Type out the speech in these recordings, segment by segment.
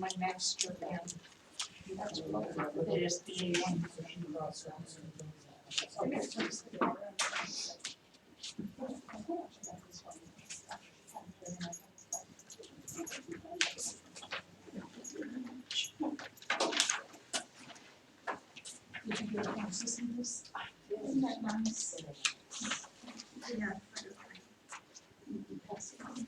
my master and that's what it is, the A1. Did you get a chance to see this? Isn't that nice? Yeah. Pass it on.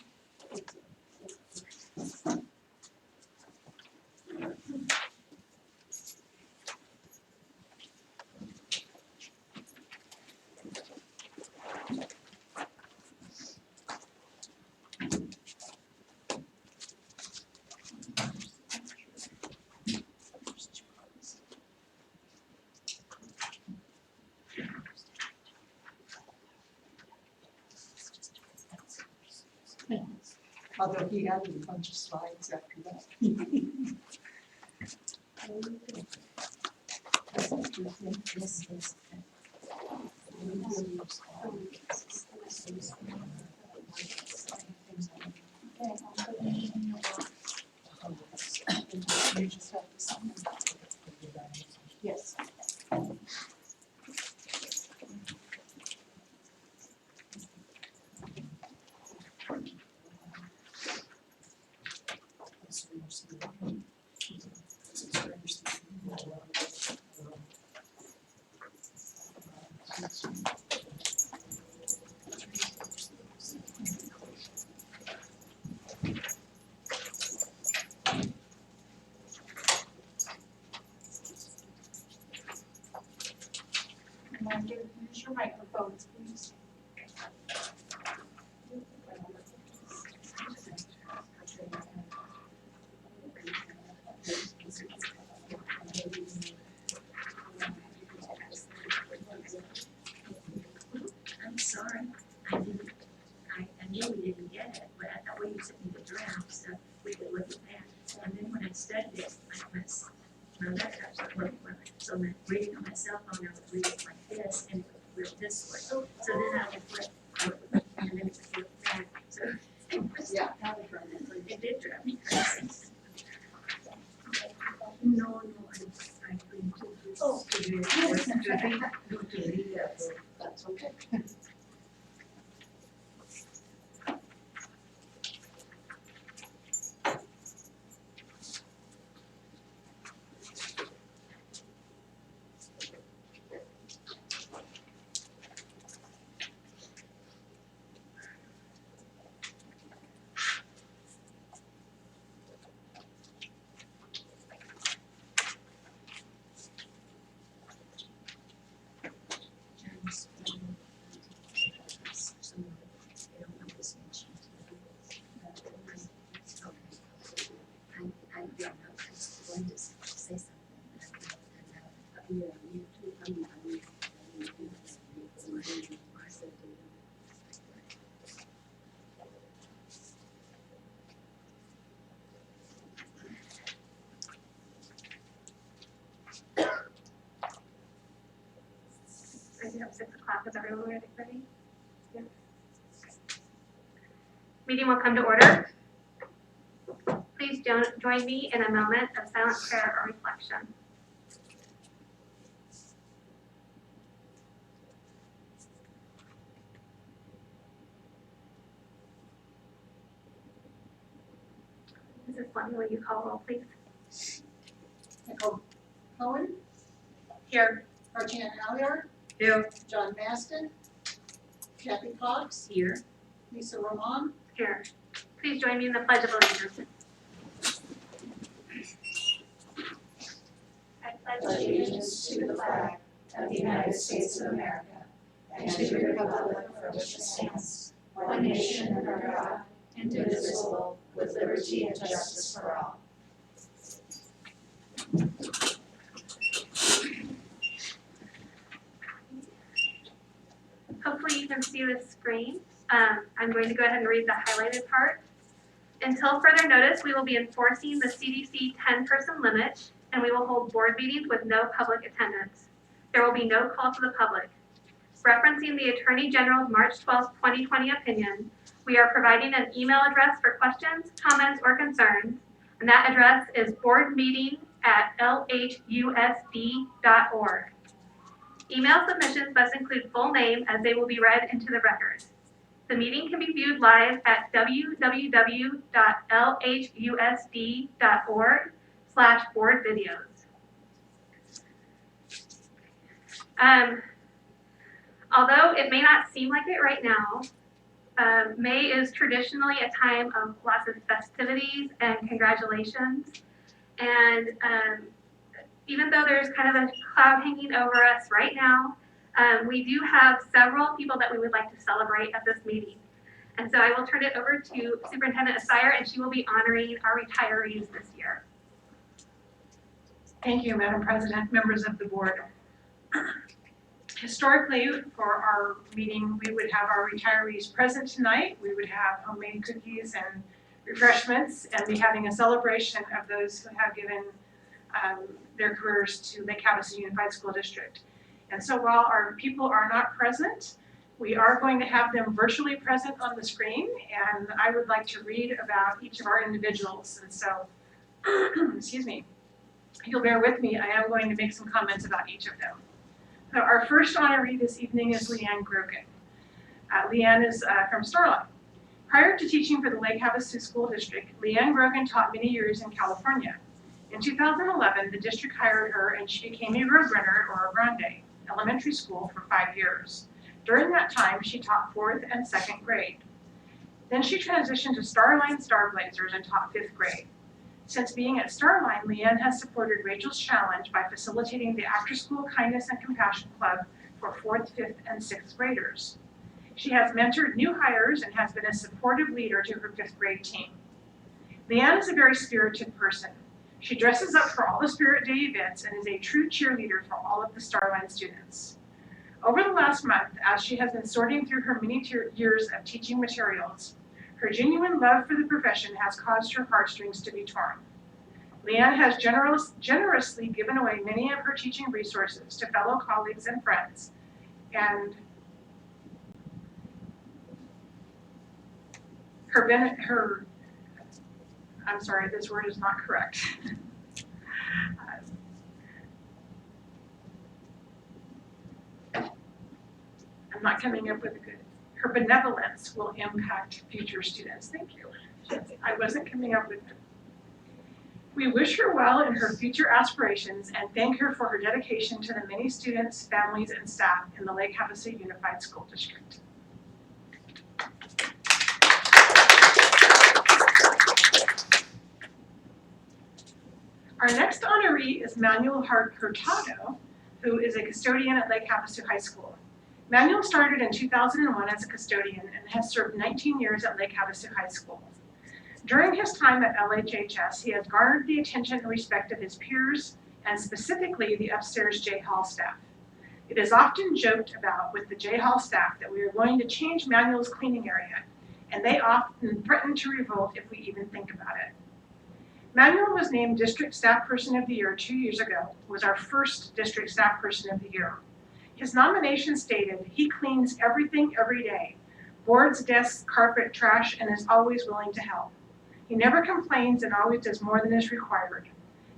Although he added a bunch of slides after that. Yes. Use your microphones, please. I'm sorry, I knew we didn't get it, but I thought when you sent me the draft, so we could look at that. And then when I studied it, my laptop's not working well, so I'm reading on my cell phone, I would read it like this, and it would read this way. So then I would flip, and then it would flip back, so it was, Yeah. It did drive me crazy. No, I couldn't do this. Oh. Yes. That's okay. I think it's 6 o'clock. Is everyone ready? Yeah. Meeting will come to order. Please join me in a moment of silent prayer or reflection. Mrs. Fleming, will you call roll, please? Nicole Cohen, Here. Archana Halyard, Here. John Maston, Kathy Cox, Here. Lisa Roman. Here. Please join me in the Pledge of Allegiance. I pledge Allegiance to the flag of the United States of America and to the republic for which it stands, one nation under God, indivisible, with liberty and justice for all. Hopefully you can see the screen. I'm going to go ahead and read the highlighted part. Until further notice, we will be enforcing the CDC 10-person limit, and we will hold board meetings with no public attendance. There will be no call to the public. Referencing the Attorney General's March 12, 2020 opinion, we are providing an email address for questions, comments, or concerns, and And that address is boardmeeting@lhusd.org. Email submissions must include full name as they will be read into the record. The meeting can be viewed live at www.lhusd.org/boardvideos. Although it may not seem like it right now, May is traditionally a time of lots of festivities and congratulations. And even though there's kind of a cloud hanging over us right now, we do have several people that we would like to celebrate at this meeting. And so I will turn it over to Superintendent Assire, and she will be honoring our retirees this year. Thank you, Madam President, members of the board. Historically, for our meeting, we would have our retirees present tonight. We would have homemade cookies and refreshments and be having a celebration of those who have given their careers to Lake Havasu Unified School District. And so while our people are not present, we are going to have them virtually present on the screen, and I would like to read about each of our individuals. And so, excuse me, if you'll bear with me, I am going to make some comments about each of them. So our first honoree this evening is LeeAnne Grogan. LeeAnne is from Starline. Prior to teaching for the Lake Havasu School District, LeeAnne Grogan taught many years in California. In 2011, the district hired her and she became a roadrunner or a grande elementary school for 5 years. During that time, she taught 4th and 2nd grade. Then she transitioned to Starline Starblazers and taught 5th grade. Since being at Starline, LeeAnne has supported Rachel's Challenge by facilitating the After-School Kindness and Compassion Club for 4th, 5th, and 6th graders. She has mentored new hires and has been a supportive leader to her 5th grade team. LeeAnne is a very spirited person. She dresses up for all the Spirit Day events and is a true cheerleader for all of the Starline students. Over the last month, as she has been sorting through her many years of teaching materials, her genuine love for the profession has caused her heartstrings to be torn. LeeAnne has generously given away many of her teaching resources to fellow colleagues and friends, and I'm sorry, this word is not correct. I'm not coming up with a good. Her benevolence will impact future students. Thank you. I wasn't coming up with it. We wish her well in her future aspirations and thank her for her dedication to the many students, families, and staff in the Lake Havasu Unified School District. Our next honoree is Manuel Hurtado, who is a custodian at Lake Havasu High School. Manuel started in 2001 as a custodian and has served 19 years at Lake Havasu High School. During his time at LHHS, he has garnered the attention and respect of his peers and specifically the upstairs J Hall staff. It is often joked about with the J Hall staff that we are going to change Manuel's cleaning area, and they often threaten to revolt if we even think about it. Manuel was named District Staff Person of the Year 2 years ago, was our first District Staff Person of the Year. His nomination stated, he cleans everything every day, boards, desks, carpet, trash, and is always willing to help. He never complains and always does more than is required.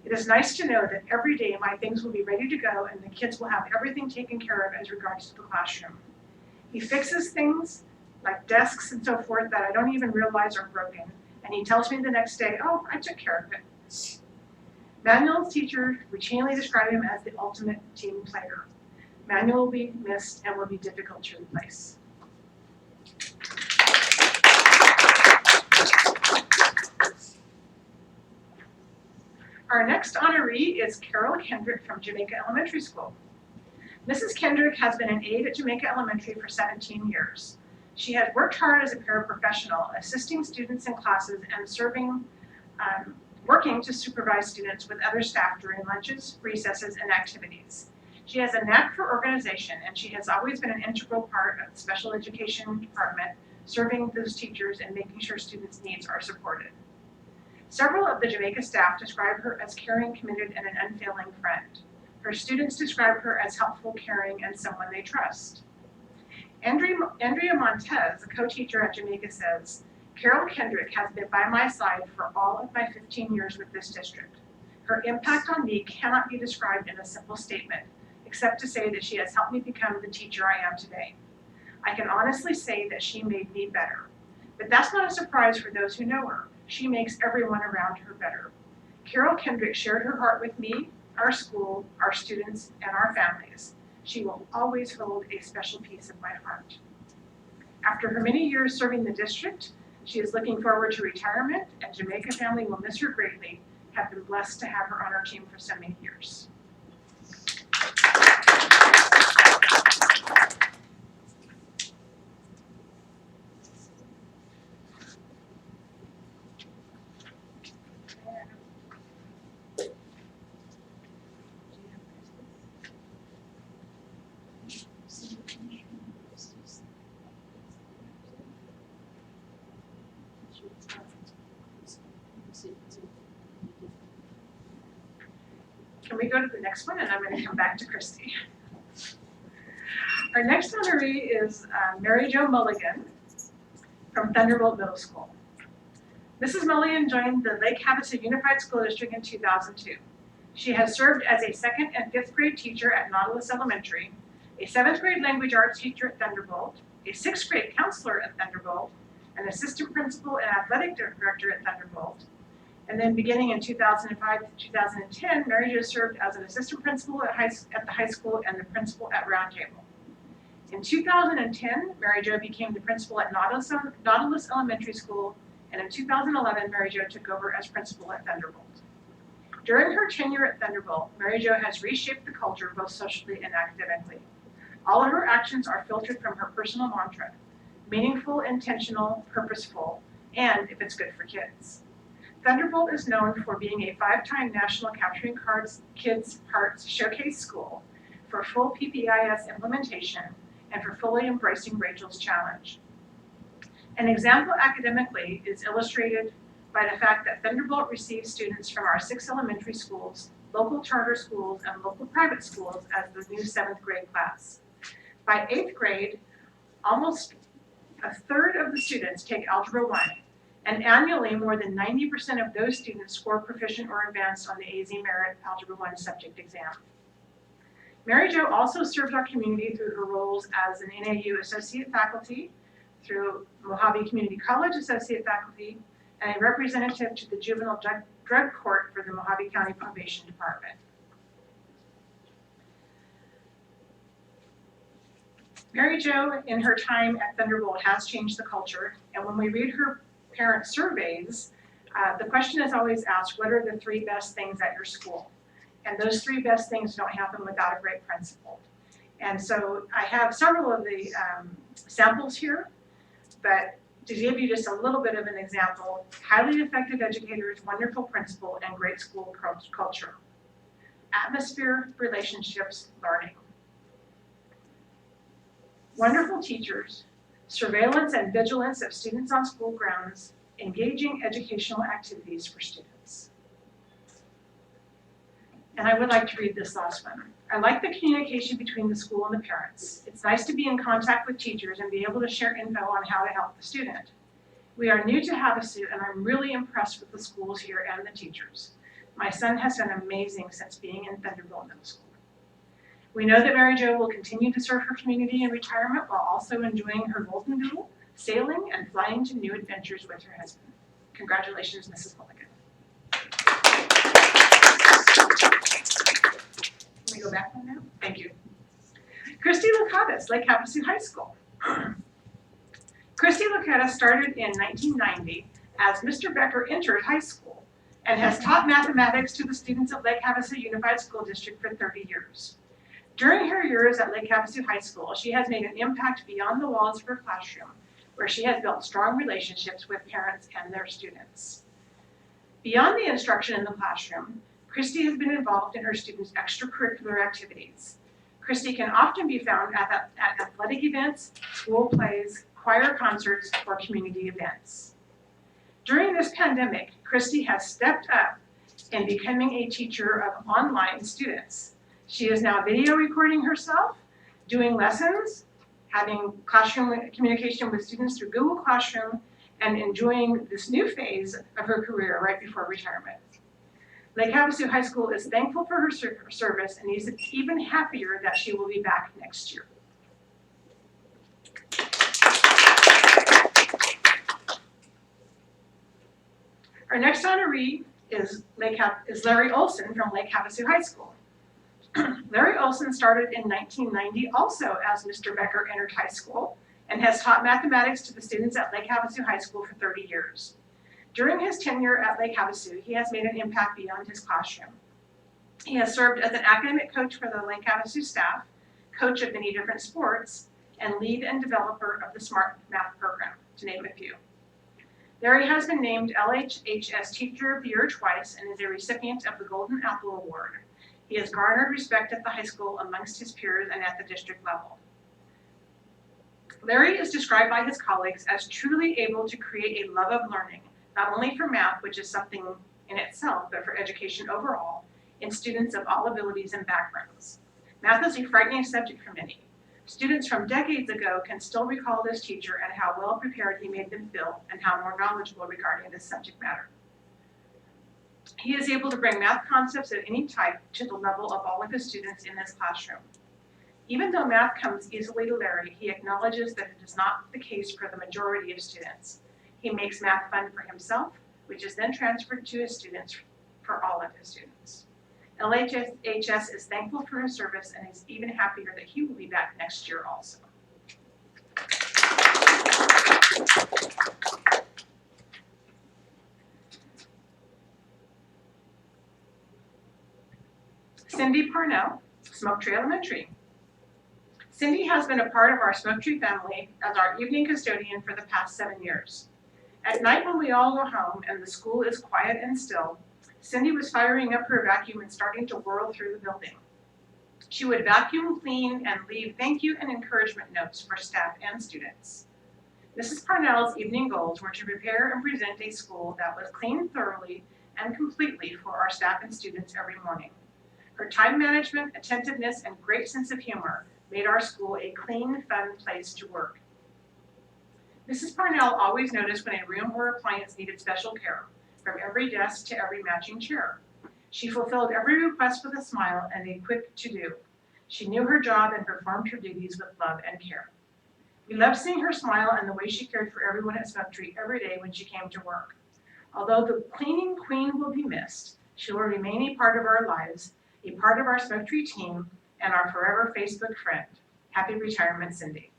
It is nice to know that every day my things will be ready to go and the kids will have everything taken care of as regards to the classroom. He fixes things like desks and so forth that I don't even realize are broken, and he tells me the next day, oh, I took care of it. Manuel's teachers routinely describe him as the ultimate team player. Manuel will be missed and will be difficult to replace. Our next honoree is Carol Kendrick from Jamaica Elementary School. Mrs. Kendrick has been an aide at Jamaica Elementary for 17 years. She has worked hard as a paraprofessional, assisting students in classes and working to supervise students with other staff during lunches, recesses, and activities. She has a knack for organization, and she has always been an integral part of the special education department, serving those teachers and making sure students' needs are supported. Several of the Jamaica staff describe her as caring, committed, and an unfailing friend. Her students describe her as helpful, caring, and someone they trust. Andrea Montez, a co-teacher at Jamaica, says, Carol Kendrick has been by my side for all of my 15 years with this district. Her impact on me cannot be described in a simple statement, except to say that she has helped me become the teacher I am today. I can honestly say that she made me better. But that's not a surprise for those who know her. She makes everyone around her better. Carol Kendrick shared her heart with me, our school, our students, and our families. She will always hold a special piece of my heart. After her many years serving the district, she is looking forward to retirement, and Jamaica family will miss her greatly. Have been blessed to have her on our team for so many years. Can we go to the next one? And I'm going to come back to Christie. Our next honoree is Mary Jo Mulligan from Thunderbolt Middle School. Mrs. Mulligan joined the Lake Havasu Unified School District in 2002. She has served as a 2nd and 5th grade teacher at Nautilus Elementary, a 7th grade language arts teacher at Thunderbolt, a 6th grade counselor at Thunderbolt, an assistant principal and athletic director at Thunderbolt. And then beginning in 2005 to 2010, Mary Jo served as an assistant principal at the high school and the principal at Roundtable. In 2010, Mary Jo became the principal at Nautilus Elementary School, and in 2011, Mary Jo took over as principal at Thunderbolt. During her tenure at Thunderbolt, Mary Jo has reshaped the culture both socially and academically. All of her actions are filtered from her personal mantra: meaningful, intentional, purposeful, and if it's good for kids. Thunderbolt is known for being a 5-time National Capturing Kids Hearts Showcase School, for full PPIS implementation, and for fully embracing Rachel's Challenge. An example academically is illustrated by the fact that Thunderbolt receives students from our 6 elementary schools, local charter schools, and local private schools as the new 7th grade class. By 8th grade, almost a third of the students take Algebra 1, and annually more than 90% of those students score proficient or advanced on the AZ Merit Algebra 1 subject exam. Mary Jo also served our community through her roles as an NAU Associate Faculty, through Mojave Community College Associate Faculty, and a representative to the Juvenile Drug Court for the Mojave County Probation Department. Mary Jo, in her time at Thunderbolt, has changed the culture, and when we read her parent surveys, the question is always asked, what are the 3 best things at your school? And those 3 best things don't happen without a great principal. And so I have several of the samples here, but to give you just a little bit of an example: highly effective educators, wonderful principal, and great school culture. Atmosphere, relationships, learning. Wonderful teachers, surveillance and vigilance of students on school grounds, engaging educational activities for students. And I would like to read this last one. I like the communication between the school and the parents. It's nice to be in contact with teachers and be able to share info on how to help the student. We are new to Havasu, and I'm really impressed with the schools here and the teachers. My son has done amazing since being in Thunderbolt Middle School. We know that Mary Jo will continue to serve her community in retirement while also enjoying her golden doodle, sailing, and flying to new adventures with her husband. Congratulations, Mrs. Mulligan. Can we go back one now? Thank you. Christie Locatis, Lake Havasu High School. Christie Locatis started in 1990 as Mr. Becker entered high school and has taught mathematics to the students of Lake Havasu Unified School District for 30 years. During her years at Lake Havasu High School, she has made an impact beyond the walls of her classroom, where she has built strong relationships with parents and their students. Beyond the instruction in the classroom, Christie has been involved in her students' extracurricular activities. Christie can often be found at athletic events, school plays, choir concerts, or community events. During this pandemic, Christie has stepped up in becoming a teacher of online students. She is now video recording herself, doing lessons, having classroom communication with students through Google Classroom, and enjoying this new phase of her career right before retirement. Lake Havasu High School is thankful for her service and is even happier that she will be back next year. Our next honoree is Laurie Olsen from Lake Havasu High School. Laurie Olsen started in 1990 also as Mr. Becker entered high school and has taught mathematics to the students at Lake Havasu High School for 30 years. During his tenure at Lake Havasu, he has made an impact beyond his classroom. He has served as an academic coach for the Lake Havasu staff, coach of many different sports, and lead and developer of the Smart Math program, to name a few. Laurie has been named LHUSD Teacher of the Year twice and is a recipient of the Golden Apple Award. He has garnered respect at the high school amongst his peers and at the district level. Laurie is described by his colleagues as truly able to create a love of learning, not only for math, which is something in itself, but for education overall, in students of all abilities and backgrounds. Math is a frightening subject for many. Students from decades ago can still recall this teacher and how well prepared he made them feel and how more knowledgeable regarding this subject matter. He is able to bring math concepts of any type to the level of all of his students in his classroom. Even though math comes easily to Laurie, he acknowledges that it is not the case for the majority of students. He makes math fun for himself, which is then transferred to his students for all of his students. LHS is thankful for his service and is even happier that he will be back next year also. Cynthia Parnell, Smoke Tree Elementary. Cindy has been a part of our Smoke Tree family as our evening custodian for the past 7 years. At night when we all go home and the school is quiet and still, Cindy was firing up her vacuum and starting to whirl through the building. She would vacuum, clean, and leave thank you and encouragement notes for staff and students. Mrs. Parnell's evening goals were to prepare and present a school that was clean thoroughly and completely for our staff and students every morning. Her time management, attentiveness, and great sense of humor made our school a clean, fun place to work. Mrs. Parnell always noticed when a room or appliance needed special care, from every desk to every matching chair. She fulfilled every request with a smile and a quick to-do. She knew her job and performed her duties with love and care. We loved seeing her smile and the way she cared for everyone at Smoke Tree every day when she came to work. Although the cleaning queen will be missed, she will remain a part of our lives, a part of our Smoke Tree team, and our forever Facebook friend. Happy retirement, Cindy.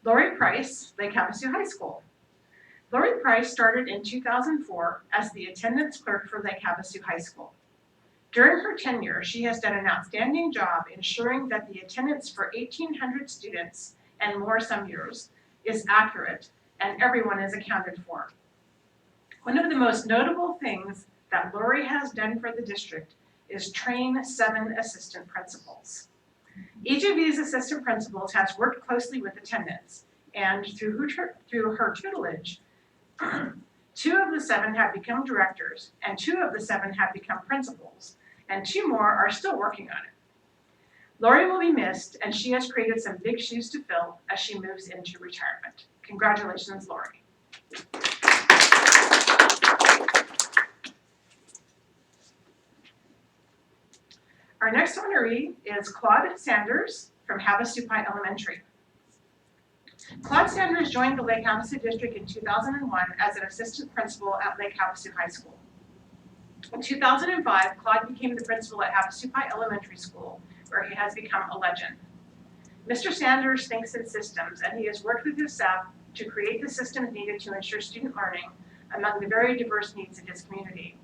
Laurie Price, Lake Havasu High School. Laurie Price started in 2004 as the attendance clerk for Lake Havasu High School. During her tenure, she has done an outstanding job ensuring that the attendance for 1,800 students and more some years is accurate and everyone is accounted for. One of the most notable things that Laurie has done for the district is train 7 assistant principals. Each of these assistant principals has worked closely with attendants, and through her tutelage, 2 of the 7 have become directors, and 2 of the 7 have become principals, and 2 more are still working on it. Laurie will be missed, and she has created some big shoes to fill as she moves into retirement. Congratulations, Laurie. Our next honoree is Claude Sanders from Havasupai Elementary. Claude Sanders joined the Lake Havasu District in 2001 as an assistant principal at Lake Havasu High School. In 2005, Claude became the principal at Havasupai Elementary School, where he has become a legend. Mr. Sanders thinks in systems, and he has worked with his staff to create the systems needed to ensure student learning among the very diverse needs of his community.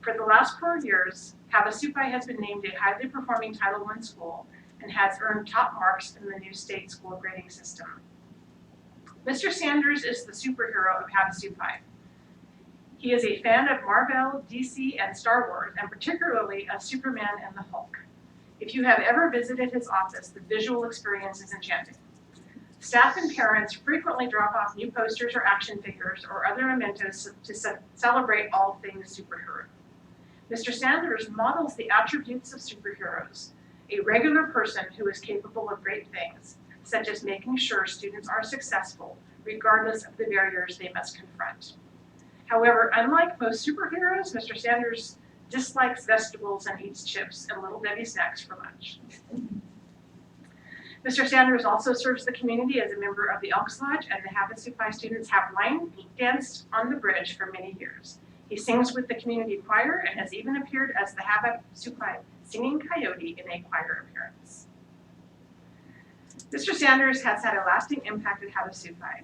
For the last 4 years, Havasupai has been named a highly performing Title I school and has earned top marks in the new state school grading system. Mr. Sanders is the superhero of Havasupai. He is a fan of Marvel, DC, and Star Wars, and particularly of Superman and the Hulk. If you have ever visited his office, the visual experience is enchanting. Staff and parents frequently drop off new posters or action figures or other mementos to celebrate all things superhero. Mr. Sanders models the attributes of superheroes a regular person who is capable of great things, such as making sure students are successful, regardless of the barriers they must confront. However, unlike most superheroes, Mr. Sanders dislikes vegetables and eats chips and Little Debbie snacks for lunch. Mr. Sanders also serves the community as a member of the Elks Lodge, and the Havasu Phi students have line danced on the bridge for many years. He sings with the community choir and has even appeared as the Havasu Phi singing coyote in a choir appearance. Mr. Sanders has had a lasting impact at Havasu Phi.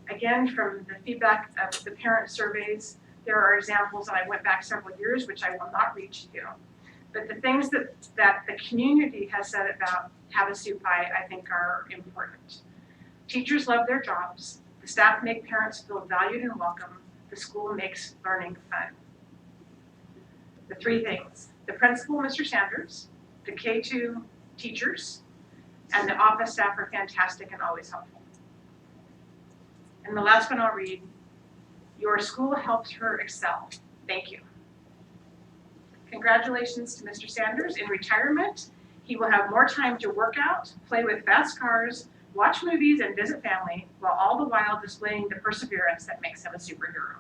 Again, from the feedback of the parent surveys, there are examples, and I went back several years, which I will not read to you. But the things that the community has said about Havasu Phi, I think, are important. Teachers love their jobs. The staff make parents feel valued and welcome. The school makes learning fun. The three things: the principal, Mr. Sanders, the K2 teachers, and the office staff are fantastic and always helpful. And the last one I'll read: your school helped her excel. Thank you. Congratulations to Mr. Sanders. In retirement, he will have more time to work out, play with fast cars, watch movies, and visit family, while all the while displaying the perseverance that makes him a superhero.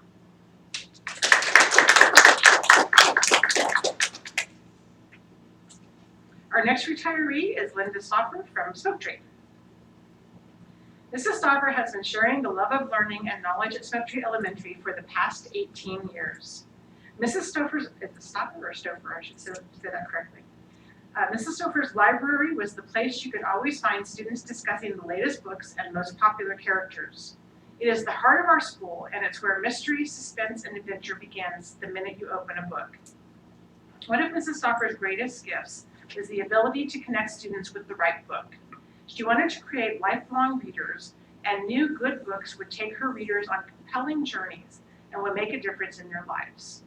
Our next retiree is Linda Stauffer from Smoke Tree. Mrs. Stauffer has been sharing the love of learning and knowledge at Smoke Tree Elementary for the past 18 years. Mrs. Stauffer's, is it Stauffer or Stauffer? I should say that correctly. Mrs. Stauffer's library was the place you could always find students discussing the latest books and most popular characters. It is the heart of our school, and it's where mystery, suspense, and adventure begins the minute you open a book. One of Mrs. Stauffer's greatest gifts is the ability to connect students with the right book. She wanted to create lifelong readers, and knew good books would take her readers on compelling journeys and would make a difference in their lives.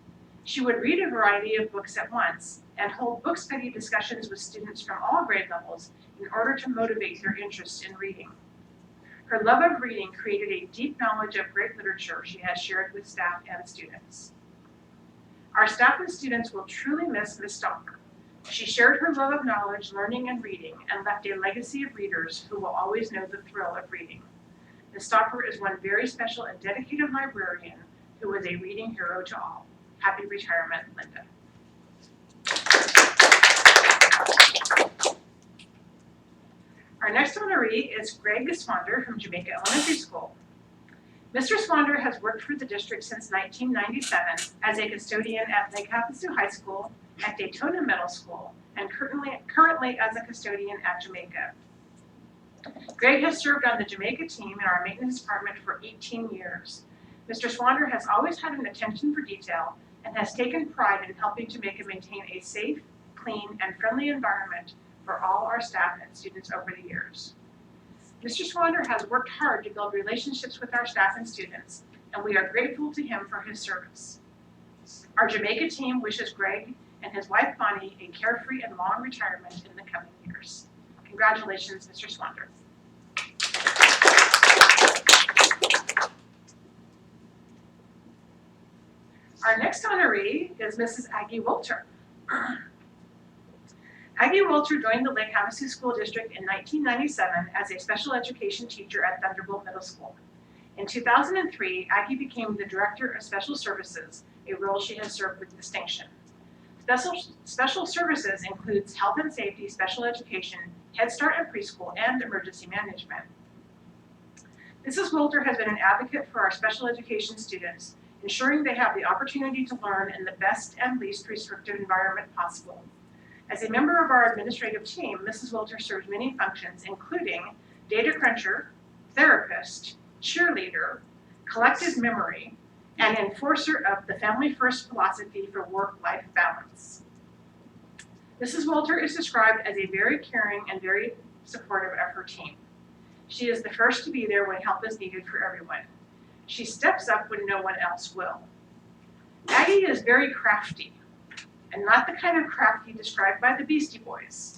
She would read a variety of books at once and hold book study discussions with students from all grade levels in order to motivate their interest in reading. Her love of reading created a deep knowledge of great literature she has shared with staff and students. Our staff and students will truly miss Ms. Stauffer. She shared her love of knowledge, learning, and reading, and left a legacy of readers who will always know the thrill of reading. Ms. Stauffer is one very special and dedicated librarian who was a reading hero to all. Happy retirement, Linda. Our next honoree is Greg Swander from Jamaica Elementary School. Mr. Swander has worked for the district since 1997 as a custodian at Lake Havasu High School, at Daytona Middle School, and currently as a custodian at Jamaica. Greg has served on the Jamaica team in our maintenance department for 18 years. Mr. Swander has always had an attention for detail and has taken pride in helping to make and maintain a safe, clean, and friendly environment for all our staff and students over the years. Mr. Swander has worked hard to build relationships with our staff and students, and we are grateful to him for his service. Our Jamaica team wishes Greg and his wife Bonnie a carefree and long retirement in the coming years. Congratulations, Mr. Swander. Our next honoree is Mrs. Aggie Wolter. Aggie Wolter joined the Lake Havasu School District in 1997 as a special education teacher at Thunderbolt Middle School. In 2003, Aggie became the Director of Special Services, a role she has served with distinction. Special Services includes health and safety, special education, Head Start and preschool, and emergency management. Mrs. Wolter has been an advocate for our special education students, ensuring they have the opportunity to learn in the best and least restrictive environment possible. As a member of our administrative team, Mrs. Wolter serves many functions, including data cruncher, therapist, cheerleader, collective memory, and enforcer of the Family First philosophy for work-life balance. Mrs. Wolter is described as a very caring and very supportive of her team. She is the first to be there when help is needed for everyone. She steps up when no one else will. Aggie is very crafty, and not the kind of crafty described by the Beastie Boys.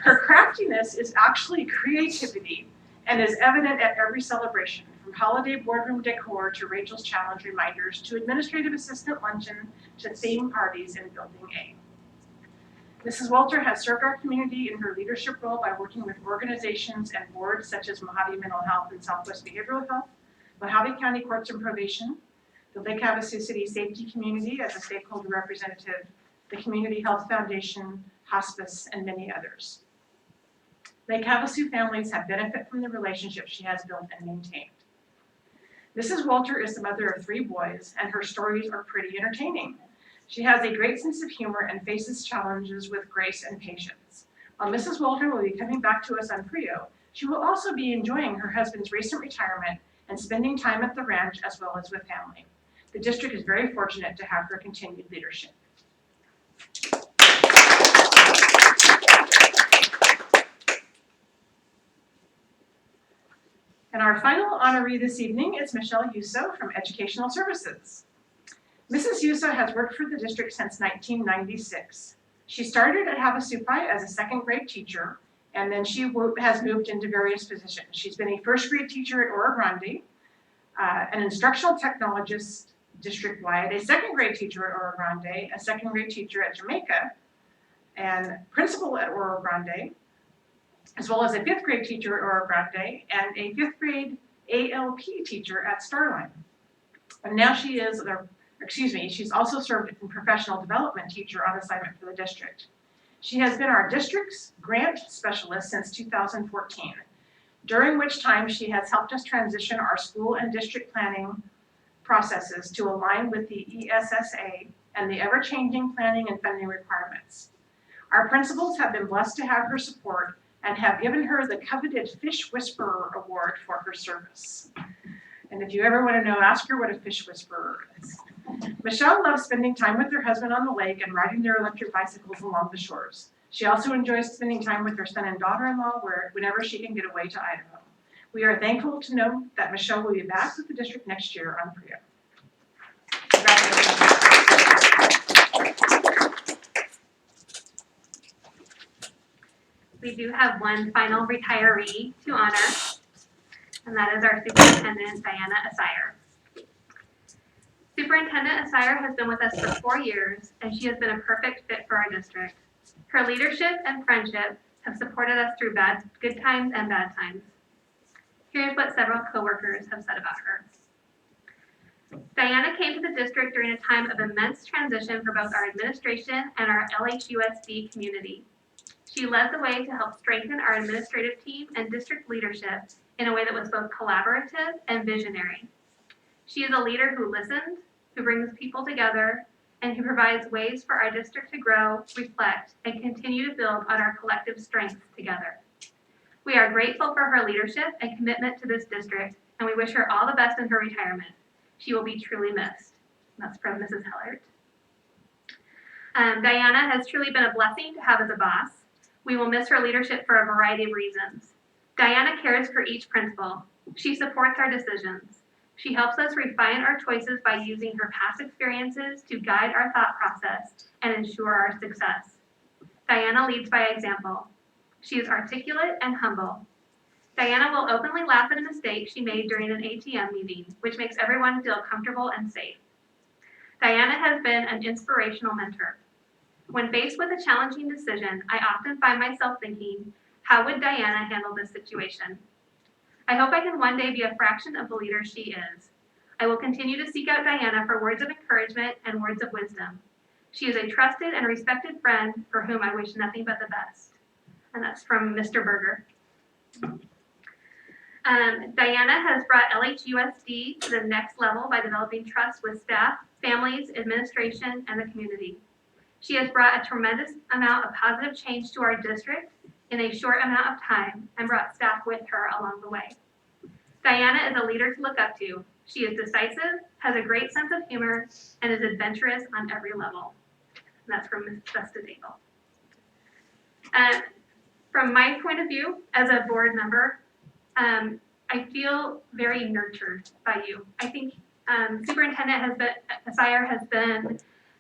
Her craftiness is actually creativity and is evident at every celebration, from holiday boardroom decor to Rachel's Challenge reminders to administrative assistant luncheon to theme parties in Building A. Mrs. Wolter has served our community in her leadership role by working with organizations and boards such as Mojave Mental Health and Southwest Behavioral Health, Mojave County Courts and Probation, the Lake Havasu City Safety Community as a stakeholder representative, the Community Health Foundation, hospice, and many others. Lake Havasu families have benefited from the relationship she has built and maintained. Mrs. Wolter is the mother of 3 boys, and her stories are pretty entertaining. She has a great sense of humor and faces challenges with grace and patience. While Mrs. Wolter will be coming back to us on Prio, she will also be enjoying her husband's recent retirement and spending time at the ranch as well as with family. The district is very fortunate to have her continued leadership. And our final honoree this evening is Michelle Youso from Educational Services. Mrs. Youso has worked for the district since 1996. She started at Havasupai as a 2nd grade teacher, and then she has moved into various positions. She's been a 1st grade teacher at Oro Grande, an instructional technologist district-wide, a 2nd grade teacher at Oro Grande, a 2nd grade teacher at Jamaica, and principal at Oro Grande, as well as a 5th grade teacher at Oro Grande, and a 5th grade ALP teacher at Starline. And now she is, she's also served as a professional development teacher on assignment for the district. She has been our district's grant specialist since 2014, during which time she has helped us transition our school and district planning processes to align with the ESSA and the ever-changing planning and funding requirements. Our principals have been blessed to have her support and have given her the coveted Fish Whisperer Award for her service. And if you ever want to know, ask her what a fish whisperer is. Michelle loves spending time with her husband on the lake and riding their electric bicycles along the shores. She also enjoys spending time with her son and daughter-in-law whenever she can get away to Idaho. We are thankful to know that Michelle will be back with the district next year on Prio. We do have one final retiree to honor, and that is our Superintendent, Diana Asire. Superintendent Asire has been with us for 4 years, and she has been a perfect fit for our district. Her leadership and friendship have supported us through good times and bad times. Here's what several coworkers have said about her. Diana came to the district during a time of immense transition for both our administration and our LHUSD community. She led the way to help strengthen our administrative team and district leadership in a way that was both collaborative and visionary. She is a leader who listens, who brings people together, and who provides ways for our district to grow, reflect, and continue to build on our collective strengths together. We are grateful for her leadership and commitment to this district, and we wish her all the best in her retirement. She will be truly missed. And that's from Mrs. Hellert. Diana has truly been a blessing to have as a boss. We will miss her leadership for a variety of reasons. Diana cares for each principal. She supports our decisions. She helps us refine our choices by using her past experiences to guide our thought process and ensure our success. Diana leads by example. She is articulate and humble. Diana will openly laugh at a mistake she made during an ATM meeting, which makes everyone feel comfortable and safe. Diana has been an inspirational mentor. When faced with a challenging decision, I often find myself thinking, how would Diana handle this situation? I hope I can one day be a fraction of the leader she is. I will continue to seek out Diana for words of encouragement and words of wisdom. She is a trusted and respected friend for whom I wish nothing but the best. And that's from Mr. Berger. Diana has brought LHUSD to the next level by developing trust with staff, families, administration, and the community. She has brought a tremendous amount of positive change to our district in a short amount of time and brought staff with her along the way. Diana is a leader to look up to. She is decisive, has a great sense of humor, and is adventurous on every level. And that's from Ms. Vesta Daigle. From my point of view, as a board member, I feel very nurtured by you. I think Superintendent Asire has been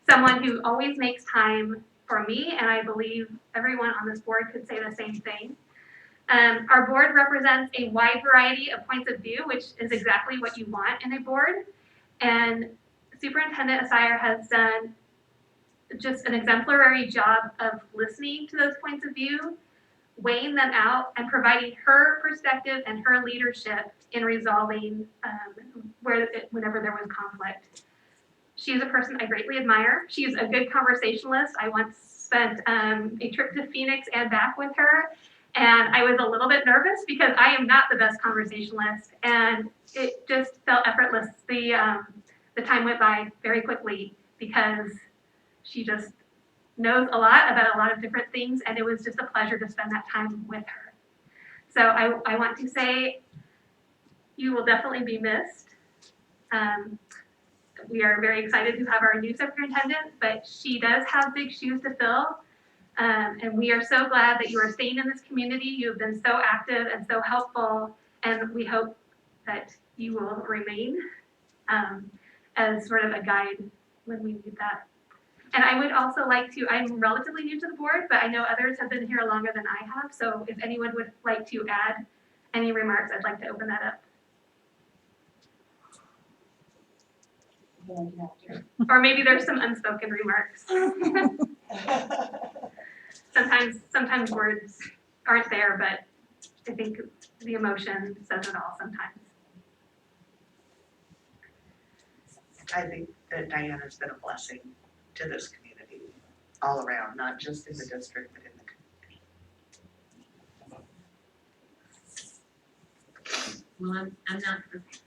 someone who always makes time for me, and I believe everyone on this board could say the same thing. Our board represents a wide variety of points of view, which is exactly what you want in a board. And Superintendent Asire has done just an exemplary job of listening to those points of view, weighing them out, and providing her perspective and her leadership in resolving whenever there was conflict. She is a person I greatly admire. She's a good conversationalist. I once spent a trip to Phoenix and back with her, and I was a little bit nervous because I am not the best conversationalist, and it just felt effortless. The time went by very quickly because she just knows a lot about a lot of different things, and it was just a pleasure to spend that time with her. So I want to say you will definitely be missed. We are very excited to have our new superintendent, but she does have big shoes to fill. And we are so glad that you are staying in this community. You have been so active and so helpful, and we hope that you will remain as sort of a guide when we need that. And I would also like to, I'm relatively new to the board, but I know others have been here longer than I have. So if anyone would like to add any remarks, I'd like to open that up. Or maybe there's some unspoken remarks. Sometimes words aren't there, but I think the emotion says it all sometimes. I think that Diana's been a blessing to this community all around, not just in the district, but in the community. Well,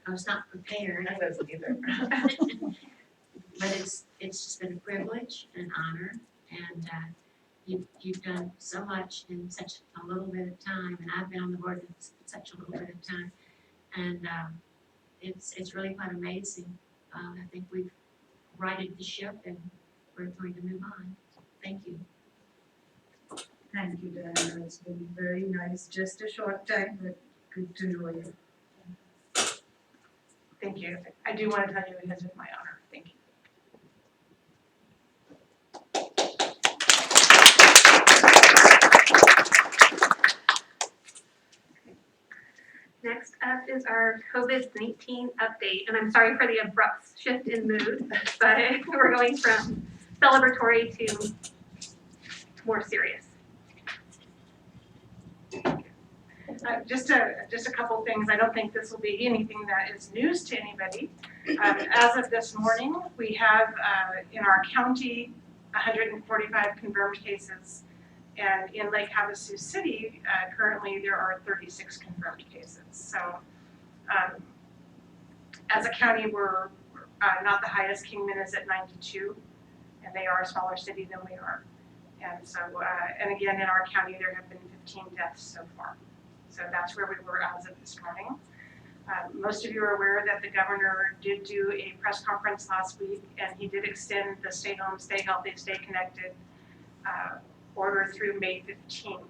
I was not prepared. I wasn't either. But it's just been a privilege and honor, and you've done so much in such a little bit of time, and I've been on the board in such a little bit of time, and it's really quite amazing. I think we've righted the ship, and we're going to move on. Thank you. Thank you, Diana. It's been very nice. Just a short time, but good to know you. Thank you. I do want to tell you it has been my honor. Thank you. Next up is our COVID-19 update, and I'm sorry for the abrupt shift in mood, but we're going from celebratory to more serious. Just a couple things. I don't think this will be anything that is news to anybody. As of this morning, we have in our county 145 confirmed cases, and in Lake Havasu City, currently there are 36 confirmed cases. So as a county, we're not the highest. Kingman is at 92, and they are a smaller city than we are. And so, and again, in our county, there have been 15 deaths so far. So that's where we were as of this morning. Most of you are aware that the governor did do a press conference last week, and he did extend the stay home, stay healthy, stay connected order through May 15th.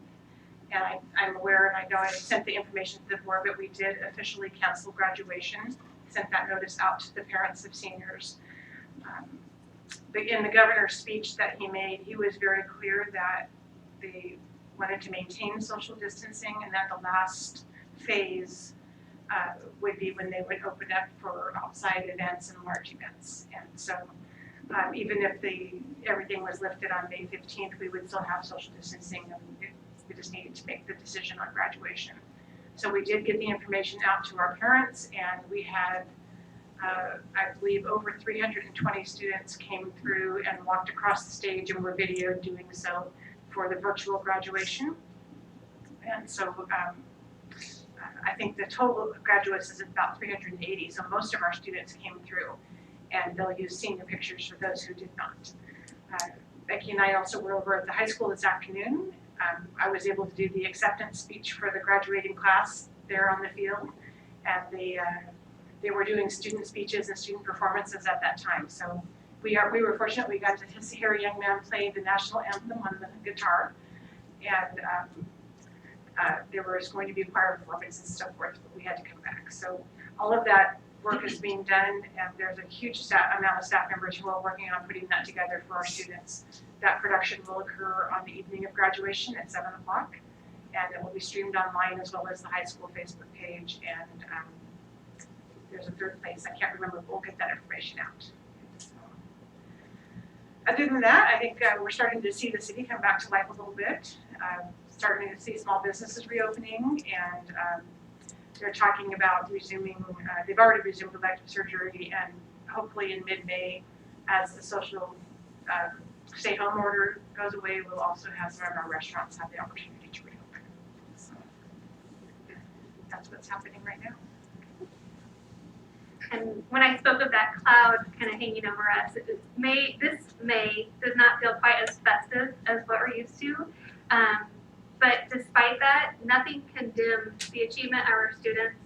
And I'm aware, and I know I sent the information to the board, but we did officially cancel graduation, sent that notice out to the parents of seniors. But in the governor's speech that he made, he was very clear that they wanted to maintain social distancing, and that the last phase would be when they would open up for outside events and large events. And so even if everything was lifted on May 15th, we would still have social distancing, and we just needed to make the decision on graduation. So we did get the information out to our parents, and we had, I believe, over 320 students came through and walked across the stage and were videoed doing so for the virtual graduation. And so I think the total of graduates is about 380, so most of our students came through, and they'll use senior pictures for those who did not. Becky and I also were over at the high school this afternoon. I was able to do the acceptance speech for the graduating class there on the field, and they were doing student speeches and student performances at that time. So we were fortunate we got to hear a young man play the national anthem on the guitar, and there was going to be choir performance and so forth, but we had to come back. So all of that work is being done, and there's a huge amount of staff members who are working on putting that together for our students. That production will occur on the evening of graduation at 7 o'clock, and it will be streamed online as well as the high school Facebook page, and there's a third place, I can't remember, but we'll get that information out. Other than that, I think we're starting to see the city come back to life a little bit. Starting to see small businesses reopening, and they're talking about resuming, they've already resumed elective surgery, and hopefully in mid-May, as the social stay-home order goes away, we'll also have some of our restaurants have the opportunity to reopen. So that's what's happening right now. And when I spoke of that cloud kind of hanging over us, this May does not feel quite as festive as what we're used to. But despite that, nothing can dim the achievement of our students.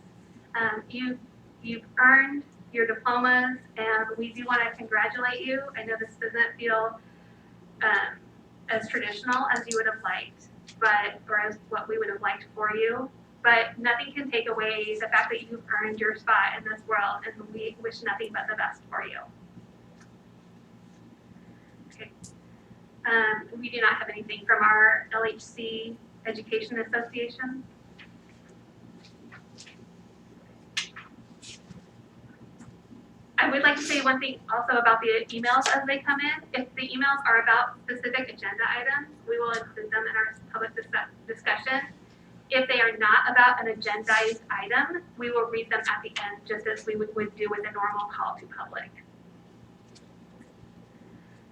You've earned your diplomas, and we do want to congratulate you. I know this doesn't feel as traditional as you would have liked, or as what we would have liked for you. But nothing can take away the fact that you've earned your spot in this world, and we wish nothing but the best for you. Okay. We do not have anything from our LHC Education Association. I would like to say one thing also about the emails as they come in. If the emails are about specific agenda items, we will include them in our public discussion. If they are not about an agendized item, we will read them at the end, just as we would do with a normal call to public.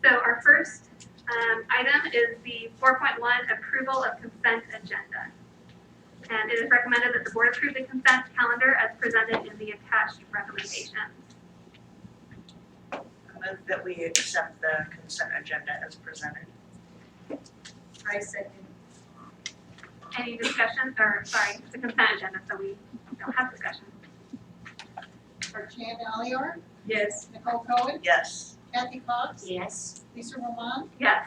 So our first item is the 4.1 approval of consent agenda. And it is recommended that the board approve the consent calendar as presented in the attached recommendation. I move that we accept the consent agenda as presented. I second. Any discussion, or sorry, it's a consent agenda, so we don't have discussion. Archana Alior, Yes. Nicole Cohen, Yes. Kathy Cox, Yes. Lisa Roman, Yes.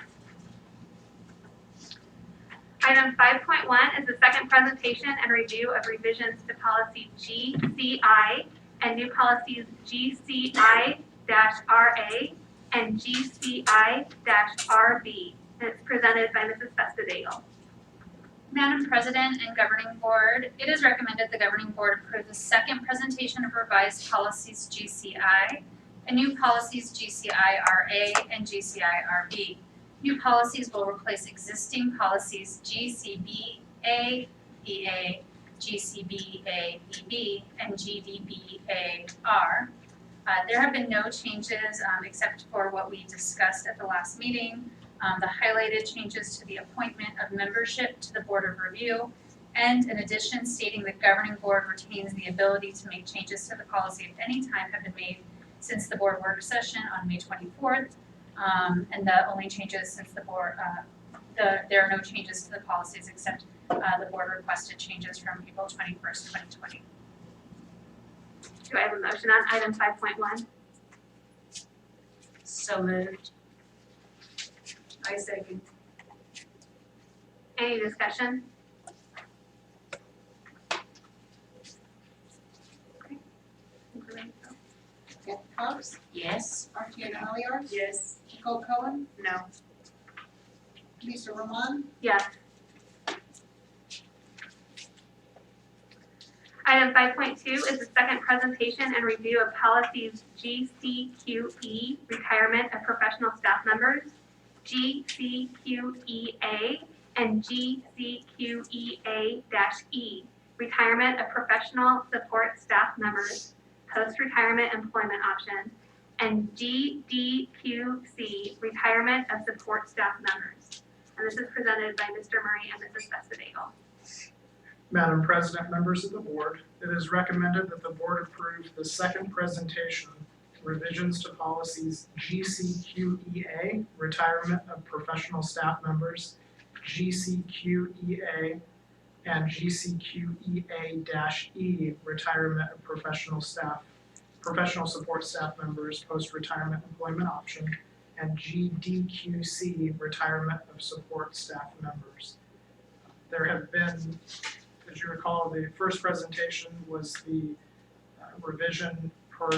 Item 5.1 is the second presentation and review of revisions to policy GCI and new policies GCI-RA and GCI-RB. And it's presented by Mrs. Festadale. Madam President and Governing Board, it is recommended the Governing Board approve the second presentation of revised policies GCI and new policies GCI-RA and GCI-RB. New policies will replace existing policies GCBA, EA, GCBA, EB, and GDBA-R. There have been no changes except for what we discussed at the last meeting. The highlighted changes to the appointment of membership to the Board of Review, and in addition stating the Governing Board retains the ability to make changes to the policy if any time have been made since the board work session on May 24th. And the only changes since the board, there are no changes to the policies except the board requested changes from April 21st, 2020. Do I have a motion on item 5.1? So moved. I second. Any discussion? Okay. Kathy Cox, Yes. Archana Alior, Yes. Nicole Cohen, No. Lisa Roman, Yes. Item 5.2 is the second presentation and review of policies GCQE, retirement of professional staff members, GCQEA, and GCQEA-E, retirement of professional support staff members, post-retirement employment option, and GDQC, retirement of support staff members. And this is presented by Mr. Murray and Mrs. Festadale. Madam President, members of the board, it is recommended that the board approve the second presentation revisions to policies GCQEA, retirement of professional staff members, GCQEA, and GCQEA-E, retirement of professional support staff members, post-retirement employment option, and GDQC, retirement of support staff members. There have been, as you recall, the first presentation was the revision for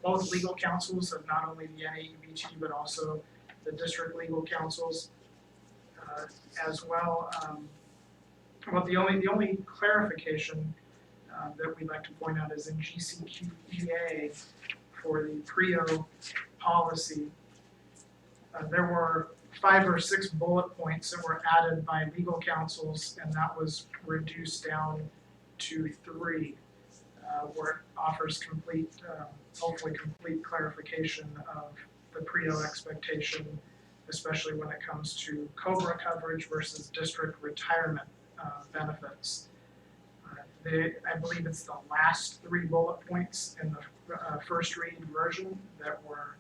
both legal councils of not only the NAEBT but also the district legal councils as well. Well, the only clarification that we'd like to point out is in GCQEA for the PREO policy. There were 5 or 6 bullet points that were added by legal counsels, and that was reduced down to 3, where it offers complete, hopefully complete clarification of the PREO expectation, especially when it comes to COBRA coverage versus district retirement benefits. I believe it's the last 3 bullet points in the first read version that were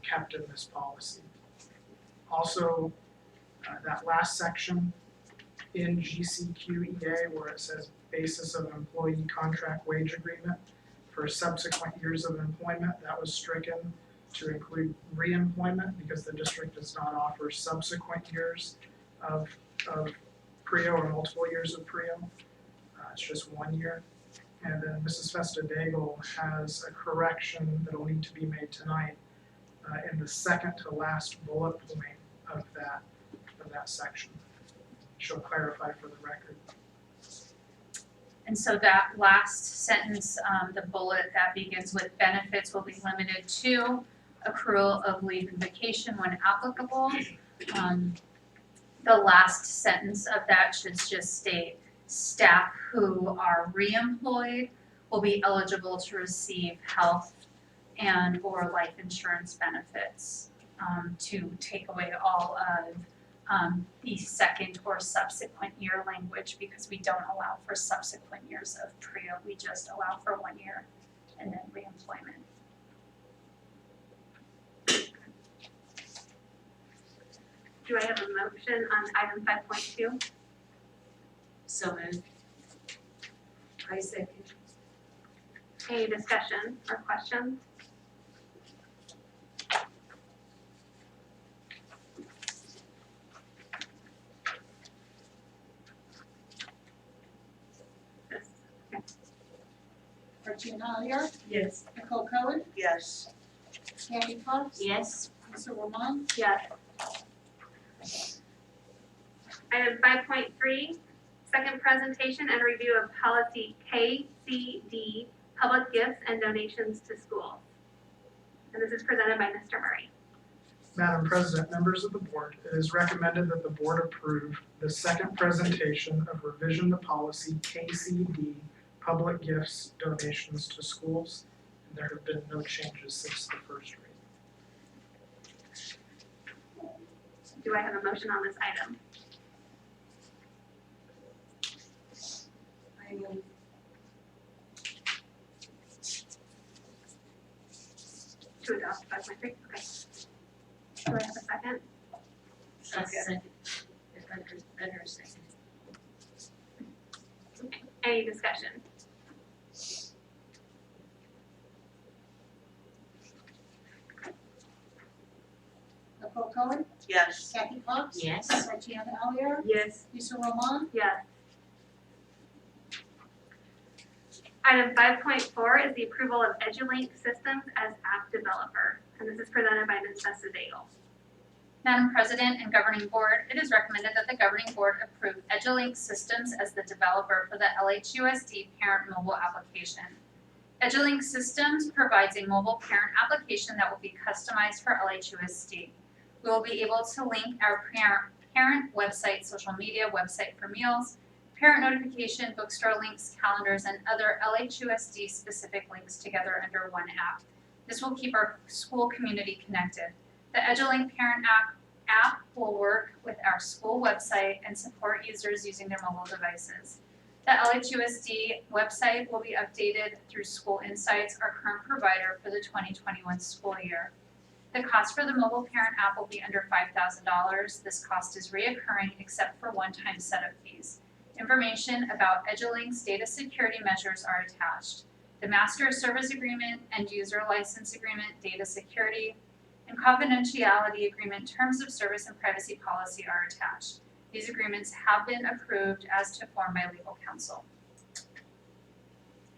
kept in this policy. Also, that last section in GCQEA where it says basis of employee contract wage agreement for subsequent years of employment, that was stricken to include reemployment because the district does not offer subsequent years of PREO or multiple years of PREO. It's just 1 year. And then Mrs. Festa-Daigle has a correction that will need to be made tonight in the second to last bullet point of that section. She'll clarify for the record. And so that last sentence, the bullet that begins with benefits will be limited to accrual of leave and vacation when applicable. The last sentence of that should just state staff who are reemployed will be eligible to receive health and or life insurance benefits, to take away all of the second or subsequent year language, because we don't allow for subsequent years of PREO, we just allow for 1 year and then reemployment. Do I have a motion on item 5.2? So moved. I second. Any discussion or questions? Regina Allier, Yes. Nicole Cohen, Yes. Kathy Cox, Yes. Lisa Roman, Yes. Item 5.3, second presentation and review of policy KCD, public gifts and donations to schools. And this is presented by Mr. Murray. Madam President, members of the board, it is recommended that the board approve the second presentation of revision to policy KCD, public gifts, donations to schools. And there have been no changes since the first read. Do I have a motion on this item? I move. To adopt 5.3, okay. Do I have a second? Second. Better second. Any discussion? Nicole Cohen, Yes. Kathy Cox, Yes. Regina Allier, Yes. Lisa Roman, Yes. Item 5.4 is the approval of EduLink Systems as app developer, and this is presented by Ms. Festa-Daigle. Madam President and Governing Board, it is recommended that the Governing Board approve EduLink Systems as the developer for the LHUSD parent mobile application. EduLink Systems provides a mobile parent application that will be customized for LHUSD. We will be able to link our parent website, social media, website for meals, parent notification, bookstore links, calendars, and other LHUSD specific links together under one app. This will keep our school community connected. The EduLink parent app will work with our school website and support users using their mobile devices. The LHUSD website will be updated through School Insights, our current provider for the 2021 school year. The cost for the mobile parent app will be under $5,000. This cost is reoccurring except for one-time setup fees. Information about EduLink's data security measures are attached. The Master Service Agreement and User License Agreement, Data Security, and Confidentiality Agreement, Terms of Service and Privacy Policy are attached. These agreements have been approved as to form by legal counsel.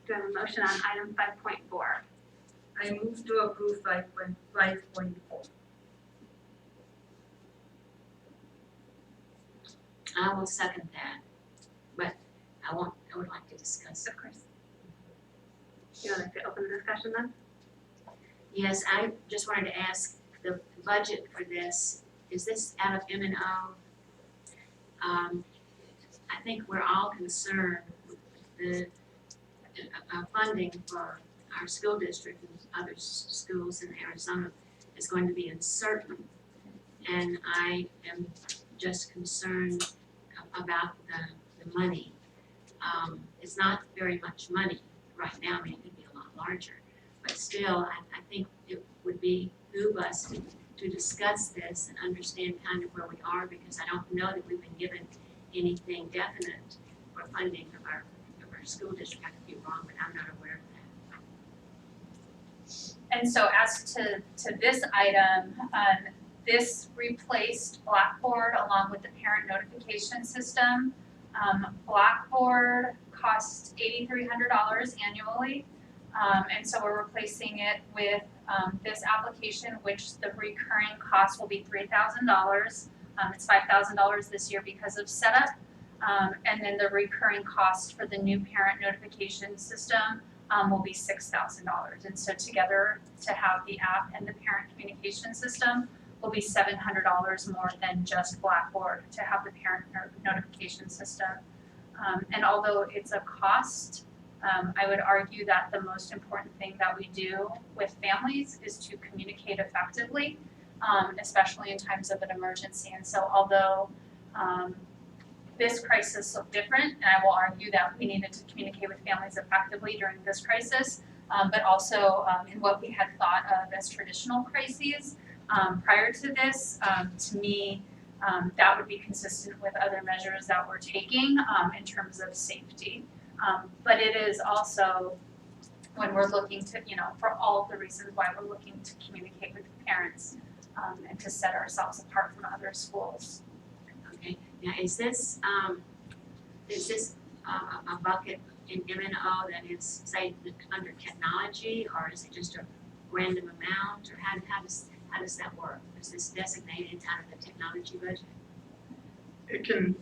Do I have a motion on item 5.4? I move to approve 5.4. I will second that, but I would like to discuss. Of course. You would like to open the discussion then? Yes, I just wanted to ask, the budget for this, is this out of M&O? I think we're all concerned with the funding for our school district and other schools in Arizona is going to be uncertain. And I am just concerned about the money. It's not very much money right now. I mean, it could be a lot larger. But still, I think it would behoove us to discuss this and understand kind of where we are, because I don't know that we've been given anything definite for funding of our school district. I could be wrong, but I'm not aware of that. And so as to this item, this replaced Blackboard along with the parent notification system. Blackboard costs $8,300 annually. And so we're replacing it with this application, which the recurring cost will be $3,000. It's $5,000 this year because of setup. And then the recurring cost for the new parent notification system will be $6,000. And so together, to have the app and the parent communication system will be $700 more than just Blackboard to have the parent notification system. And although it's a cost, I would argue that the most important thing that we do with families is to communicate effectively, especially in times of an emergency. And so although this crisis looked different, and I will argue that we needed to communicate with families effectively during this crisis, but also in what we had thought of as traditional crises prior to this, to me, that would be consistent with other measures that we're taking in terms of safety. But it is also when we're looking to, for all of the reasons why we're looking to communicate with parents and to set ourselves apart from other schools. Okay, now is this a bucket in M&O that is, say, under technology, or is it just a random amount, or how does that work? Is this designated out of the technology budget? It can,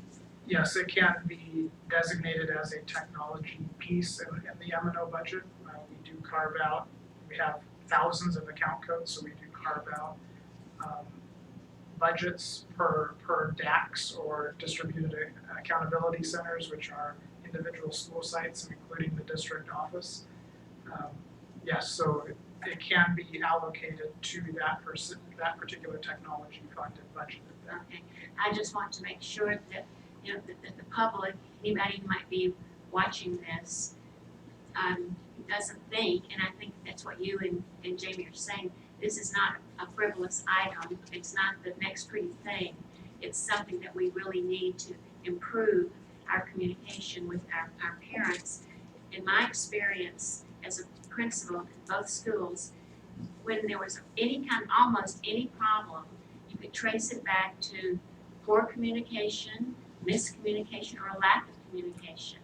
yes, it can be designated as a technology piece in the M&O budget. We do carve out, we have thousands of account codes, so we do carve out budgets per DACs, or distributed accountability centers, which are individual school sites, including the district office. Yes, so it can be allocated to that particular technology funded budget. Okay, I just want to make sure that, that the public, anybody who might be watching this, doesn't think, and I think that's what you and Jamie are saying, this is not a frivolous item, it's not the next pretty thing. It's something that we really need to improve our communication with our parents. In my experience as a principal in both schools, when there was almost any problem, you could trace it back to poor communication, miscommunication, or a lack of communication.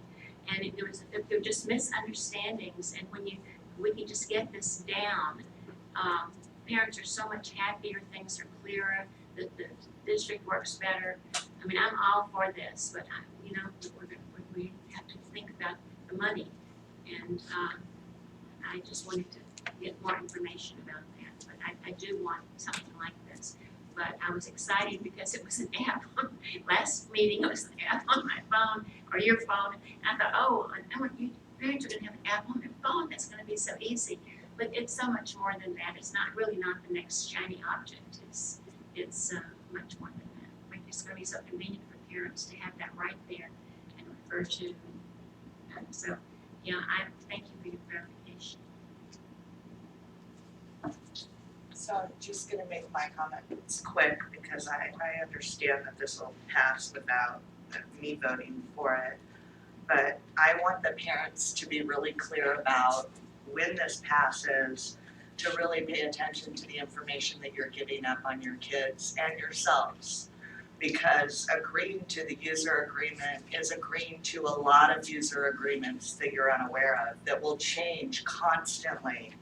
And if there were just misunderstandings, and when we can just get this down, parents are so much happier, things are clearer, the district works better. I mean, I'm all for this, but we have to think about the money, and I just wanted to get more information about that. But I do want something like this. But I was excited because it was an app. Last meeting, it was an app on my phone or your phone, and I thought, oh, you parents are going to have an app on their phone. That's going to be so easy. But it's so much more than that. It's not the next shiny object. It's much more than that. It's going to be so convenient for parents to have that right there and refer to. And so, I thank you for your clarification. So I'm just gonna make my comments quick, because I understand that this will pass without me voting for it. But I want the parents to be really clear about, when this passes, to really pay attention to the information that you're giving up on your kids and yourselves. Because agreeing to the user agreement is agreeing to a lot of user agreements that you're unaware of that will change constantly.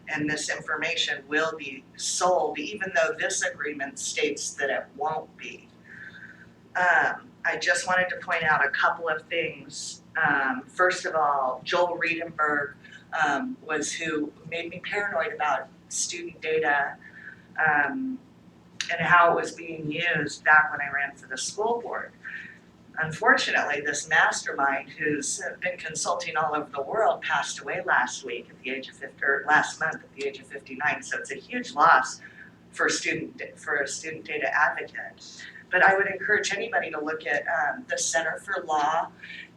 And this information will be sold, even though this agreement states that it won't be. I just wanted to point out a couple of things. First of all, Joel Riedenberg was who made me paranoid about student data and how it was being used back when I ran for the school board. Unfortunately, this mastermind who's been consulting all over the world passed away last week at the age of last month at the age of 59. So it's a huge loss for a student data advocate. But I would encourage anybody to look at the Center for Law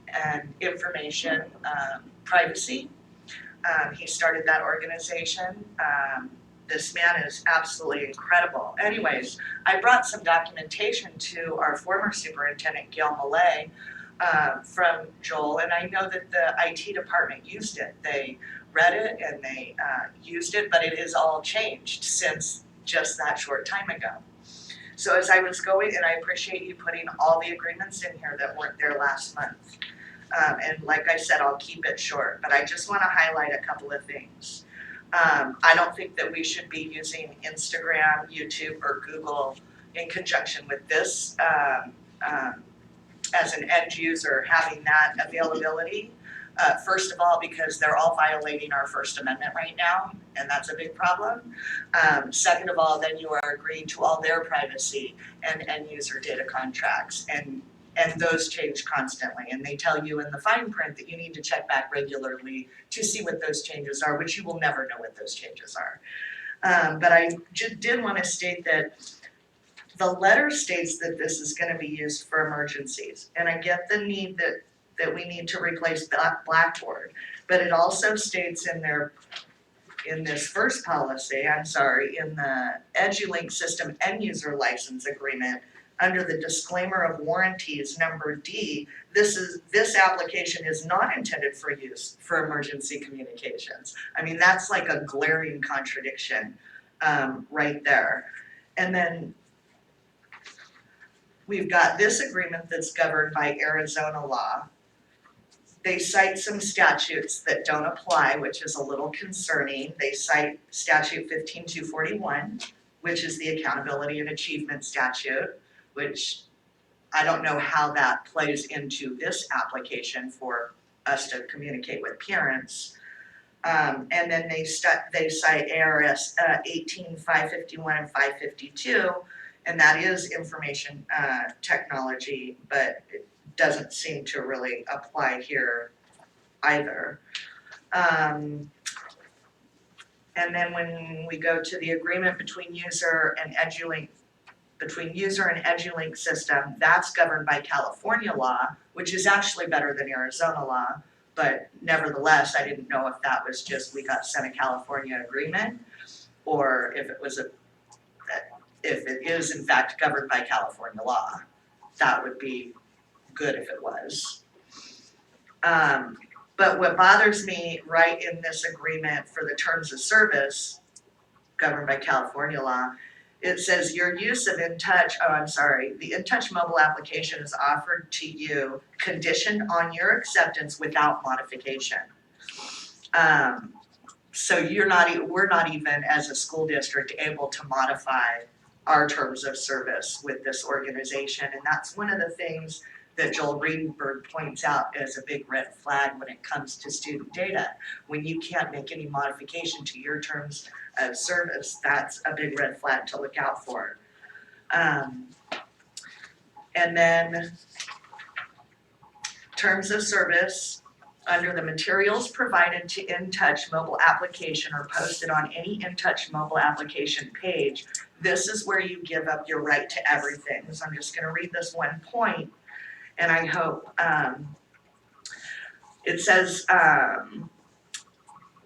and Information Privacy. He started that organization. This man is absolutely incredible. Anyways, I brought some documentation to our former superintendent, Gail Millay, from Joel, and I know that the IT department used it. They read it and they used it, but it has all changed since just that short time ago. So as I was going, and I appreciate you putting all the agreements in here that weren't there last month. And like I said, I'll keep it short, but I just want to highlight a couple of things. I don't think that we should be using Instagram, YouTube, or Google in conjunction with this as an end user, having that availability. First of all, because they're all violating our First Amendment right now, and that's a big problem. Second of all, then you are agreeing to all their privacy and end user data contracts, and those change constantly, and they tell you in the fine print that you need to check back regularly to see what those changes are, which you will never know what those changes are. But I did want to state that the letter states that this is going to be used for emergencies, and I get the need that we need to replace Blackboard, but it also states in this first policy, in the EduLink system end user license agreement, under the disclaimer of warranties, number D, this application is not intended for use for emergency communications. I mean, that's like a glaring contradiction right there. And then we've got this agreement that's governed by Arizona law. They cite some statutes that don't apply, which is a little concerning. They cite statute 15241, which is the accountability and achievement statute, which I don't know how that plays into this application for us to communicate with parents. And then they cite ARS 18551 and 552, and that is information technology, but it doesn't seem to really apply here either. And then when we go to the agreement between user and EduLink system, that's governed by California law, which is actually better than Arizona law, but nevertheless, I didn't know if that was just we got sent a California agreement, or if it was if it is in fact governed by California law. That would be good if it was. But what bothers me right in this agreement for the terms of service governed by California law, it says your use of the InTouch mobile application is offered to you conditioned on your acceptance without modification. So we're not even as a school district able to modify our terms of service with this organization, and that's one of the things that Joel Redenberg points out as a big red flag when it comes to student data. When you can't make any modification to your terms of service, that's a big red flag to look out for. And then terms of service, under the materials provided to InTouch mobile application or posted on any InTouch mobile application page, this is where you give up your right to everything. So I'm just gonna read this one point, and I hope, it says, I'm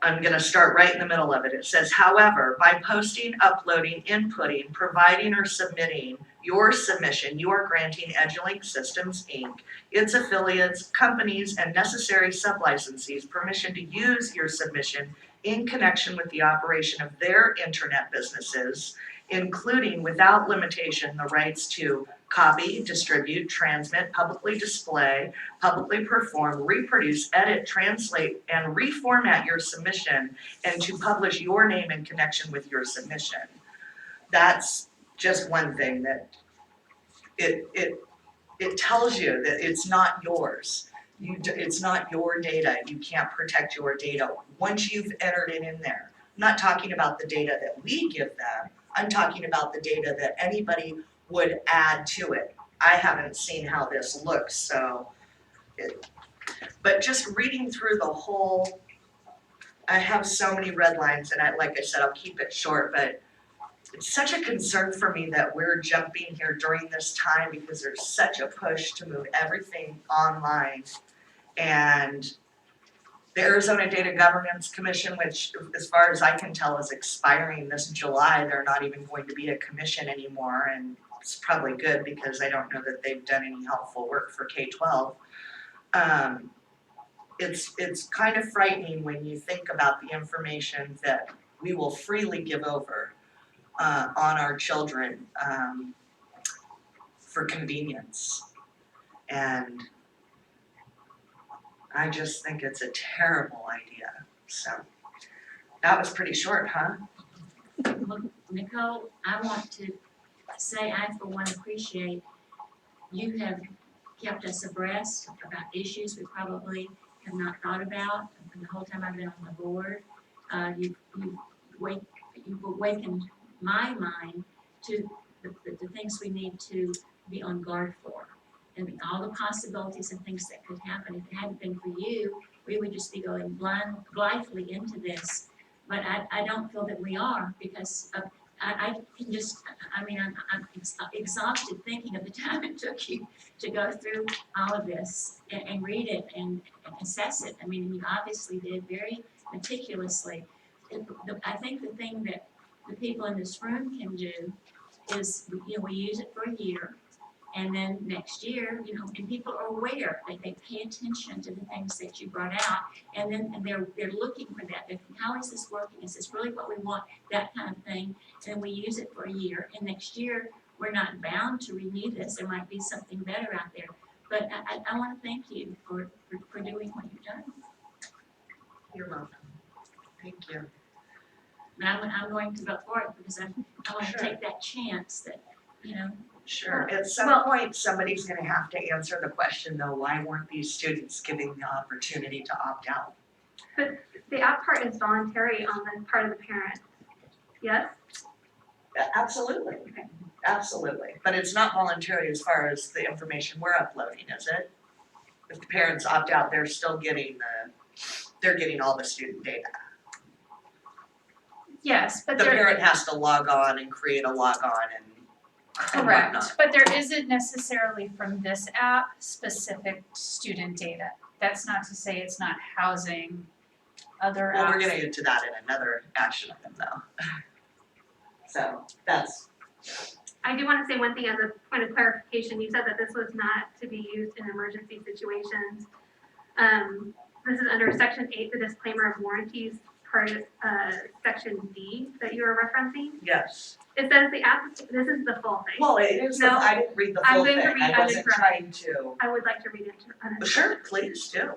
gonna start right in the middle of it. It says, however, by posting, uploading, inputting, providing, or submitting your submission, you are granting EduLink Systems, Inc., its affiliates, companies, and necessary sublicensees permission to use your submission in connection with the operation of their internet businesses, including without limitation the rights to copy, distribute, transmit, publicly display, publicly perform, reproduce, edit, translate, and reformat your submission, and to publish your name in connection with your submission. That's just one thing that it tells you that it's not yours. It's not your data. You can't protect your data once you've entered it in there. I'm not talking about the data that we give them. I'm talking about the data that anybody would add to it. I haven't seen how this looks, so but just reading through the whole, I have so many red lines, and like I said, I'll keep it short, but it's such a concern for me that we're jumping here during this time because there's such a push to move everything online. And the Arizona Data Governance Commission, which as far as I can tell is expiring this July, they're not even going to be a commission anymore, and it's probably good because I don't know that they've done any helpful work for K-12. It's kind of frightening when you think about the information that we will freely give over on our children for convenience. And I just think it's a terrible idea. So that was pretty short, huh? Well, Nicole, I want to say I for one appreciate you have kept us abreast about issues we probably have not thought about the whole time I've been on the board. You've awakened my mind to the things we need to be on guard for, and all the possibilities and things that could happen. If it hadn't been for you, we would just be going blithely into this. But I don't feel that we are, because I can just, I mean, I'm exhausted thinking of the time it took you to go through all of this and read it and assess it. I mean, you obviously did very meticulously. I think the thing that the people in this room can do is, you know, we use it for a year, and then next year, you know, and people are aware, they pay attention to the things that you brought out, and then they're looking for that. They're thinking, how is this working? Is this really what we want? That kind of thing. And we use it for a year, and next year we're not bound to renew this. There might be something better out there. But I want to thank you for doing what you've done. You're welcome. Thank you. But I'm going to vote for it because I want to Sure. take that chance that, you know. Sure. At some point, somebody's going to have to answer the question, though, why weren't these students given the opportunity to opt out? But the opt part is voluntary on the part of the parent. Yes? Absolutely. Okay. Absolutely. But it's not voluntary as far as the information we're uploading, is it? If the parents opt out, they're still getting they're getting all the student data. Yes, but The there, parent has to log on and create a log on and correct, whatnot. but there isn't necessarily from this app specific student data. That's not to say it's not housing other Well, apps. we're gonna get to that in another action item though. So that's, I do want to say one thing as a point of clarification. You said that this was not to be used in emergency situations. This is under section 8, the disclaimer of warranties, part of section D that you were referencing. yes. It says the app, this is the full thing. Well, it is, No, I didn't read the I'm full going thing. to read I wasn't uncorrected. trying to. I would like to read it. Sure, please do.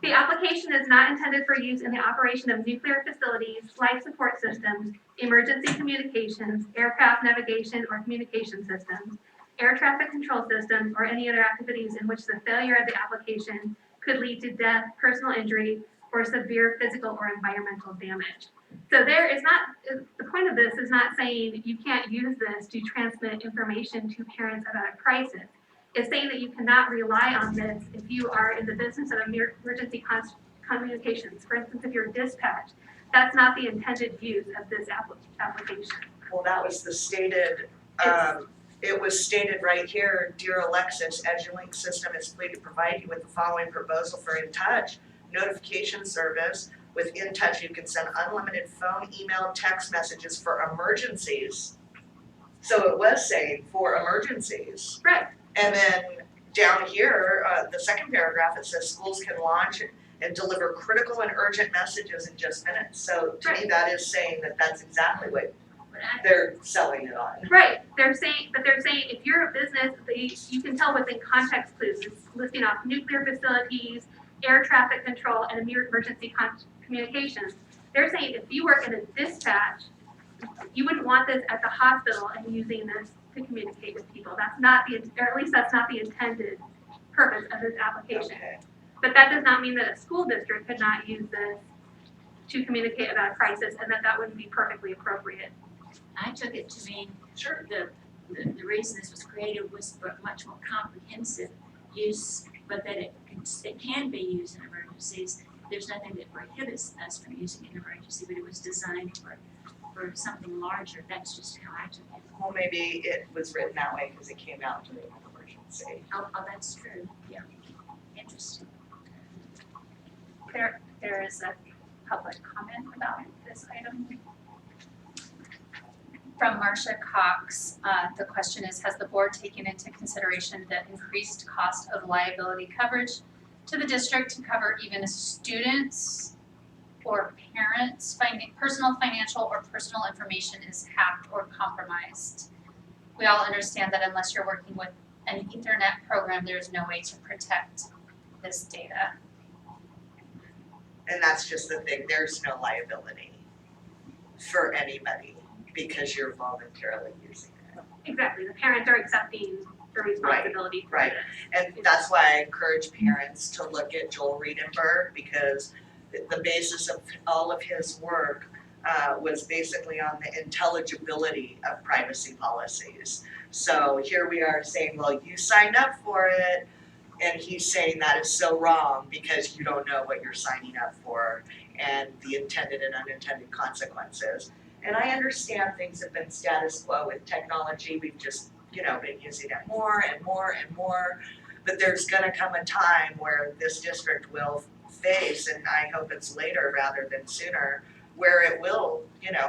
The application is not intended for use in the operation of nuclear facilities, life support systems, emergency communications, aircraft navigation or communication systems, air traffic control systems, or any other activities in which the failure of the application could lead to death, personal injury, or severe physical or environmental damage. So there is not, the point of this is not saying you can't use this to transmit information to parents about a crisis. It's saying that you cannot rely on this if you are in the business of emergency communications. For instance, if you're dispatched, that's not the intended use of this application. Well, that was the stated, it was stated right here, dear Alexis, EduLink system is pleased to provide you with the following proposal for InTouch notification service. With InTouch, you can send unlimited phone, email, text messages for emergencies. So it was saying for emergencies. Right. And then down here, the second paragraph, it says schools can launch and deliver critical and urgent messages in just minutes. So to me, that is saying that that's exactly what they're selling it on. Right, they're saying if you're a business, you can tell within context clues, it's listing off nuclear facilities, air traffic control, and emergency communications. They're saying if you work in a dispatch, you wouldn't want this at the hospital and using this to communicate with people. That's not or at least that's not the intended purpose of this application. Okay. But that does not mean that a school district could not use this to communicate about a crisis and that wouldn't be perfectly appropriate. I took it to mean, sure, the reason this was created was for much more comprehensive use, but that it can be used in emergencies. There's nothing that prohibits us from using it in emergency, but it was designed for something larger. That's just how I took it. Well, maybe it was written that way because it came out during an emergency. Oh, that's true, yeah. Interesting. There is a public comment about this item. From Marcia Cox, the question is, has the board taken into consideration the increased cost of liability coverage to the district to cover even students or parents' personal, financial, or personal information is hacked or compromised? We all understand that unless you're working with an Ethernet program, there's no way to protect this data. And that's just the thing, there's no liability for anybody because you're voluntarily using it. Exactly, the parents are accepting the responsibility for right. this. And that's why I encourage parents to look at Joel Riedenberg, because the basis of all of his work was basically on the intelligibility of privacy policies. So here we are saying, well, you signed up for it, and he's saying that is so wrong because you don't know what you're signing up for and the intended and unintended consequences. And I understand things have been status quo with technology. We've just, been using it more and more and more. But there's gonna come a time where this district will face, and I hope it's later rather than sooner, where it will,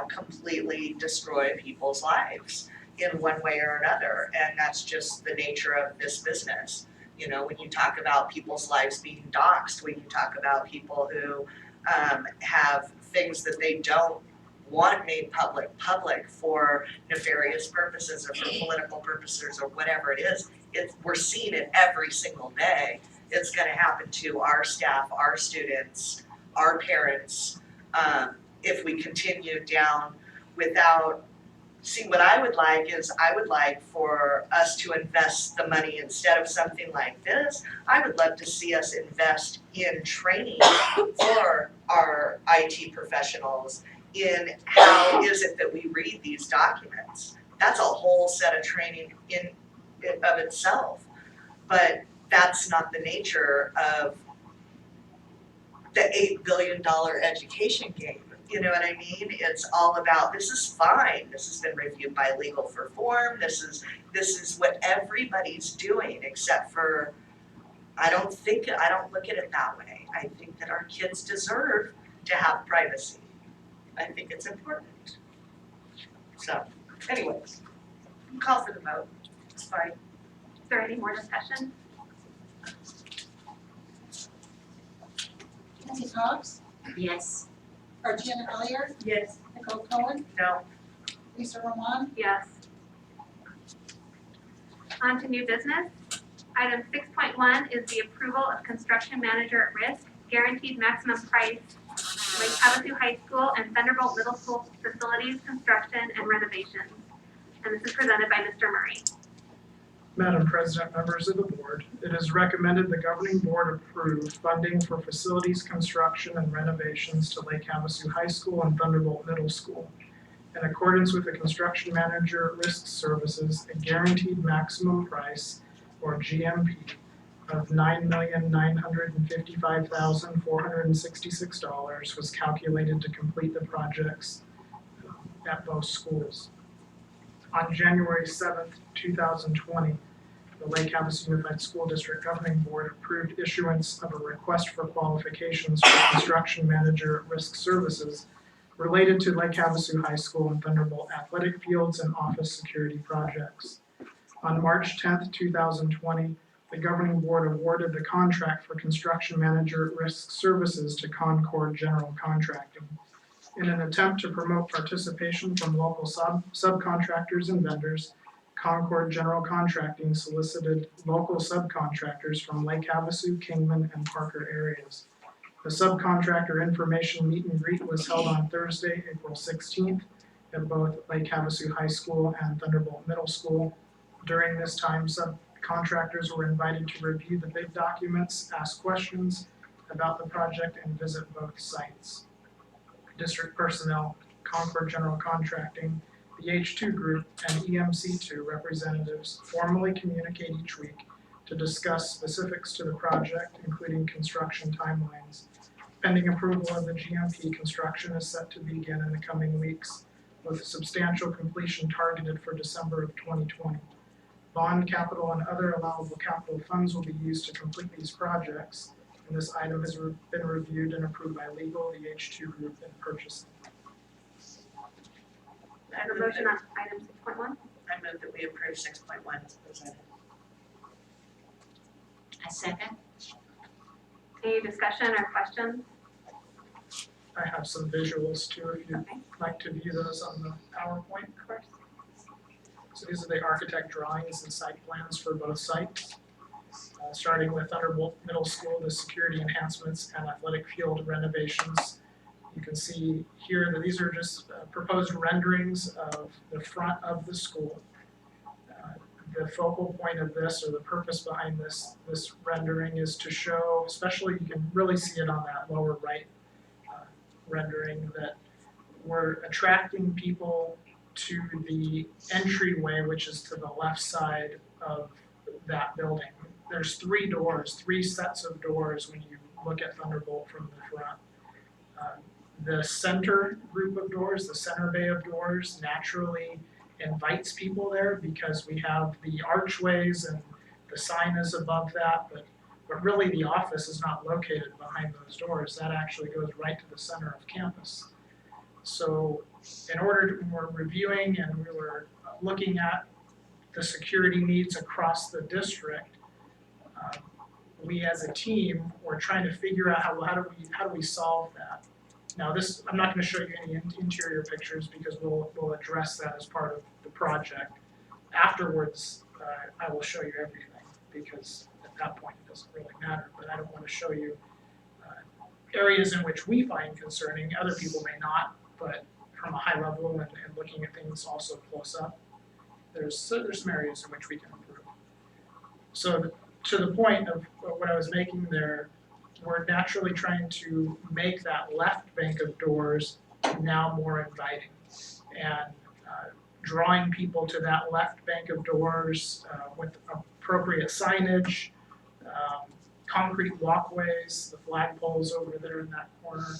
completely destroy people's lives in one way or another. And that's just the nature of this business. When you talk about people's lives being doxxed, when you talk about people who have things that they don't want made public for nefarious purposes or for political purposes or whatever it is, we're seeing it every single day. It's gonna happen to our staff, our students, our parents, if we continue down without. See, what I would like for us to invest the money instead of something like this. I would love to see us invest in training for our IT professionals in how is it that we read these documents. That's a whole set of training in of itself. But that's not the nature of the $8 billion education game. You know what I mean? It's all about, this is fine, this has been reviewed by Legal for Form, this is what everybody's doing, except for, I don't look at it that way. I think that our kids deserve to have privacy. I think it's important. So, anyways, call for the vote, it's fine. Is there any more discussion? Kathy Cox, Yes. Arjana Elliott, Yes. Nicole Cohen, No, Lisa Roman, Yes. On to new business. Item 6.1 is the approval of construction manager at risk, guaranteed maximum price, Lake Havasu High School and Thunderbolt Middle School facilities construction and renovations. And this is presented by Mr. Murray. Madam President, members of the board, it is recommended the governing board approve funding for facilities construction and renovations to Lake Havasu High School and Thunderbolt Middle School. In accordance with the construction manager risk services, a guaranteed maximum price, or GMP, of $9,955,466 was calculated to complete the projects at both schools. On January 7th, 2020, the Lake Havasu Unified School District Governing Board approved issuance of a request for qualifications for construction manager risk services related to Lake Havasu High School and Thunderbolt athletic fields and office security projects. On March 10th, 2020, the Governing Board awarded the contract for construction manager risk services to Concord General Contracting. In an attempt to promote participation from local subcontractors and vendors, Concord General Contracting solicited local subcontractors from Lake Havasu, Kingman, and Parker areas. The subcontractor information meet and greet was held on Thursday, April 16th at both Lake Havasu High School and Thunderbolt Middle School. During this time, subcontractors were invited to review the bid documents, ask questions about the project, and visit both sites. District personnel, Concord General Contracting, The H2 group and EMC2 representatives formally communicate each week to discuss specifics to the project, including construction timelines. Pending approval of the GMP, construction is set to begin in the coming weeks, with substantial completion targeted for December of 2020. Bond capital and other allowable capital funds will be used to complete these projects, and this item has been reviewed and approved by legal, the H2 group, and purchasing. I have a motion on item 6.1. I move that we approve 6.1 as presented. A second? Any discussion or questions? I have some visuals too, if you'd Okay. like to view those on the PowerPoint. Of course. So these are the architect drawings and site plans for both sites. Starting with Thunderbolt Middle School, the security enhancements and athletic field renovations. You can see here that these are just proposed renderings of the front of the school. The focal point of this, or the purpose behind this rendering, is to show, especially you can really see it on that lower right rendering, that we're attracting people to the entryway, which is to the left side of that building. There's three sets of doors when you look at Thunderbolt from the front. The center group of doors, the center bay of doors, naturally invites people there because we have the archways and the sign is above that, but really the office is not located behind those doors. That actually goes right to the center of campus. So in order to, when we're reviewing and we were looking at the security needs across the district, we as a team were trying to figure out how do we solve that. Now this, I'm not going to show you any interior pictures because we'll address that as part of the project. Afterwards, I will show you everything because at that point it doesn't really matter, but I don't want to show you areas in which we find concerning. Other people may not, but from a high level and looking at things also close up, there's some areas in which we can improve. So to the point of what I was making there, we're naturally trying to make that left bank of doors now more inviting, and drawing people to that left bank of doors with appropriate signage, concrete walkways, the flagpoles over there in that corner,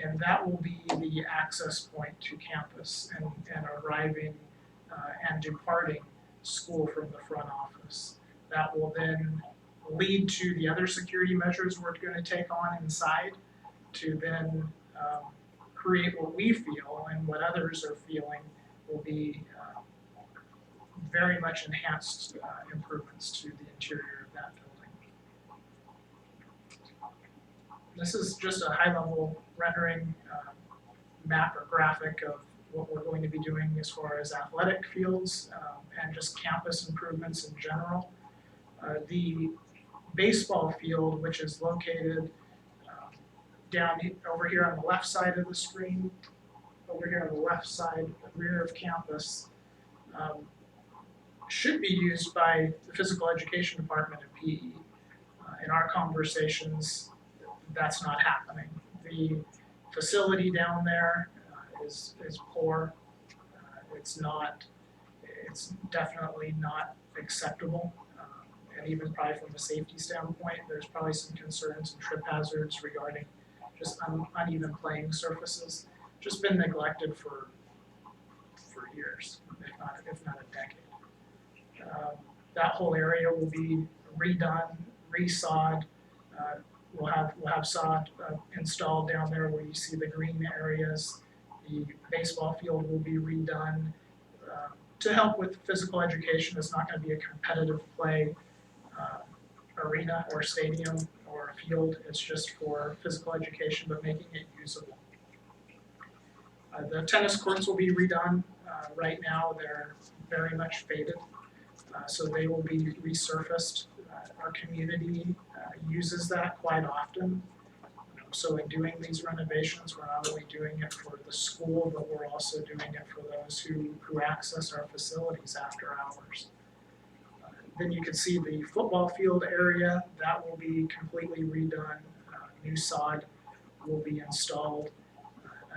and that will be the access point to campus and arriving and departing school from the front office. That will then lead to the other security measures we're going to take on inside to then create what we feel and what others are feeling will be very much enhanced improvements to the interior of that building. This is just a high-level rendering map or graphic of what we're going to be doing as far as athletic fields and just campus improvements in general. The baseball field, which is located down over here on the left side of the screen, over here on the left side, the rear of campus, should be used by the physical education department and PE. In our conversations, that's not happening. The facility down there is poor. It's definitely not acceptable. And even probably from a safety standpoint, there's probably some concerns and trip hazards regarding just uneven playing surfaces. Just been neglected for years, if not a decade. That whole area will be redone, resawed. We'll have sod installed down there where you see the green areas. The baseball field will be redone to help with physical education. It's not going to be a competitive play arena or stadium or field. It's just for physical education, but making it usable. The tennis courts will be redone. Right now, they're very much faded, so they will be resurfaced. Our community uses that quite often. So in doing these renovations, we're not only doing it for the school, but we're also doing it for those who access our facilities after hours. Then you can see the football field area, that will be completely redone. New sod will be installed.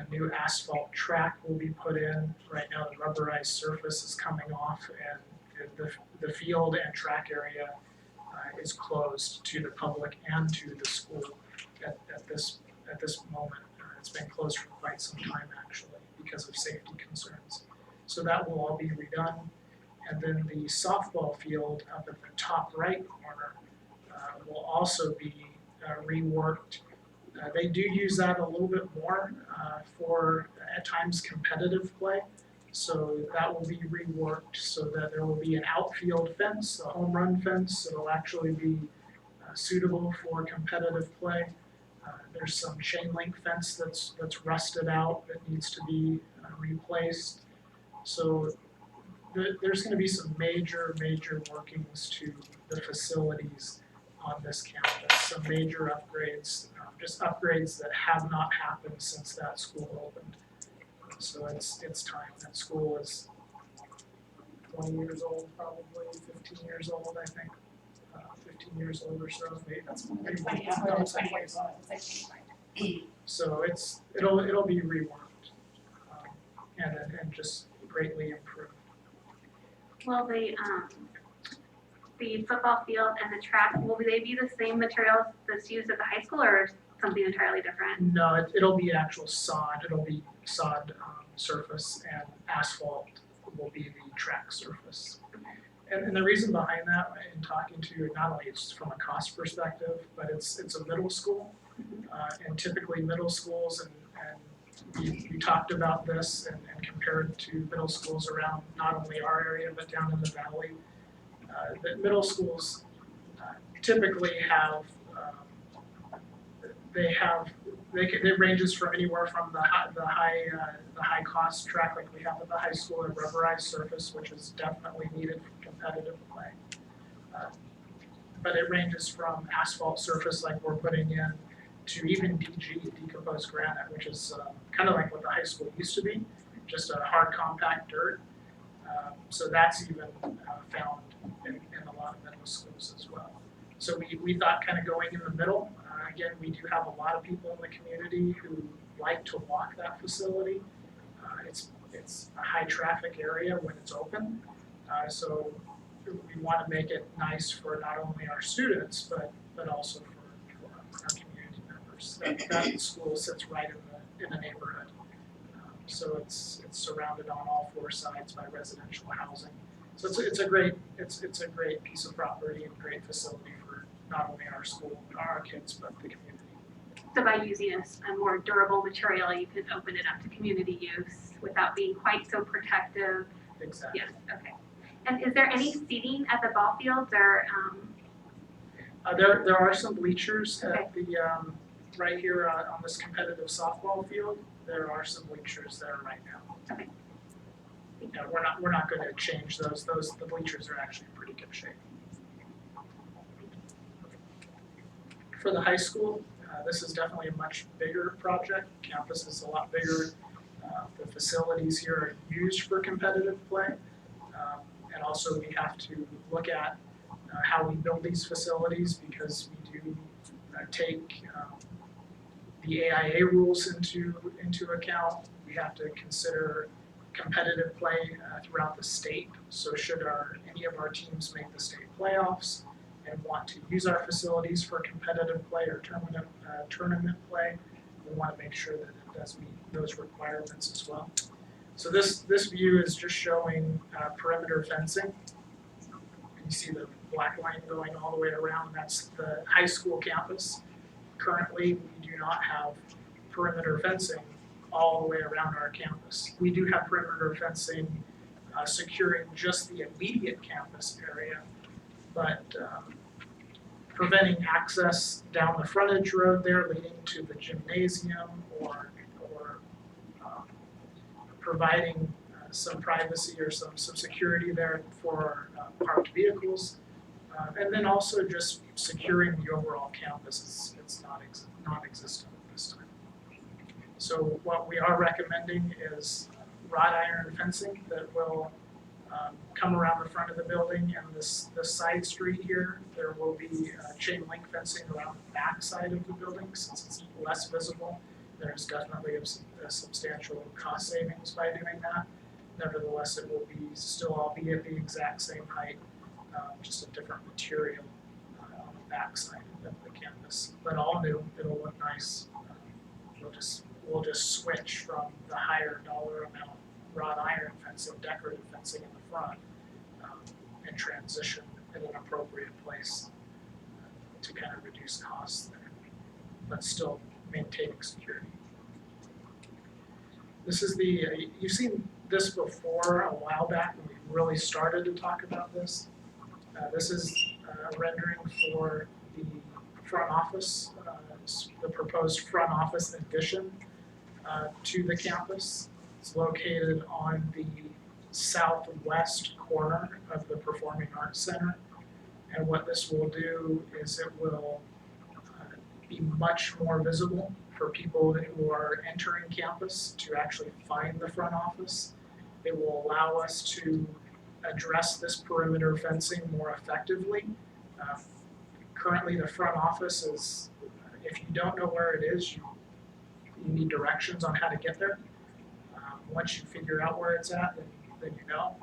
A new asphalt track will be put in. Right now, the rubberized surface is coming off, and the field and track area is closed to the public and to the school at this moment. It's been closed for quite some time actually because of safety concerns. So that will all be redone. And then the softball field up at the top right corner will also be reworked. They do use that a little bit more for at times competitive play. So that will be reworked so that there will be an outfield fence, a home run fence. It'll actually be suitable for competitive play. There's some chain link fence that's rusted out that needs to be replaced. So there's going to be some major workings to the facilities on this campus. Some major upgrades, just upgrades that have not happened since that school opened. So it's time. That school is 20 years old, probably 15 years old, I think. 15 years old or so. Maybe that's maybe Twenty, no, more than it's like 20 years old, it's like 25. So it'll be reworked and just greatly improved. Will the football field and the track, will they be the same materials that's used at the high school or something entirely different? No, it'll be actual sod. It'll be sod surface, and asphalt will be the track surface. And the reason behind that, in talking to you, not only it's from a cost perspective, but it's a middle school, and typically middle schools, and we talked about this and compared to middle schools around not only our area but down in the valley. That middle schools typically have it ranges from anywhere from the high cost track like we have at the high school, a rubberized surface, which is definitely needed for competitive play. But it ranges from asphalt surface like we're putting in to even DG, decomposed granite, which is kind of like what the high school used to be, just a hard compact dirt. So that's even found in a lot of middle schools as well. So we thought kind of going in the middle. Again, we do have a lot of people in the community who like to walk that facility. It's a high traffic area when it's open. So we want to make it nice for not only our students, but also for our community members. That school sits right in the neighborhood. So it's surrounded on all four sides by residential housing. So it's a great piece of property and great facility for not only our school, our kids, but the community. So by using a more durable material, you can open it up to community use without being quite so protective. Exactly. Yes, okay. And is there any seating at the ball fields or? There are some bleachers Okay. at the right here on this competitive softball field. There are some bleachers there right now. Okay. Yeah, we're not going to change those. The bleachers are actually in pretty good shape. For the high school, this is definitely a much bigger project. Campus is a lot bigger. The facilities here are used for competitive play, and also we have to look at how we build these facilities because we do take the AIA rules into account. We have to consider competitive play throughout the state. So should any of our teams make the state playoffs and want to use our facilities for competitive play or tournament play, we want to make sure that it does meet those requirements as well. So this view is just showing perimeter fencing. You see the black line going all the way around. That's the high school campus. Currently, we do not have perimeter fencing all the way around our campus. We do have perimeter fencing securing just the immediate campus area, but preventing access down the frontage road there leading to the gymnasium or providing some privacy or some security there for parked vehicles. And then also just securing the overall campus. It's non-existent at this time. So what we are recommending is wrought iron fencing that will come around the front of the building, and this side street here, there will be chain link fencing around the back side of the building since it's less visible There's definitely a substantial cost savings by doing that. Nevertheless, it will be still all be at the exact same height, just a different material on the backside of the canvas. But all new, it'll look nice. We'll just switch from the higher dollar amount wrought iron fencing, decorative fencing in the front, and transition at an appropriate place to kind of reduce costs there, but still maintaining security. This is you've seen this before a while back when we really started to talk about this. This is a rendering for the front office, the proposed front office addition to the campus. It's located on the southwest corner of the Performing Arts Center. And what this will do is it will be much more visible for people who are entering campus to actually find the front office. It will allow us to address this perimeter fencing more effectively. Currently, the front office is, if you don't know where it is, you need directions on how to get there. Once you figure out where it's at, then you know.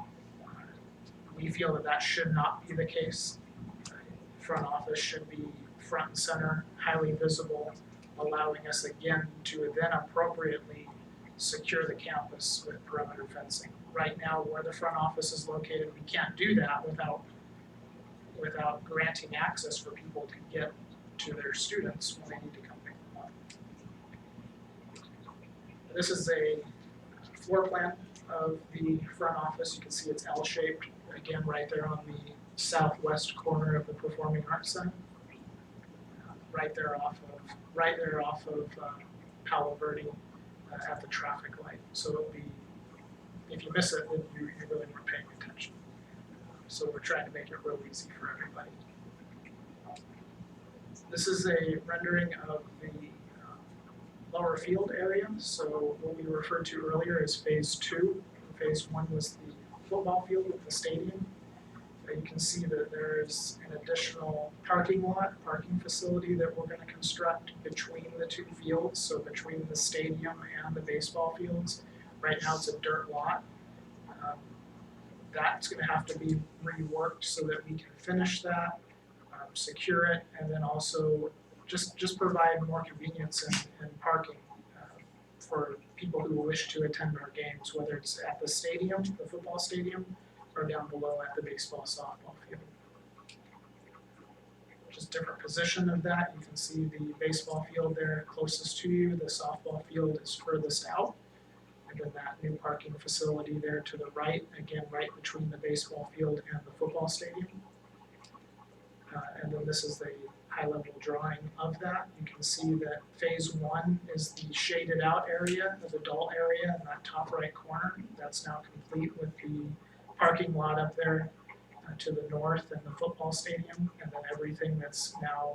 We feel that should not be the case. Front office should be front and center, highly visible, allowing us again to then appropriately secure the campus with perimeter fencing. Right now, where the front office is located, we can't do that without granting access for people to get to their students when they need to come pick them up. This is a floor plan of the front office. You can see it's L-shaped, again, right there on the southwest corner of the Performing Arts Center. Right there off of Palo Verde at the traffic light. So it'll be, if you miss it, then you really weren't paying attention. So we're trying to make it real easy for everybody. This is a rendering of the lower field area. So what we referred to earlier is phase 2. Phase 1 was the football field with the stadium. You can see that there's an additional parking facility that we're going to construct between the two fields, so between the stadium and the baseball fields. Right now it's a dirt lot. That's going to have to be reworked so that we can finish that, secure it, and then also just provide more convenience and parking for people who wish to attend our games, whether it's at the stadium, the football stadium, or down below at the baseball softball field. Just different position of that. You can see the baseball field there closest to you. The softball field is furthest out. And then that new parking facility there to the right, again, right between the baseball field and the football stadium. And then this is the high-level drawing of that. You can see that phase 1 is the shaded out area, the adult area in that top right corner. That's now complete with the parking lot up there to the north and the football stadium, and then everything that's now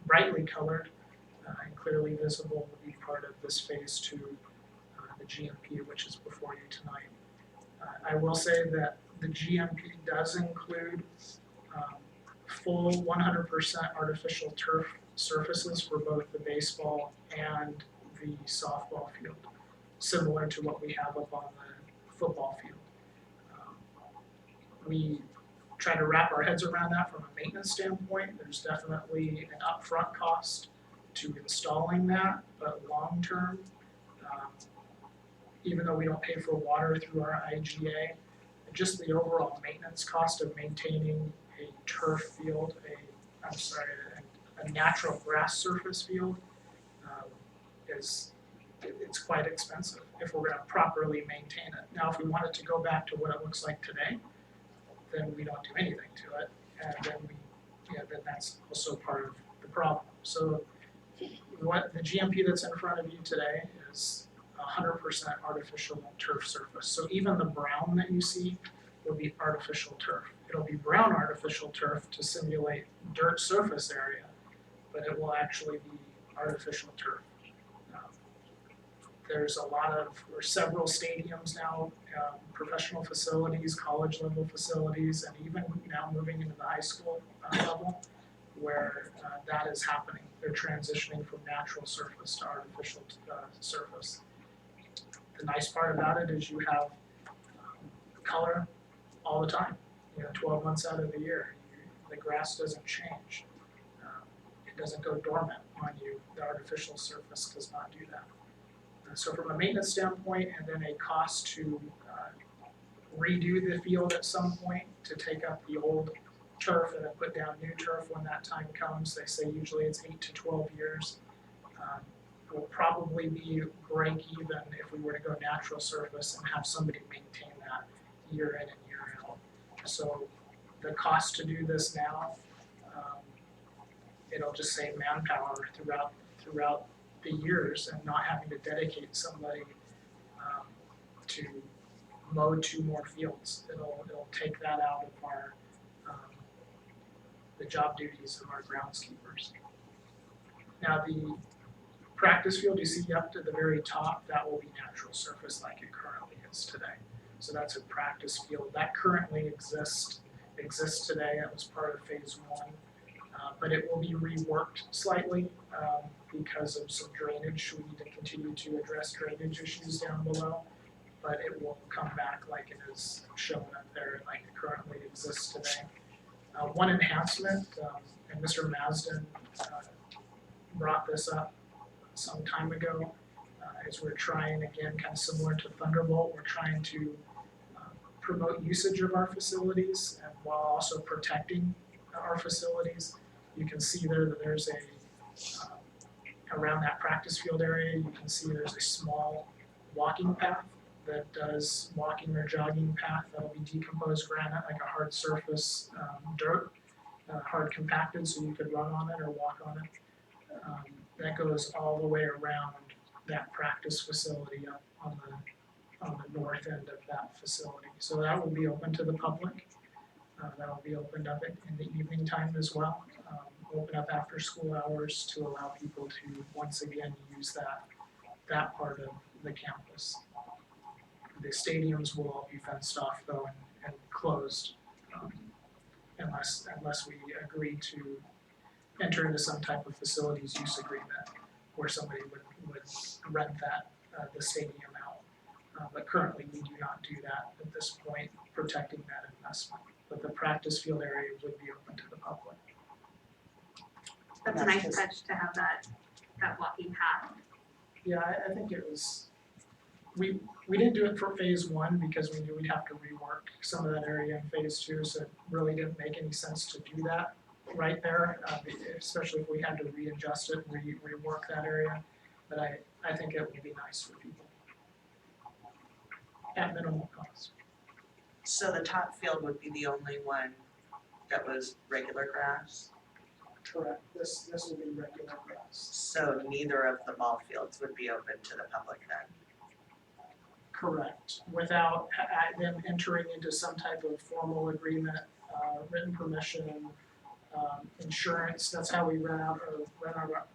brightly colored and clearly visible will be part of this phase 2, the GMP, which is before you tonight. I will say that the GMP does include full 100% artificial turf surfaces for both the baseball and the softball field, similar to what we have up on the football field. We try to wrap our heads around that from a maintenance standpoint. There's definitely an upfront cost to installing that, but long term, even though we don't pay for water through our IGA, just the overall maintenance cost of maintaining a turf field, a natural grass surface field, it's quite expensive if we're going to properly maintain it. Now, if we want it to go back to what it looks like today, then we don't do anything to it, and then that's also part of the problem. So what the GMP that's in front of you today is 100% artificial turf surface. So even the brown that you see will be artificial turf. It'll be brown artificial turf to simulate dirt surface area, but it will actually be artificial turf. There's several stadiums now, professional facilities, college level facilities, and even now moving into the high school level, where that is happening. They're transitioning from natural surface to artificial surface. The nice part about it is you have color all the time, 12 months out of the year. The grass doesn't change. It doesn't go dormant on you. The artificial surface does not do that. So from a maintenance standpoint, and then a cost to redo the field at some point, to take up the old turf and then put down new turf when that time comes. They say usually it's 8 to 12 years. Will probably be break even if we were to go natural surface and have somebody maintain that year in and year out. So the cost to do this now, it'll just save manpower throughout the years and not having to dedicate somebody to mow 2 more fields. It'll take that out of our the job duties of our groundskeepers. Now the practice field you see up to the very top, that will be natural surface like it currently is today. So that's a practice field that currently exists today. It was part of phase 1, but it will be reworked slightly because of some drainage. We need to continue to address drainage issues down below, but it will come back like it is shown up there, like it currently exists today. One enhancement, and Mr. Masden brought this up some time ago, is we're trying, again, kind of similar to Thunderbolt, we're trying to promote usage of our facilities and while also protecting our facilities. You can see there that there's around that practice field area, you can see there's a small walking path that does walking or jogging path. That'll be decomposed granite, like a hard surface dirt, hard compacted, so you could run on it or walk on it. That goes all the way around that practice facility up on the north end of that facility. So that will be open to the public. That will be opened up in the evening time as well. Open up after school hours to allow people to once again use that part of the campus. The stadiums will all be fenced off though and closed unless we agree to enter into some type of facilities use agreement where somebody would rent the stadium out. But currently we do not do that at this point, protecting that investment. But the practice field area would be open to the public. That's a nice touch to have that walking path. Yeah, I think it was, we didn't do it for phase 1 because we knew we'd have to rework some of that area in phase 2, so it really didn't make any sense to do that right there, especially if we had to readjust it and rework that area. But I think it would be nice for people at minimal cost. So the top field would be the only one that was regular grass? Correct. This will be regular grass. So neither of the ball fields would be open to the public then? Correct. Without them entering into some type of formal agreement, written permission, insurance. That's how we rent out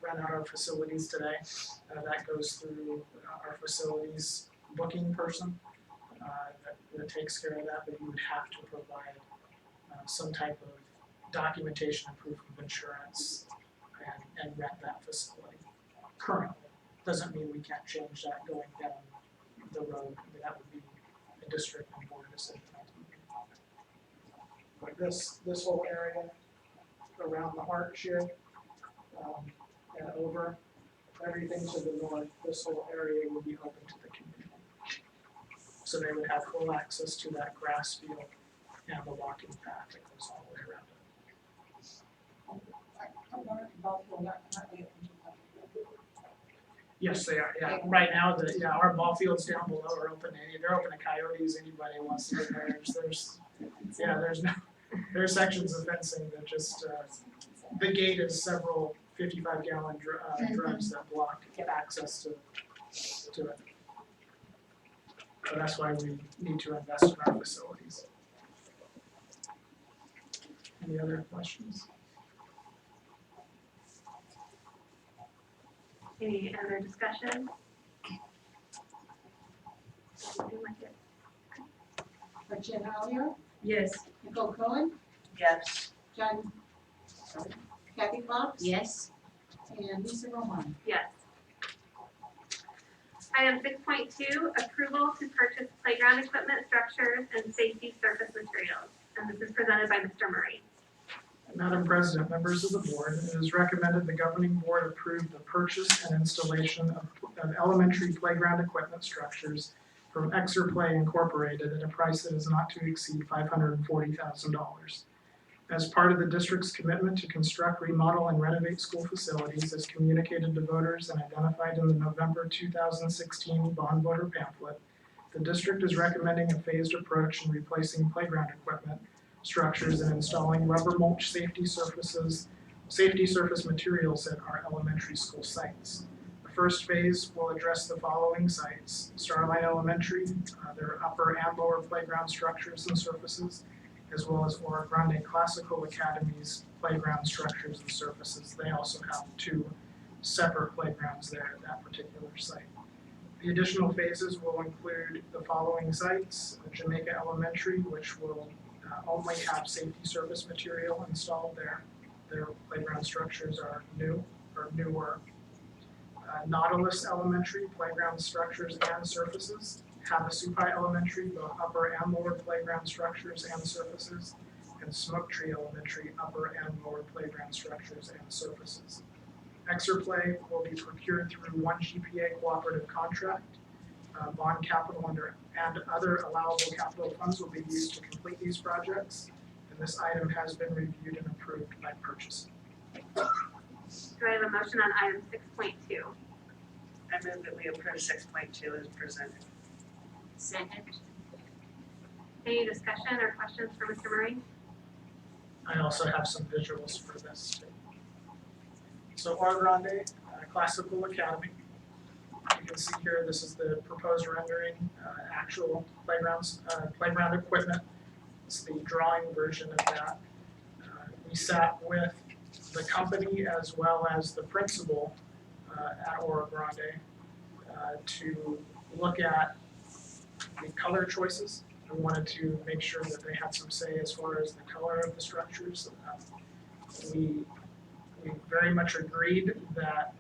our facilities today. That goes through our facilities booking person that takes care of that, but you would have to provide some type of documentation and proof of insurance and rent that facility. Currently, doesn't mean we can't change that going down the road. I mean, that would be a district and board decision. But this whole area around the arch here and over, everything to the north, this whole area will be open to the community. So they would have full access to that grass field and the walking path that goes all the way around it. Yes, they are. Yeah, right now our ball fields down below are open. They're open to coyotes. Anybody wants to get there. There's sections of fencing that just the gate is several 55-gallon drums that block access to it. So that's why we need to invest in our facilities. Any other questions? Any other discussion? Anything like it? Virginia Allier, Yes. Nicole Cohen, Yes. John Kathy Fox. Yes. And Lisa Roman. Yes. Item 6.2, approval to purchase playground equipment, structures, and safety surface materials. And this is presented by Mr. Murray. Madam President, members of the board, it is recommended the governing board approve the purchase and installation of elementary playground equipment structures from Exerplay Incorporated at a price that is not to exceed $540,000. As part of the district's commitment to construct, remodel, and renovate school facilities as communicated to voters and identified in the November 2016 bond voter pamphlet, the district is recommending a phased approach in replacing playground equipment, structures, and installing rubber mulch safety surface materials at our elementary school sites. The first phase will address the following sites: Starline Elementary, their upper and lower playground structures and surfaces, as well as Ora Grande Classical Academy's playground structures and surfaces. They also have 2 separate playgrounds there at that particular site. The additional phases will include the following sites: Jamaica Elementary, which will only have safety surface material installed there. Their playground structures are new or newer. Nautilus Elementary, playground structures and surfaces. Havasupai Elementary, both upper and lower playground structures and surfaces. And Smoke Tree Elementary, upper and lower playground structures and surfaces. Exerplay will be procured through one GPA cooperative contract. Bond capital and other allowable capital funds will be used to complete these projects, and this item has been reviewed and approved by purchasing. Do I have a motion on item 6.2? I move that we approve 6.2 as presented. Second. Any discussion or questions for Mr. Murray? I also have some visuals for this too. So Ora Grande Classical Academy. You can see here, this is the proposed rendering, actual playground equipment. It's the drawing version of that. We sat with the company as well as the principal at Ora Grande to look at the color choices. We wanted to make sure that they had some say as far as the color of the structures. We very much agreed that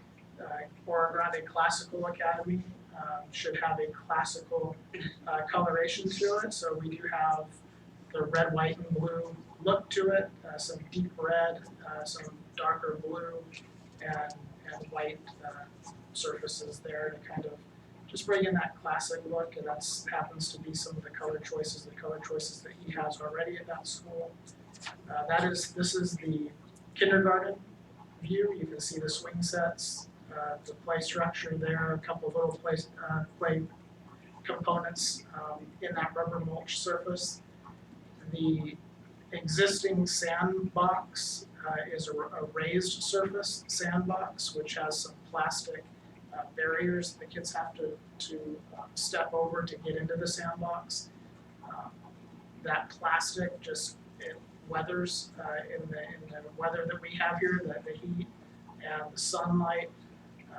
Ora Grande Classical Academy should have a classical coloration to it. So we do have the red, white, and blue look to it, some deep red, some darker blue, and white surfaces there to kind of just bring in that classic look, and that happens to be some of the color choices that he has already at that school. This is the kindergarten view. You can see the swing sets, the play structure there, a couple of little play components in that rubber mulch surface. The existing sandbox is a raised surface sandbox, which has some plastic barriers the kids have to step over to get into the sandbox. That plastic it weathers in the weather that we have here, the heat and the sunlight.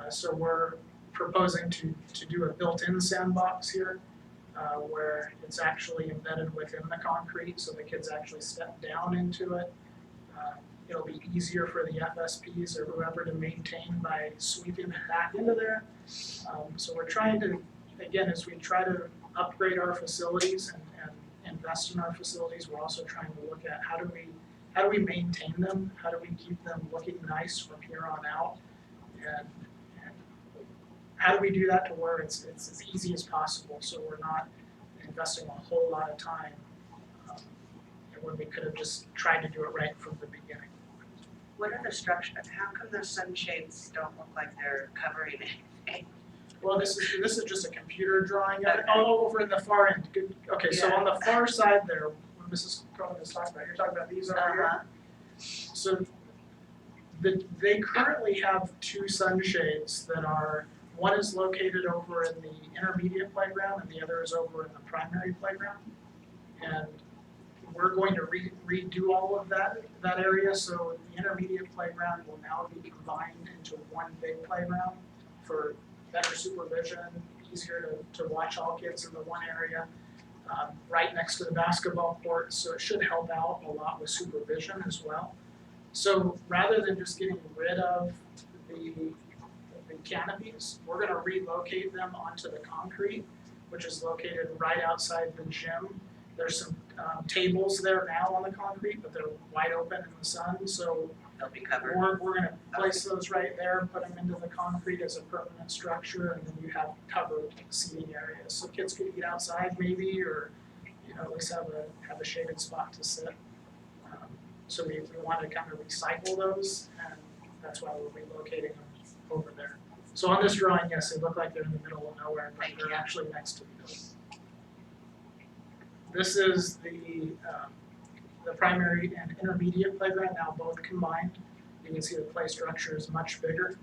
So we're proposing to do a built-in sandbox here where it's actually embedded within the concrete, so the kids actually step down into it. It'll be easier for the FSPs or whoever to maintain by sweeping it back into there. So we're trying to, again, as we try to upgrade our facilities and invest in our facilities, we're also trying to look at how do we maintain them, how do we keep them looking nice from here on out, and how do we do that to where it's as easy as possible, so we're not investing a whole lot of time when we could have just tried to do it right from the beginning. What are the structures? How come the sunshades don't look like they're covering anything? Well, this is just a computer drawing of it. Oh, over in the far end. Good. Okay, so on the far side there, what Mrs. Cohen is talking about, you're talking about these over here. So they currently have 2 sunshades that are, one is located over in the intermediate playground and the other is over in the primary playground. And we're going to redo all of that area, so the intermediate playground will now be combined into one big playground for better supervision, easier to watch all kids in the one area, right next to the basketball court, so it should help out a lot with supervision as well. So rather than just getting rid of the canopies, we're gonna relocate them onto the concrete, which is located right outside the gym. There's some tables there now on the concrete, but they're wide open in the sun, so They'll be covered. we're gonna place those right there, put them into the concrete as a permanent structure, and then you have covered seating areas. So kids could eat outside maybe, or, you know, at least have a shaded spot to sit. So we want to kind of recycle those, and that's why we're relocating them over there. So on this drawing, yes, they look like they're in the middle of nowhere, but they're actually next to the building. This is the primary and intermediate playground, now both combined. You can see the play structure is much bigger.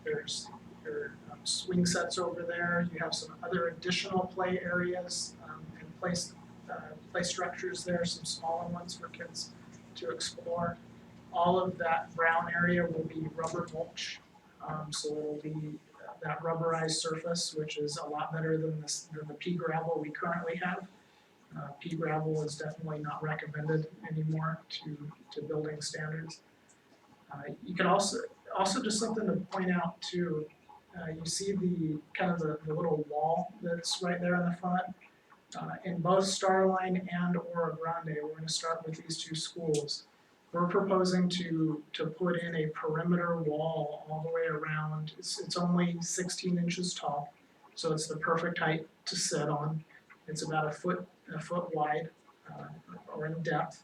There's swing sets over there. You have some other additional play areas and play structures there, some smaller ones for kids to explore. All of that brown area will be rubber mulch, so it'll be that rubberized surface, which is a lot better than the pea gravel we currently have. Pea gravel is definitely not recommended anymore to building standards. You can also just something to point out too. You see the kind of the little wall that's right there in the front. In both Starline and Oro Grande, we're going to start with these two schools. We're proposing to put in a perimeter wall all the way around. It's only 16 inches tall, so it's the perfect height to sit on. It's about a foot wide or in depth.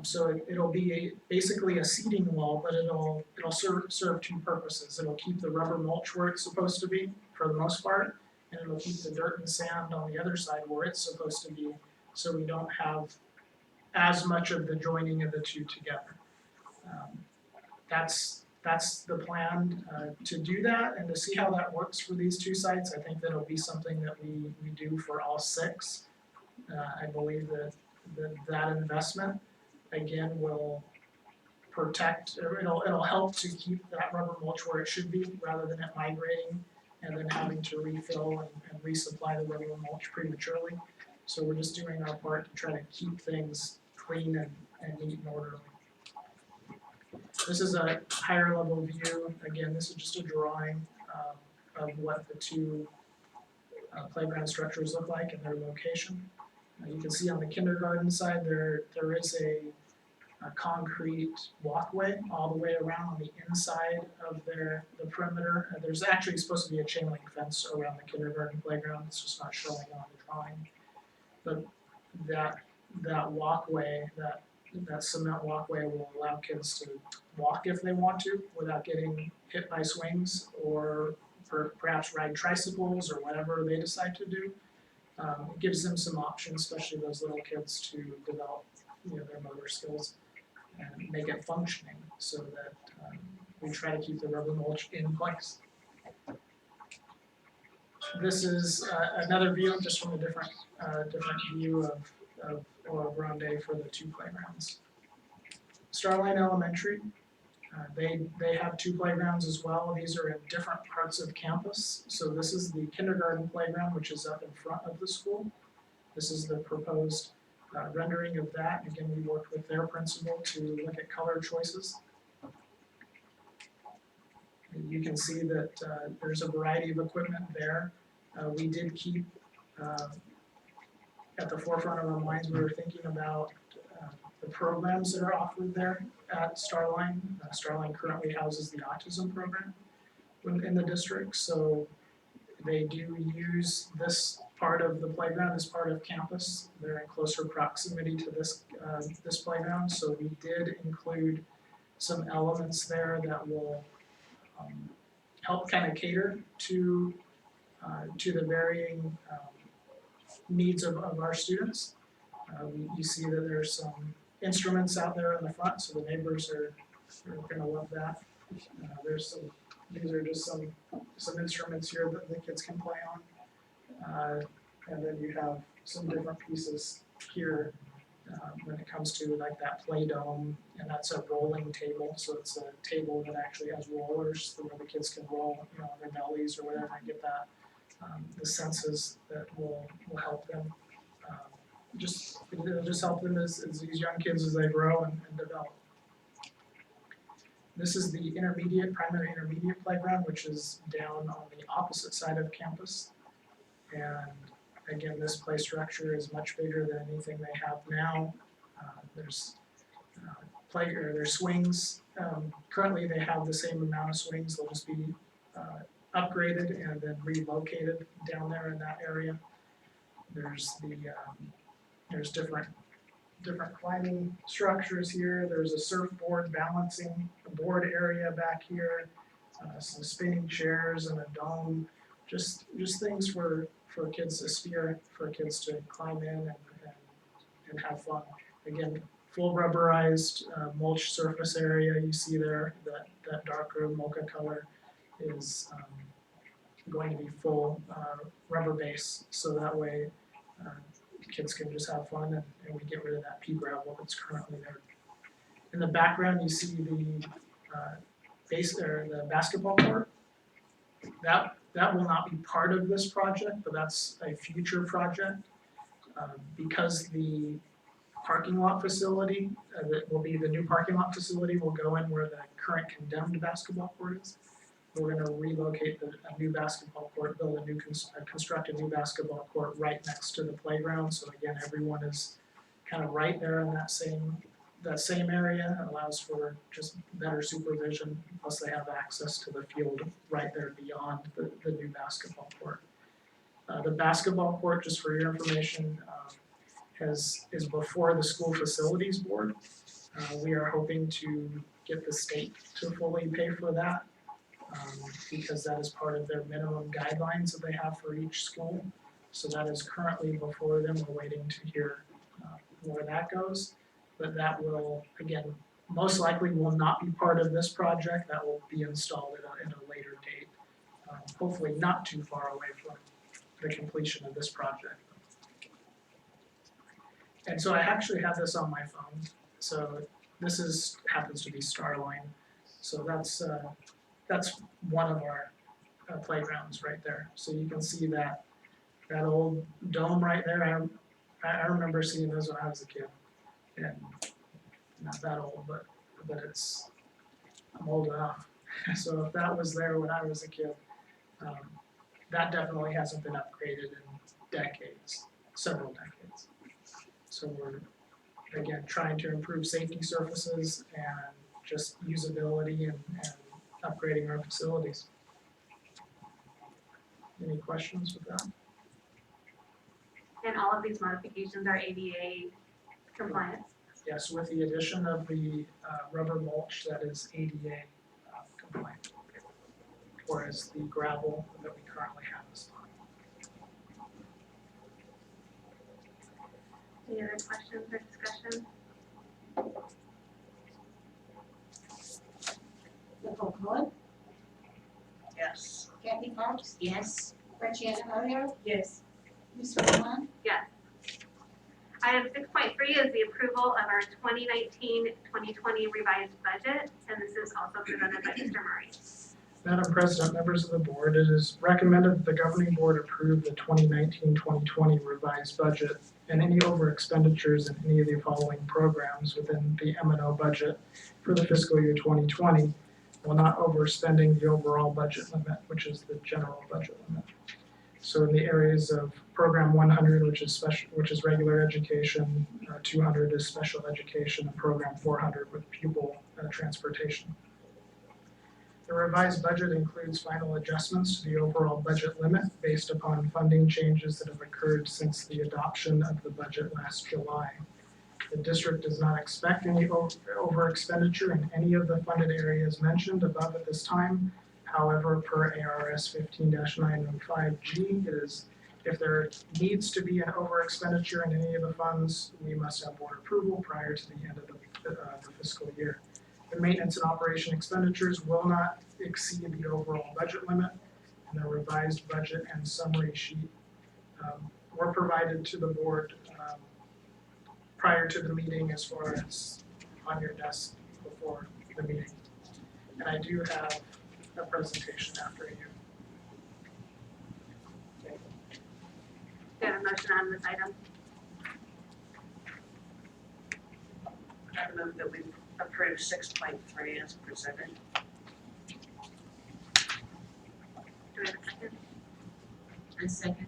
So it'll be basically a seating wall, but it'll serve two purposes. It'll keep the rubber mulch where it's supposed to be for the most part, and it'll keep the dirt and sand on the other side where it's supposed to be, so we don't have as much of the joining of the two together. That's the plan to do that, and to see how that works for these two sites. I think that'll be something that we do for all six. I believe that investment again will protect, or it'll help to keep that rubber mulch where it should be, rather than it migrating and then having to refill and resupply the rubber mulch prematurely. So we're just doing our part to try to keep things clean and neat and orderly. This is a higher level view. Again, this is just a drawing of what the two playground structures look like and their location. You can see on the kindergarten side there is a concrete walkway all the way around on the inside of the perimeter. There's actually supposed to be a chain link fence around the kindergarten playground. It's just not showing on the drawing. But that walkway, that cement walkway will allow kids to walk if they want to without getting hit by swings, or perhaps ride tricycles or whatever they decide to do. It gives them some options, especially those little kids, to develop their motor skills and make it functioning, so that we try to keep the rubber mulch in place. This is another view, just from a different view of Oro Grande for the two playgrounds. Starline Elementary, they have two playgrounds as well. These are in different parts of campus. So this is the kindergarten playground, which is up in front of the school. This is the proposed rendering of that. Again, we worked with their principal to look at color choices. And you can see that there's a variety of equipment there. We did keep at the forefront of our minds, we were thinking about the programs that are offered there at Starline. Starline currently houses the autism program in the district, so they do use this part of the playground as part of campus. They're in closer proximity to this playground, so we did include some elements there that will help kind of cater to the varying needs of our students. You see that there's some instruments out there in the front, so the neighbors are going to love that. These are just some instruments here that the kids can play on. And then you have some different pieces here when it comes to like that play dome, and that's a rolling table, so it's a table that actually has rollers so where the kids can roll on their bellies or whatever and get that the senses that will help them. It'll just help them as these young kids as they grow and develop. This is the primary intermediate playground, which is down on the opposite side of campus. And again, this play structure is much bigger than anything they have now. There's there's swings. Currently, they have the same amount of swings. They'll just be upgraded and then relocated down there in that area. There's there's different climbing structures here. There's a surfboard balancing board area back here, some spinning chairs and a dome. Just things for kids to steer, for kids to climb in and have fun. Again, full rubberized mulch surface area you see there. That darker mocha color is going to be full rubber base, so that way kids can just have fun and we get rid of that pea gravel that's currently there. In the background, you see the the basketball court. That will not be part of this project, but that's a future project because the parking lot facility that will be the new parking lot facility will go in where the current condemned basketball court is. We're going to relocate a new basketball court, construct a new basketball court right next to the playground. So again, everyone is kind of right there in that same area. It allows for just better supervision. Plus, they have access to the field right there beyond the new basketball court. The basketball court, just for your information, is before the school facilities board. We are hoping to get the state to fully pay for that. Because that is part of their minimum guidelines that they have for each school. So that is currently before them. We're waiting to hear where that goes. But that will, again, most likely will not be part of this project. That will be installed at a later date. Hopefully not too far away from the completion of this project. And so I actually have this on my phone. So this happens to be Starline. So that's one of our playgrounds right there. So you can see that old dome right there. I remember seeing those when I was a kid. And not that old, but I'm old enough. So if that was there when I was a kid, that definitely hasn't been upgraded in decades, several decades. So we're, again, trying to improve safety surfaces and just usability and upgrading our facilities. Any questions with that? And all of these modifications are ADA compliant? Yes, with the addition of the rubber mulch that is ADA compliant, whereas the gravel that we currently have is not. Any other questions or discussion? Nicole Cohen, Yes. Kathy Parks, Yes. Reggie Antonio, Yes. Lisa Roman, Item 6.3 is the approval of our 2019-2020 revised budget, and this is also presented by Mr. Murray. Madam President, members of the board, it is recommended that the governing board approve the 2019-2020 revised budget and any over expenditures in any of the following programs within the M&O budget for the fiscal year 2020 while not overspending the overall budget limit, which is the general budget limit. So in the areas of program 100, which is regular education, 200 is special education, and program 400 with pupil transportation. The revised budget includes final adjustments to the overall budget limit based upon funding changes that have occurred since the adoption of the budget last July. The district does not expect any over expenditure in any of the funded areas mentioned above at this time. However, per ARS 15-905G, it is if there needs to be an over expenditure in any of the funds, we must have board approval prior to the end of the fiscal year. The maintenance and operation expenditures will not exceed the overall budget limit, and the revised budget and summary sheet were provided to the board prior to the meeting, as far as on your desk before the meeting. And I do have a presentation after you. Do you have a motion on this item? I move that we approve 6.3 as presented. Do we have a second? A second.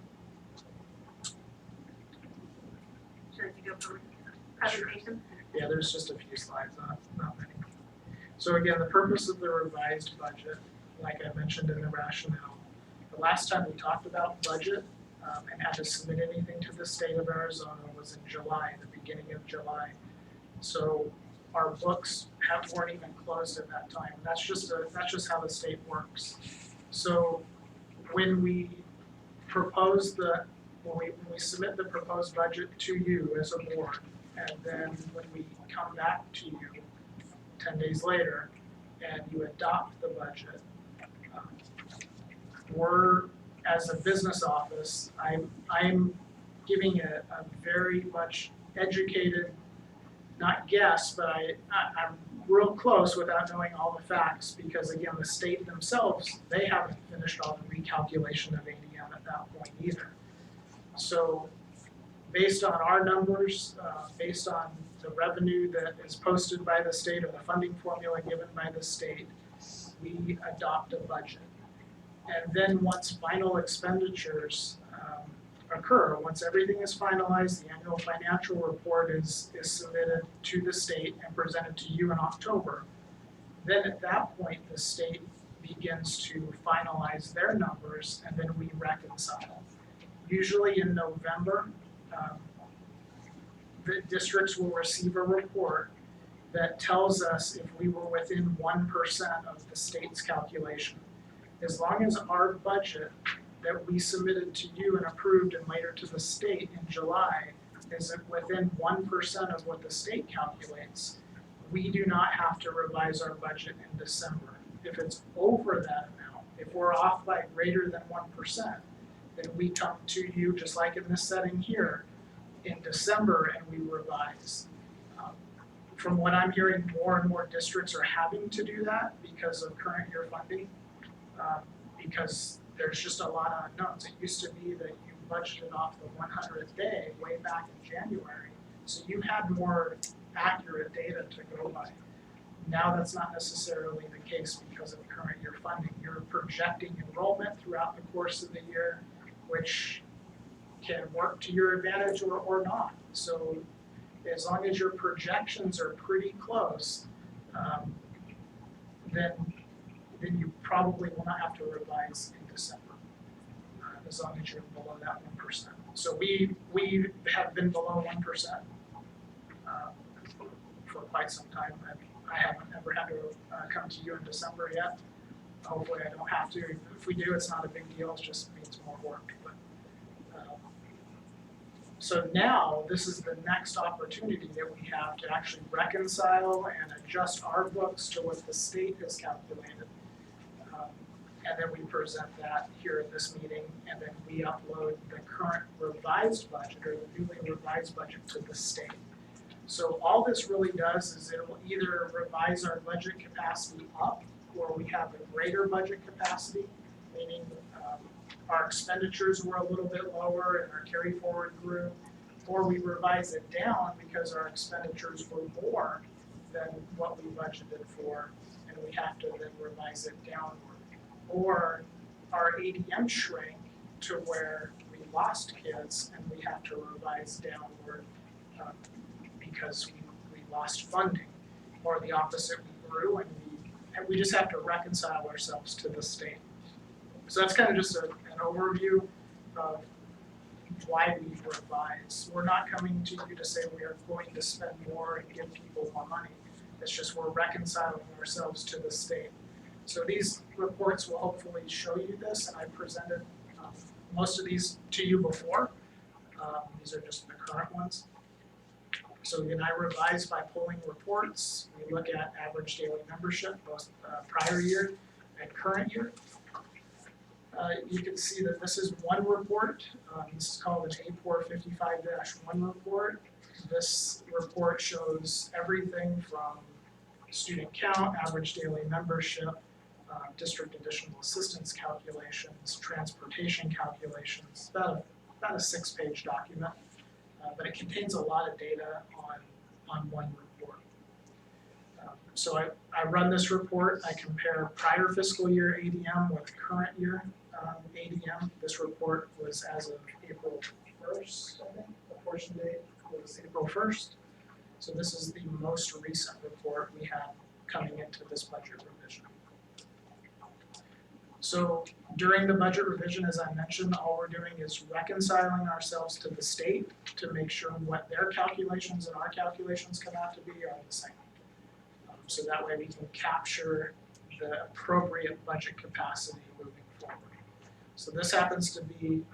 Should we go for presentation? Yeah, there's just a few slides, not many. So again, the purpose of the revised budget, like I mentioned in the rationale, the last time we talked about budget and had to submit anything to the state of Arizona was in July, the beginning of July. So our books weren't even closed at that time. That's just how the state works. So when we submit the proposed budget to you as a board, and then when we come back to you 10 days later and you adopt the budget, we're, as a business office, I'm giving a very much educated, not guess, but I'm real close without knowing all the facts, because again, the state themselves, they haven't finished all the recalculation of ADM at that point either. So based on our numbers, based on the revenue that is posted by the state or the funding formula given by the state, we adopt a budget. And then once final expenditures occur, once everything is finalized, the annual financial report is submitted to the state and presented to you in October, then at that point the state begins to finalize their numbers and then we reconcile. Usually in November, the districts will receive a report that tells us if we were within 1% of the state's calculation. As long as our budget that we submitted to you and approved and later to the state in July is within 1% of what the state calculates, we do not have to revise our budget in December. If it's over that amount, if we're off by greater than 1%, then we come to you, just like in this setting here, in December and we revise. From what I'm hearing, more and more districts are having to do that because of current year funding, because there's just a lot of unknowns. It used to be that you budgeted off the 100th day way back in January, so you had more accurate data to go by. Now that's not necessarily the case because of current year funding. You're projecting enrollment throughout the course of the year, which can work to your advantage or not. So as long as your projections are pretty close, then you probably will not have to revise in December, as long as you're below that 1%. So we have been below 1% for quite some time. I haven't ever had to come to you in December yet. Hopefully I don't have to. If we do, it's not a big deal. It just means more work. But, so now this is the next opportunity that we have to actually reconcile and adjust our books to what the state has calculated. And then we present that here at this meeting, and then we upload the current revised budget or the newly revised budget to the state. So all this really does is it will either revise our budget capacity up, or we have a greater budget capacity, meaning our expenditures were a little bit lower and our carry forward grew, or we revise it down because our expenditures were more than what we budgeted for, and we have to then revise it downward. Or our ADM shrank to where we lost kids and we have to revise downward because we lost funding, or the opposite, we grew and we just have to reconcile ourselves to the state. So that's kind of just an overview of why we revise. We're not coming to you to say we are going to spend more and give people more money. It's just we're reconciling ourselves to the state. So these reports will hopefully show you this, and I presented most of these to you before. These are just the current ones. So again, I revise by pulling reports. We look at average daily membership, both prior year and current year. You can see that this is one report. This is called an APOR 55-1 report. This report shows everything from student count, average daily membership, district additional assistance calculations, transportation calculations, about a 6-page document, but it contains a lot of data on one report. So I run this report, I compare prior fiscal year ADM with current year ADM. This report was as of April 1st, I think, the portion date was April 1st. So this is the most recent report we have coming into this budget revision. So during the budget revision, as I mentioned, all we're doing is reconciling ourselves to the state to make sure what their calculations and our calculations come out to be are the same. So that way we can capture the appropriate budget capacity moving forward. So this happens to be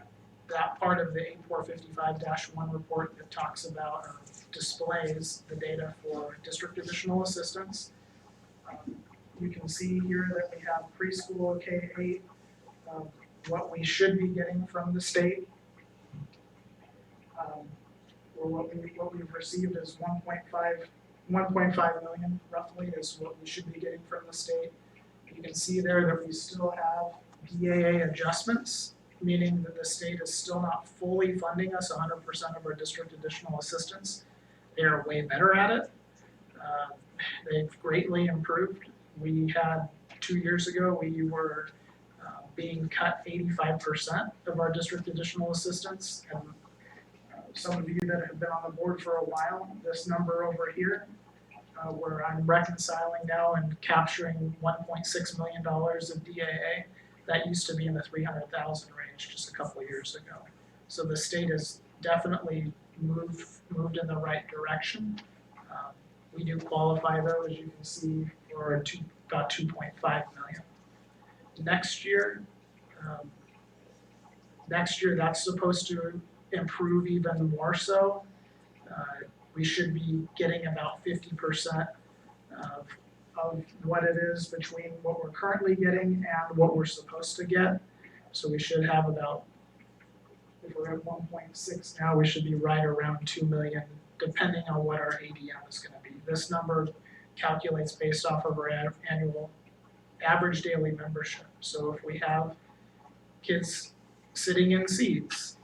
that part of the 8455-1 report that talks about or displays the data for district additional assistance. You can see here that we have preschool K-8, what we should be getting from the state. Or what we've received is 1.5 million roughly is what we should be getting from the state. You can see there that we still have DAA adjustments, meaning that the state is still not fully funding us 100% of our district additional assistance. They are way better at it. They've greatly improved. We had 2 years ago, we were being cut 85% of our district additional assistance. And some of you that have been on the board for a while, this number over here, where I'm reconciling now and capturing $1.6 million of DAA, that used to be in the 300,000 range just a couple of years ago. So the state has definitely moved in the right direction. We do qualify though, as you can see, for about 2.5 million. Next year that's supposed to improve even more so. We should be getting about 50% of what it is between what we're currently getting and what we're supposed to get. So we should have about, if we're at 1.6 now, we should be right around 2 million, depending on what our ADM is gonna be. This number calculates based off of our annual average daily membership. So if we have kids sitting in seats,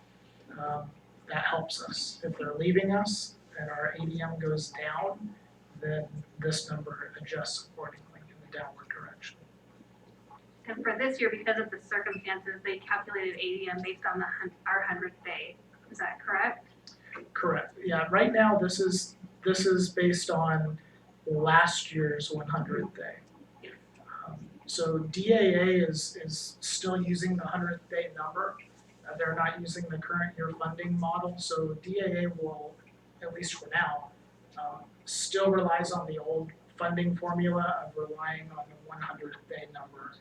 that helps us. If they're leaving us and our ADM goes down, then this number adjusts accordingly in the downward direction. And for this year, because of the circumstances, they calculated ADM based on our 100th day. Is that correct? Correct. Yeah. Right now, this is based on last year's 100th day. So DAA is still using the 100th day number. They're not using the current year funding model. So DAA will, at least for now, still relies on the old funding formula of relying on the 100th day number.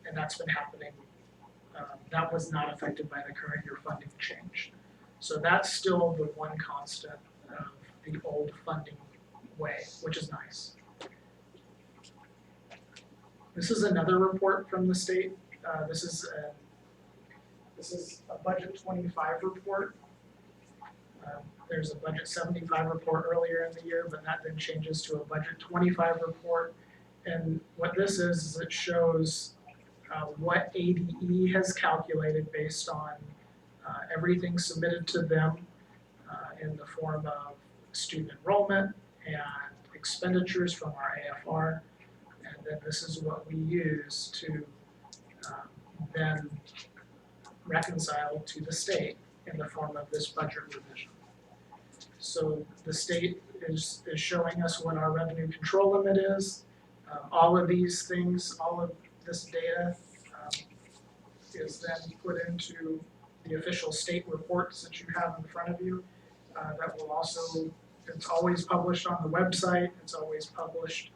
And that's been happening. That was not affected by the current year funding change. So that's still the one constant of the old funding way, which is nice. This is another report from the state. This is a budget 25 report. There's a budget 75 report earlier in the year, but that then changes to a budget 25 report. And what this is it shows what ADE has calculated based on everything submitted to them in the form of student enrollment and expenditures from our AFR. And then this is what we use to then reconcile to the state in the form of this budget revision. So the state is showing us what our revenue control limit is. All of these things, all of this data is then put into the official state reports that you have in front of you. That will also, it's always published on the website, it's always published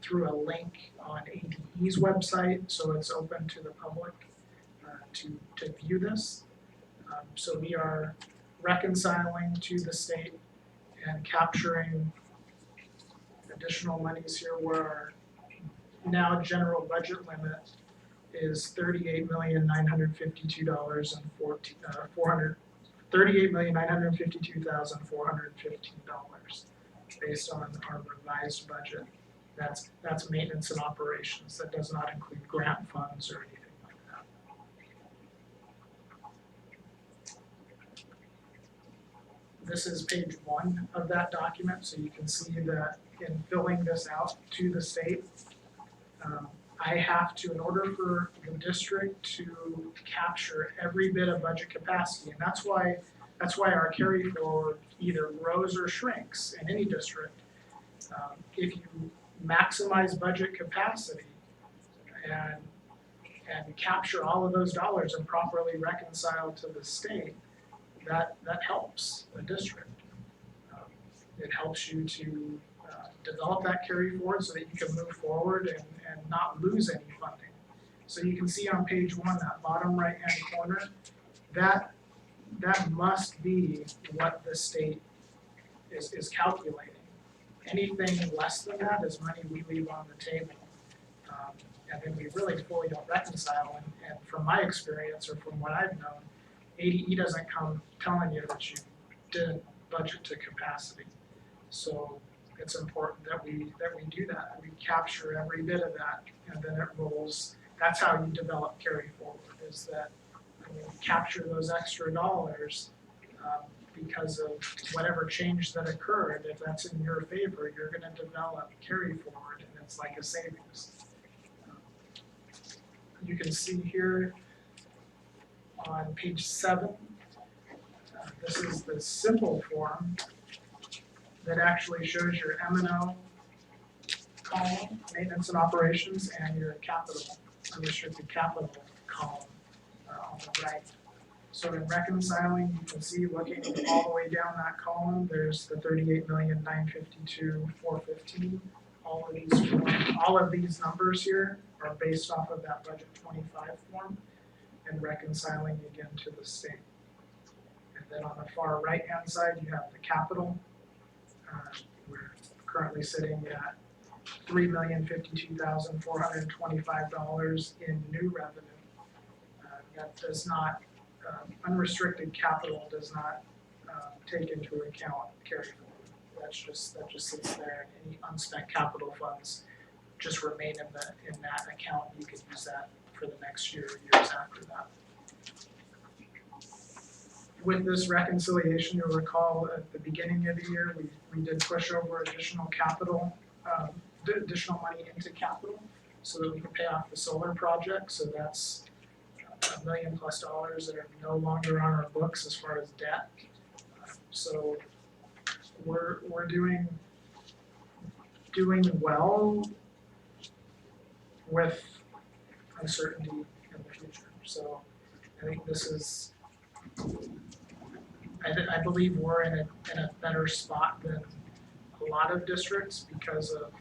through a link on ADE's website, so it's open to the public to view this. So we are reconciling to the state and capturing additional monies here where our now general budget limit is $38,952,415 based on our revised budget. That's maintenance and operations. That does not include grant funds or anything like that. This is page 1 of that document, so you can see that in filling this out to the state, I have to, in order for the district to capture every bit of budget capacity, and that's why our carry forward either grows or shrinks in any district. If you maximize budget capacity and capture all of those dollars and properly reconcile to the state, that helps the district. It helps you to develop that carry forward so that you can move forward and not lose any funding. So you can see on page 1, that bottom right hand corner, that must be what the state is calculating. Anything less than that is money we leave on the table. And then we really fully don't reconcile, and from my experience or from what I've known, ADE doesn't come telling you that you didn't budget to capacity. So it's important that we do that. We capture every bit of that, and then it rolls. That's how you develop carry forward, is that when you capture those extra dollars, because of whatever change that occurred, if that's in your favor, you're gonna develop carry forward, and it's like a savings. You can see here on page 7, this is the simple form that actually shows your M&O column, maintenance and operations, and your capital, unrestricted capital column on the right. So in reconciling, you can see looking all the way down that column, there's the $38,952,415. All of these numbers here are based off of that budget 25 form and reconciling again to the state. And then on the far right hand side, you have the capital. We're currently sitting at $3,052,425 in new revenue. That does not, unrestricted capital does not take into account carry forward. That just sits there, and any unspent capital funds just remain in that account. You can use that for the next year or years after that. With this reconciliation, you'll recall at the beginning of the year, we did push over additional capital, additional money into capital so that we can pay off the solar project. So that's $1 million+ that are no longer on our books as far as debt. So we're doing well with uncertainty in the future. So I think this is, I believe we're in a better spot than a lot of districts because of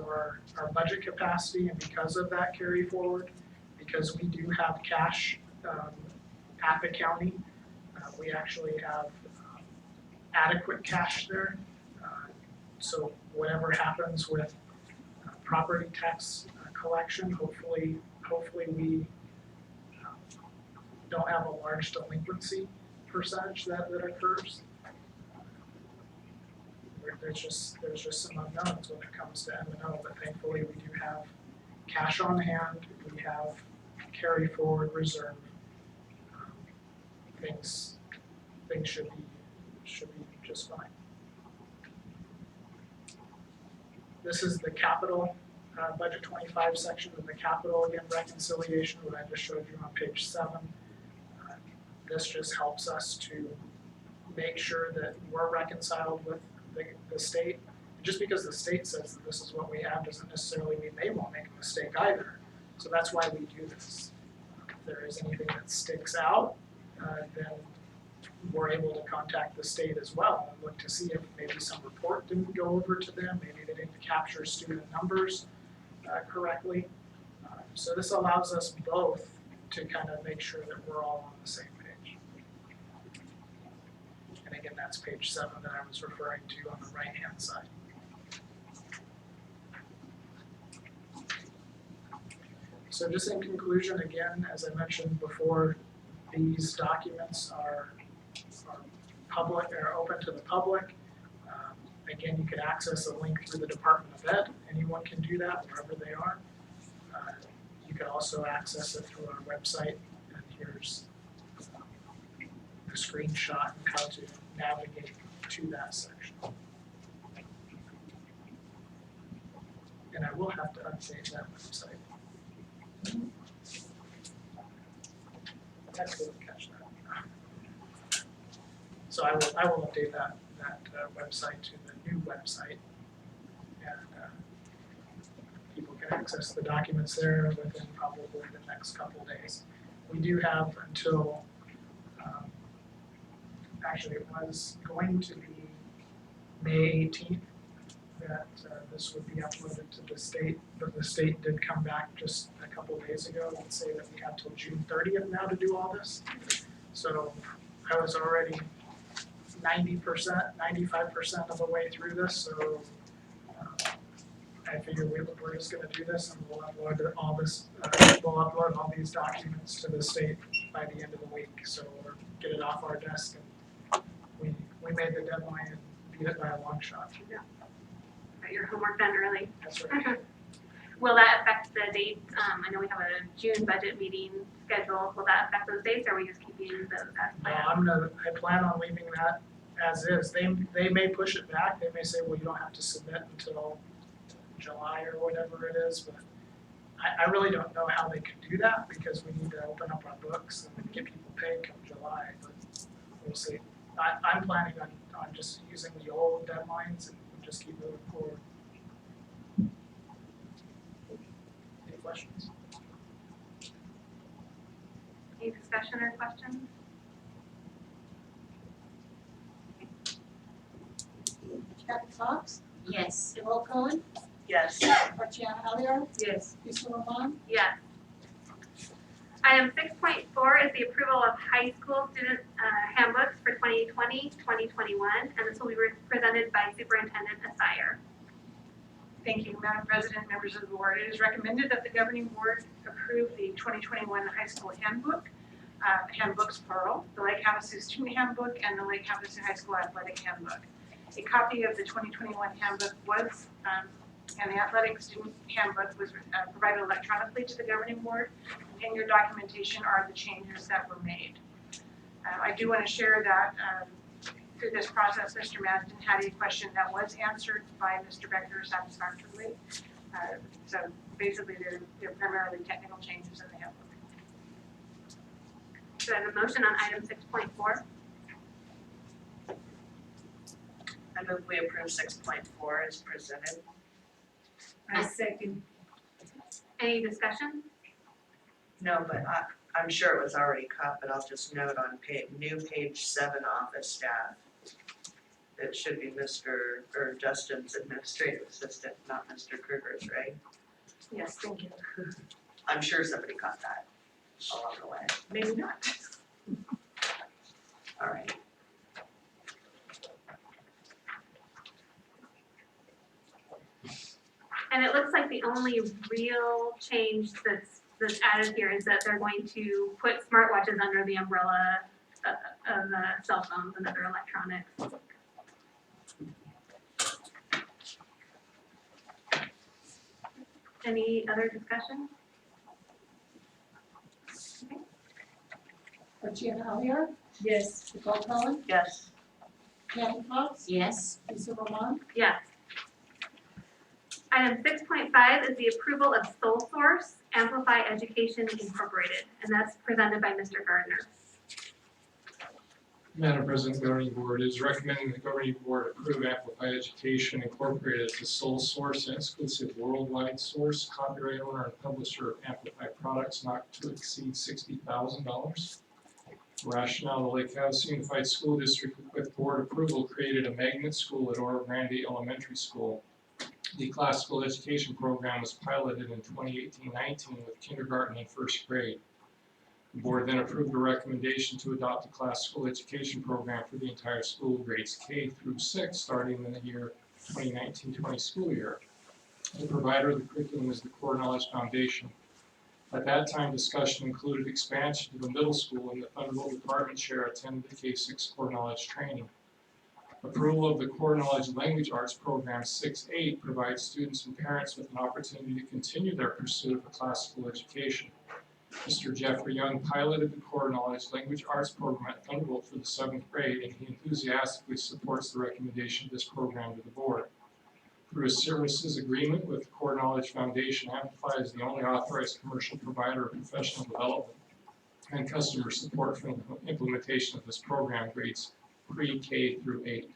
our budget capacity and because of that carry forward, because we do have cash at the county. We actually have adequate cash there. So whatever happens with property tax collection, hopefully we don't have a large delinquency percentage that occurs. There's just some unknowns when it comes to M&O, but thankfully we do have cash on hand. We have carry forward reserve. Things should be just fine. This is the capital budget 25 section of the capital, again, reconciliation, what I just showed you on page 7. This just helps us to make sure that we're reconciled with the state. Just because the state says that this is what we have doesn't necessarily mean they won't make a mistake either. So that's why we do this. If there is anything that sticks out, then we're able to contact the state as well and look to see if maybe some report didn't go over to them, maybe they didn't capture student numbers correctly. So this allows us both to kind of make sure that we're all on the same page. And again, that's page 7 that I was referring to on the right-hand side. So just in conclusion, again, as I mentioned before, these documents are public, they're open to the public. Again, you can access a link through the Department of Ed. Anyone can do that wherever they are. You can also access it through our website, and here's the screenshot and how to navigate to that section. And I will have to update that website. Text will catch that. So I will update that website to the new website. And people can access the documents there within probably the next couple days. We do have until, actually it was going to be May 18th that this would be uploaded to the state, but the state did come back just a couple of days ago and say that we have till June 30th now to do all this. So I was already 90%, 95% of the way through this, so I figure we're just gonna do this and we'll upload all this, we'll upload all these documents to the state by the end of the week, so we'll get it off our desk and we made the deadline and beat it by a long shot. Got your homework done early. That's right. Will that affect the dates? I know we have a June budget meeting scheduled. Will that affect those dates, or are we just keeping those as planned? I plan on leaving that as is. They may push it back. They may say, well, you don't have to submit until July or whatever it is, but I really don't know how they can do that because we need to open up our books and get people paid come July, but we'll see. I'm planning on just using the old deadlines and just keep moving forward. Any questions? Any discussion or questions? Kathy Fox, Yes. Nicole Cohen, Yes. Archiana Alliar, Yes. Lisa Roman, Yes. Item 6.4 is the approval of high school student handbooks for 2020-2021, and this will be presented by Superintendent Assayer. Thank you, Madam President, members of the board. It is recommended that the governing board approve the 2021 high school handbook, handbooks plural, the Lake Havasu student handbook and the Lake Havasu high school athletic handbook. A copy of the 2021 handbook was, and the athletic student handbook was provided electronically to the governing board. In your documentation are the changes that were made. I do want to share that through this process, Mr. Madden had a question that was answered by Mr. Becker satisfactorily. So basically, they're primarily technical changes in the handbook. Do I have a motion on item 6.4? I move we approve 6.4 as presented. I second. Any discussion? No, but I'm sure it was already caught, but I'll just note on new page 7 office staff. It should be Mr. or Justin's administrative assistant, not Mr. Kruger's, right? Yes, thank you. I'm sure somebody caught that along the way. Maybe not. All right. And it looks like the only real change that's added here is that they're going to put smartwatches under the umbrella of cell phones and other electronics. Any other discussion? Archiana Alliar, Yes. Nicole Cohen, Yes. Kathy Fox, Yes. Lisa Roman, Yes. Item 6.5 is the approval of Sole Source Amplify Education Incorporated, and that's presented by Mr. Gardner. Madam President, Governing Board is recommending the Governing Board approve Amplify Education Incorporated as the sole source and exclusive worldwide source, copyright owner, and publisher of Amplify products not to exceed $60,000. Rationale: the Lake Havasu Unified School District, with board approval, created a magnet school at Oro Grande Elementary School. The classical education program was piloted in 2018-19 with kindergarten and first grade. The board then approved a recommendation to adopt a classical education program for the entire school, grades K through 6, starting in the year 2019-20 school year. The provider of the curriculum is the Core Knowledge Foundation. At that time, discussion included expansion to the middle school, and the Thunderbolt department chair attended the K-6 Core Knowledge training. Approval of the Core Knowledge Language Arts Program 6-8 provides students and parents with an opportunity to continue their pursuit of a classical education. Mr. Jeffrey Young piloted the Core Knowledge Language Arts Program at Thunderbolt for the 7th grade, and he enthusiastically supports the recommendation of this program to the board. through a services agreement with Core Knowledge Foundation, Amplify is the only authorized commercial provider of professional development and customer support for the implementation of this program, grades pre-K through 8.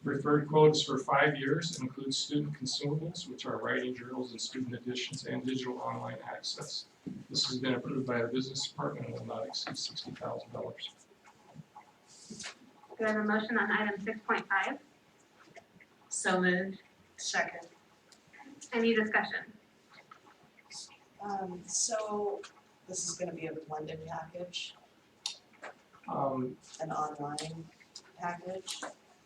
Preferred quote is for 5 years and includes student consumables, which are writing journals and student editions and digital online access. This has been approved by the business department and will not exceed $60,000. Do I have a motion on item 6.5? So moved. Second. Any discussion? So this is gonna be a blended package, an online package.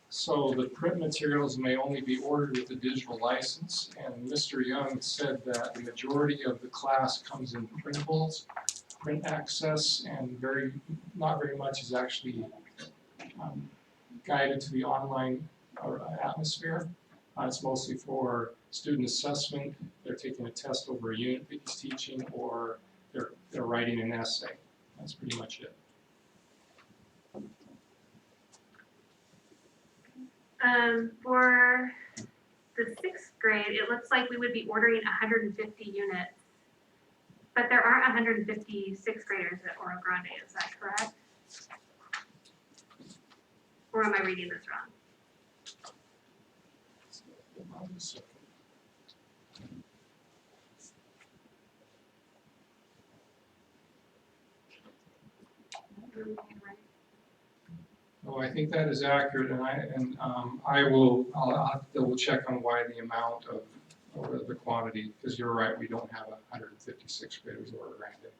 So the print materials may only be ordered with a digital license, and Mr. Young said that the majority of the class comes in printables, print access, and not very much is actually guided to the online atmosphere. It's mostly for student assessment. They're taking a test over a unit that he's teaching, or they're writing an essay. That's pretty much it. For the 6th grade, it looks like we would be ordering 150 units. But there aren't 150 6th graders at Oro Grande, is that correct? Or am I reading this wrong? Oh, I think that is accurate, and I'll have to double check on why the amount of, or the quantity, because you're right, we don't have 156 graders or Grande.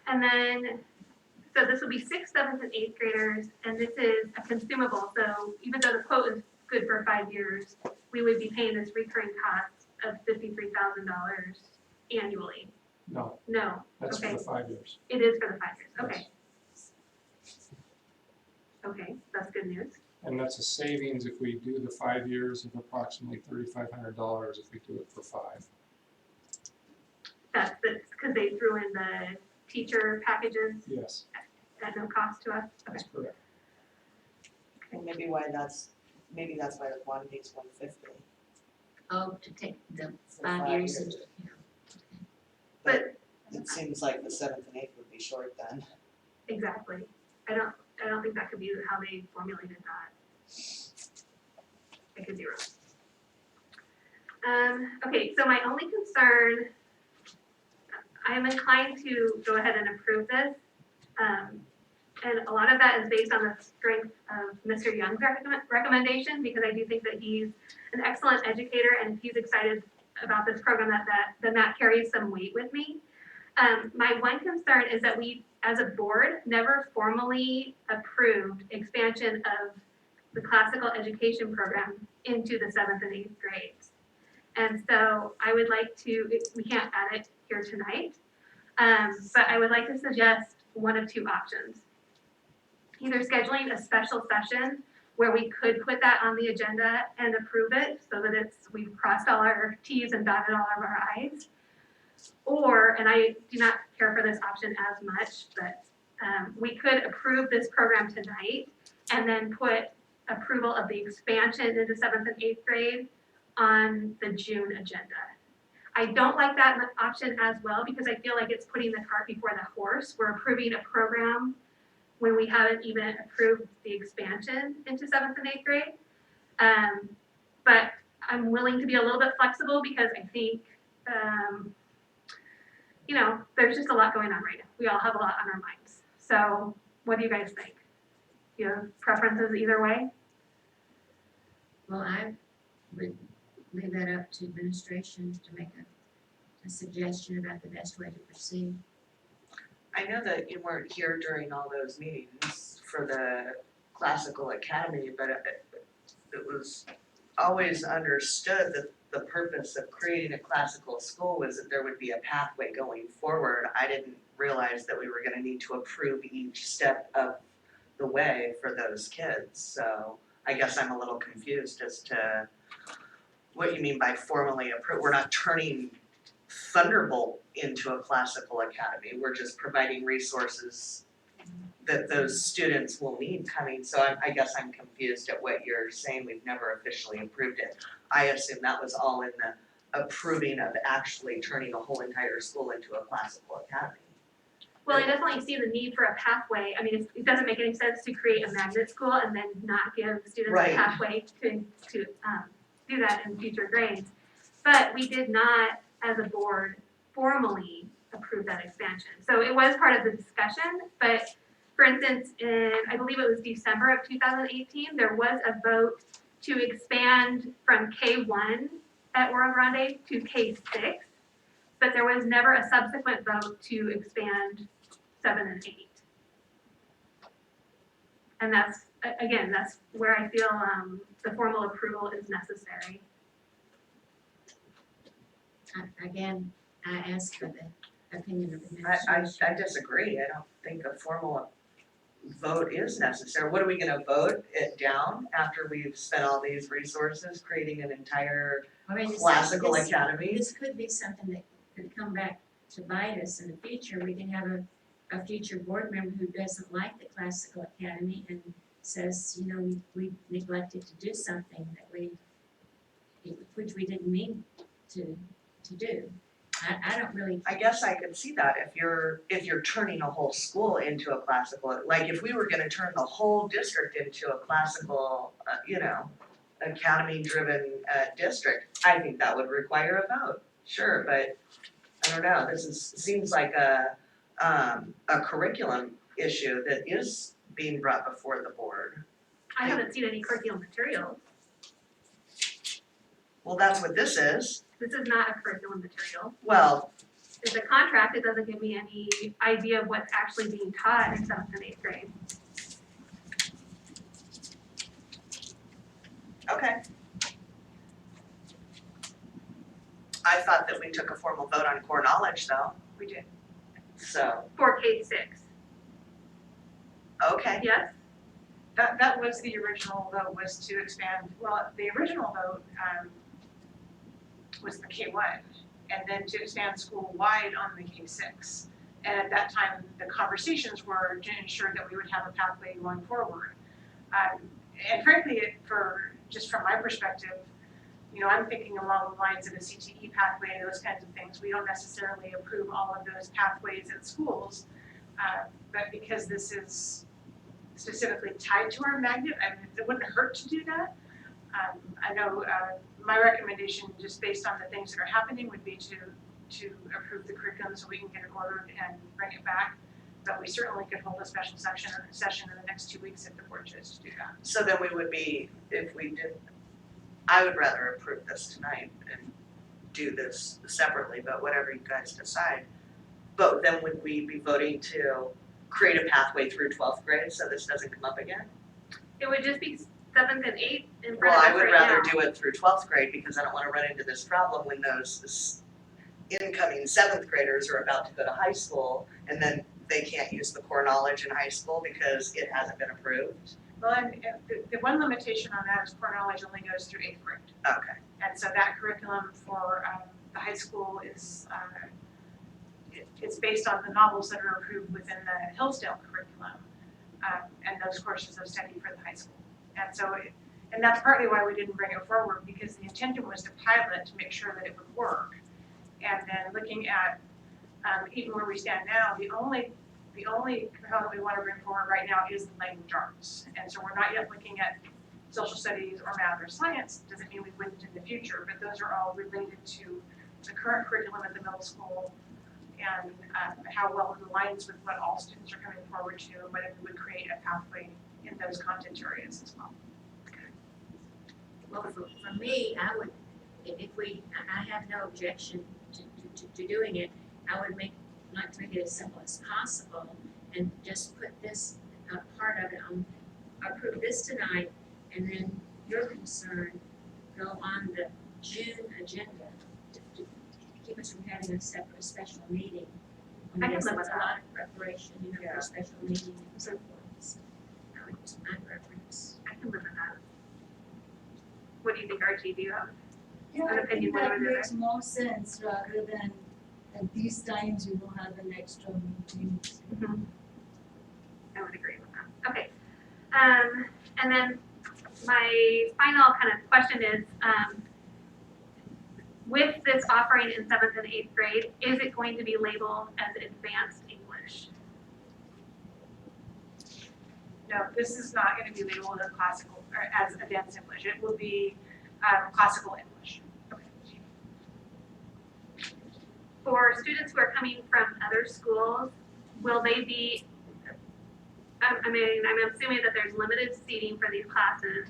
And then, so this will be 6th, 7th, and 8th graders, and this is a consumable. So even though the quote is good for 5 years, we would be paying this recurring cost of $53,000 annually. No, No, that's for okay. the 5 years. It is for the 5 years, okay. Yes. Okay, that's good news. And that's a savings if we do the 5 years of approximately $3,500 if we do it for 5. That's because they threw in the teacher packages Yes, at no cost to us? Okay. that's correct. And maybe that's why the quantity is 150. Oh, to take the For 5 years and, But It seems like the 7th and 8th would be short then. exactly. I don't think that could be how they formulated that. I could be wrong. Okay, so my only concern, I am inclined to go ahead and approve this. And a lot of that is based on the strength of Mr. Young's recommendation, because I do think that he's an excellent educator, and if he's excited about this program, then that carries some weight with me. My one concern is that we, as a board, never formally approved expansion of the classical education program into the 7th and 8th grades. And so I would like to, we can't add it here tonight, but I would like to suggest one of 2 options. Either scheduling a special session where we could put that on the agenda and approve it so that we've crossed all our T's and dotted all of our I's. Or, and I do not care for this option as much, but we could approve this program tonight and then put approval of the expansion into 7th and 8th grade on the June agenda. I don't like that option as well because I feel like it's putting the cart before the horse. We're approving a program when we haven't even approved the expansion into 7th and 8th grade. But I'm willing to be a little bit flexible because I think, there's just a lot going on right now. We all have a lot on our minds. So what do you guys think? Do you have preferences either way? well, I would leave that up to administration to make a suggestion about the best way to proceed. I know that you weren't here during all those meetings for the classical academy, but it was always understood that the purpose of creating a classical school was that there would be a pathway going forward. I didn't realize that we were gonna need to approve each step of the way for those kids, so I guess I'm a little confused as to what you mean by formally approve. We're not turning Thunderbolt into a classical academy, we're just providing resources that those students will need coming, so I guess I'm confused at what you're saying, we've never officially approved it. I assume that was all in the approving of actually turning a whole entire school into a classical academy. Well, I definitely see the need for a pathway. I mean, it doesn't make any sense to create a magnet school and then not give students Right. a pathway to do that in future grades. But we did not, as a board, formally approve that expansion. So it was part of the discussion, but for instance, in, I believe it was December of 2018, there was a vote to expand from K1 at Oro Grande to K6, but there was never a subsequent vote to expand 7 and 8. And that's, again, that's where I feel the formal approval is necessary. Again, I ask for the opinion of the I administration. disagree, I don't think a formal vote is necessary. What are we gonna vote it down after we've spent all these resources creating an entire I mean, classical academy? This could be something that could come back to bite us in the future. We can have a future board member who doesn't like the classical academy and says, you know, we neglected to do something which we didn't mean to do. I don't really. I guess I could see that if you're turning a whole school into a classical, like if we were gonna turn the whole district into a classical, academy-driven, district, I think that would require a vote, sure, but I don't know, seems like a curriculum issue that is being brought before the board. I haven't seen any curriculum materials. Well, that's what this is, This is not a curriculum material. well, It's a contract, it doesn't give me any idea of what's actually being taught in 7th and 8th grade. okay. I thought that we took a formal vote on core knowledge though, We did. so, For K6, okay. yes? That was the original vote, was to expand, well, the original vote, was the K1, and then to expand school-wide on the K6. And at that time, the conversations were to ensure that we would have a pathway going forward. And frankly, just from my perspective, you know, I'm thinking along the lines of a CTE pathway, those kinds of things. We don't necessarily approve all of those pathways at schools, but because this is specifically tied to our magnet, I mean, it wouldn't hurt to do that. I know my recommendation, just based on the things that are happening, would be to approve the curriculum so we can get it ordered and bring it back. But we certainly could hold a special session in the next 2 weeks if the board chose to do that. So then we would be, if we did, I would rather approve this tonight and do this separately, but whatever you guys decide. But then would we be voting to create a pathway through 12th grade so this doesn't come up again? It would just be 7th and 8th in front Well, of us I would right rather now. do it through 12th grade because I don't wanna run into this problem when those incoming 7th graders are about to go to high school and then they can't use the core knowledge in high school because it hasn't been approved. Well, and the one limitation on that is core knowledge only goes through 8th grade. Okay, And so that curriculum for the high school is, it's based on the novels that are approved within the Hillsdale curriculum, and those courses of study for the high school. And so, and that's partly why we didn't bring it forward, because the intention was to pilot to make sure that it would work. And then looking at, even where we stand now, the only component we want to bring forward right now is the language arts. And so we're not yet looking at social studies or math or science. Doesn't mean we wouldn't in the future, but those are all related to the current curriculum at the middle school and how well it aligns with what all students are coming forward to, and whether we would create a pathway in those content areas as well. Well, for me, I would, I have no objection to doing it. I would like to make it as simple as possible and just put this part of it on, approve this tonight, and then your concern go on the June agenda to keep us from having a separate special meeting. I can It's live a with that. lot of preparation, for Yeah. a special meeting and so forth. So that would just my preference. I can live with that. What do you think, Archie? Do you have? Yeah, An I opinion think that one way or the makes more sense rather than at these times you don't have an extra meeting. I would agree with that. Okay. And then my final kind of question is, with this offering in 7th and 8th grade, is it going to be labeled as advanced English? No, this is not going to be labeled as classical or as advanced English. It will be classical English. For students who are coming from other schools, will they be, I'm assuming that there's limited seating for these classes.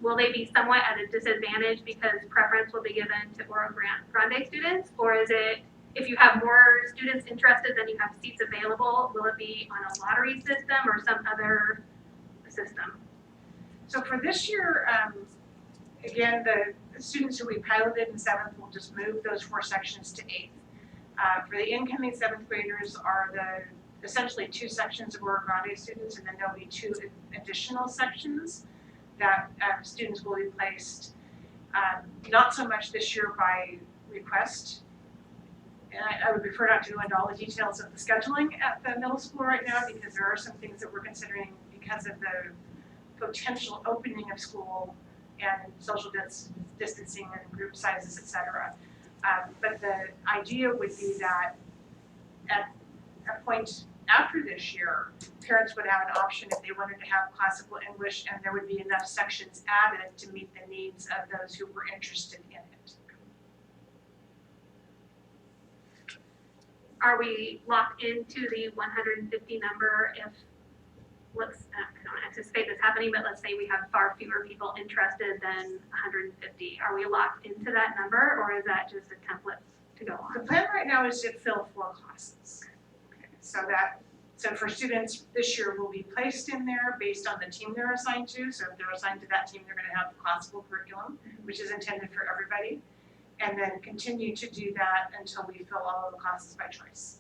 Will they be somewhat at a disadvantage because preference will be given to Oro Grande students? Or is it, if you have more students interested than you have seats available, will it be on a lottery system or some other system? So for this year, again, the students who we piloted in 7th will just move those 4 sections to 8th. For the incoming 7th graders are essentially 2 sections of Oro Grande students, and then there'll be 2 additional sections that students will be placed, not so much this year by request. And I would prefer not to go into all the details of the scheduling at the middle school right now, because there are some things that we're considering because of the potential opening of school and social distancing and group sizes, et cetera. But the idea would be that at a point after this year, parents would have an option if they wanted to have classical English, and there would be enough sections added to meet the needs of those who were interested in it. Are we locked into the 150 number if, I don't anticipate this happening, but let's say we have far fewer people interested than 150. Are we locked into that number, or is that just a template to go The on? plan right now is to fill 4 classes. So for students this year will be placed in there based on the team they're assigned to. So if they're assigned to that team, they're going to have the classical curriculum, which is intended for everybody, and then continue to do that until we fill all of the classes by choice.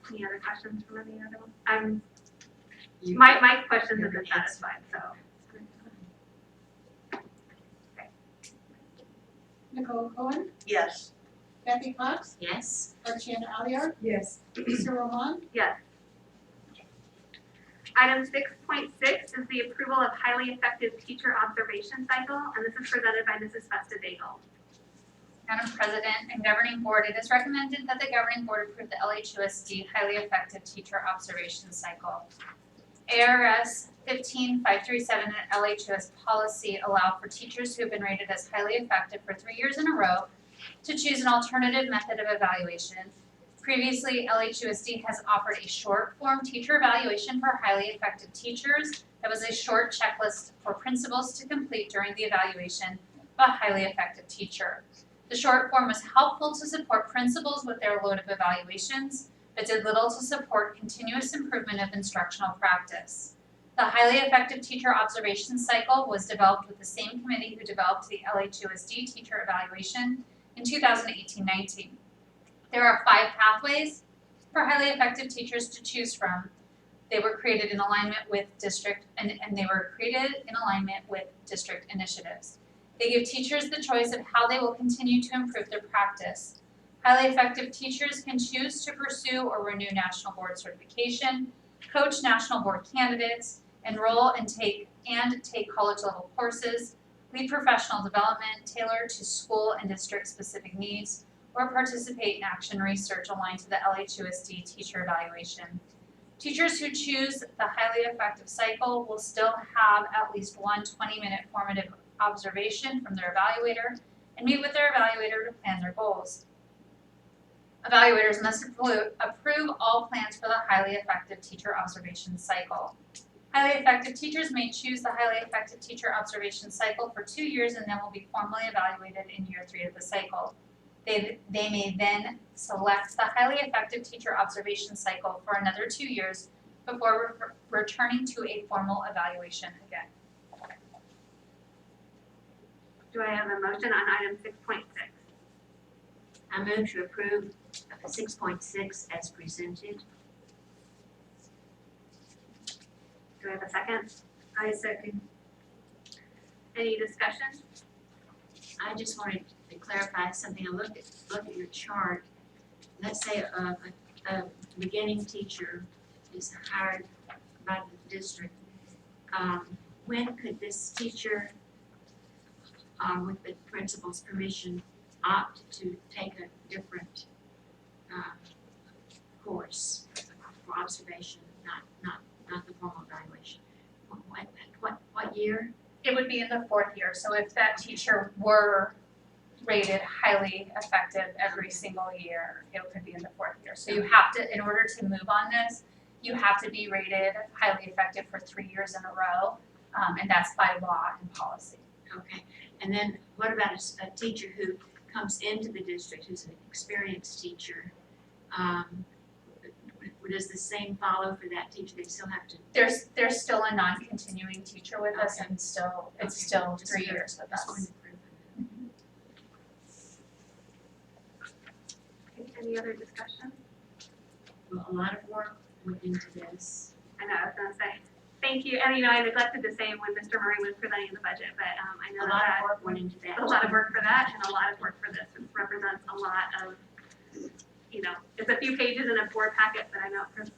Any other questions from any other one? My questions have been satisfied, so. Nicole Cohen, Yes. Kathy Cox, Yes. Archana Aliyar, Yes. Lisa Roman, Yes. Item 6.6 is the approval of highly effective teacher observation cycle, and this is presented by Mrs. Festa-Daigle. Madam President and Governing Board, it is recommended that the Governing Board approve the LHUSD Highly Effective Teacher Observation Cycle. ARS 15537 and LHUS policy allow for teachers who have been rated as highly effective for 3 years in a row to choose an alternative method of evaluation. Previously, LHUSD has offered a short form teacher evaluation for highly effective teachers that was a short checklist for principals to complete during the evaluation of a highly effective teacher. The short form was helpful to support principals with their load of evaluations, but did little to support continuous improvement of instructional practice. The highly effective teacher observation cycle was developed with the same committee who developed the LHUSD teacher evaluation in 2018-19. There are 5 pathways for highly effective teachers to choose from. They were created in alignment with district district initiatives. They give teachers the choice of how they will continue to improve their practice. Highly effective teachers can choose to pursue or renew national board certification, coach national board candidates, enroll and take college level courses, lead professional development tailored to school and district specific needs, or participate in action research aligned to the LHUSD teacher evaluation. Teachers who choose the highly effective cycle will still have at least one 20-minute formative observation from their evaluator and meet with their evaluator to plan their goals. Evaluators must approve all plans for the highly effective teacher observation cycle. Highly effective teachers may choose the highly effective teacher observation cycle for 2 years and then will be formally evaluated in year 3 of the cycle. They may then select the highly effective teacher observation cycle for another 2 years before returning to a formal evaluation again. Do I have a motion on item 6.6? I move to approve 6.6 as presented. Do I have a second? I second. Any discussion? I just wanted to clarify something. I looked at your chart. Let's say a beginning teacher is hired by the district. When could this teacher, with the principal's permission, opt to take a different course for observation, not the formal evaluation? What year? It would be in the 4th year, so if that teacher were rated highly effective every single year, it could be in the 4th year. So you have to, in order to move on this, you have to be rated highly effective for 3 years in a row, and that's by law and policy. Okay, and then what about a teacher who comes into the district, who's an experienced teacher? Does the same follow for that teacher? They still have to? There's still a non-continuing teacher with us, Okay. and it's still Just 3 years with Just wanted us. to prove it. Any other discussion? Well, a lot of work went into this. I know, I was gonna say, thank you, and I neglected to say when Mr. Murray was presenting the budget, but I know A lot that of work went into that. a lot of work for that and a lot of work for this. It represents a lot of, it's a few pages in a board packet, but I know it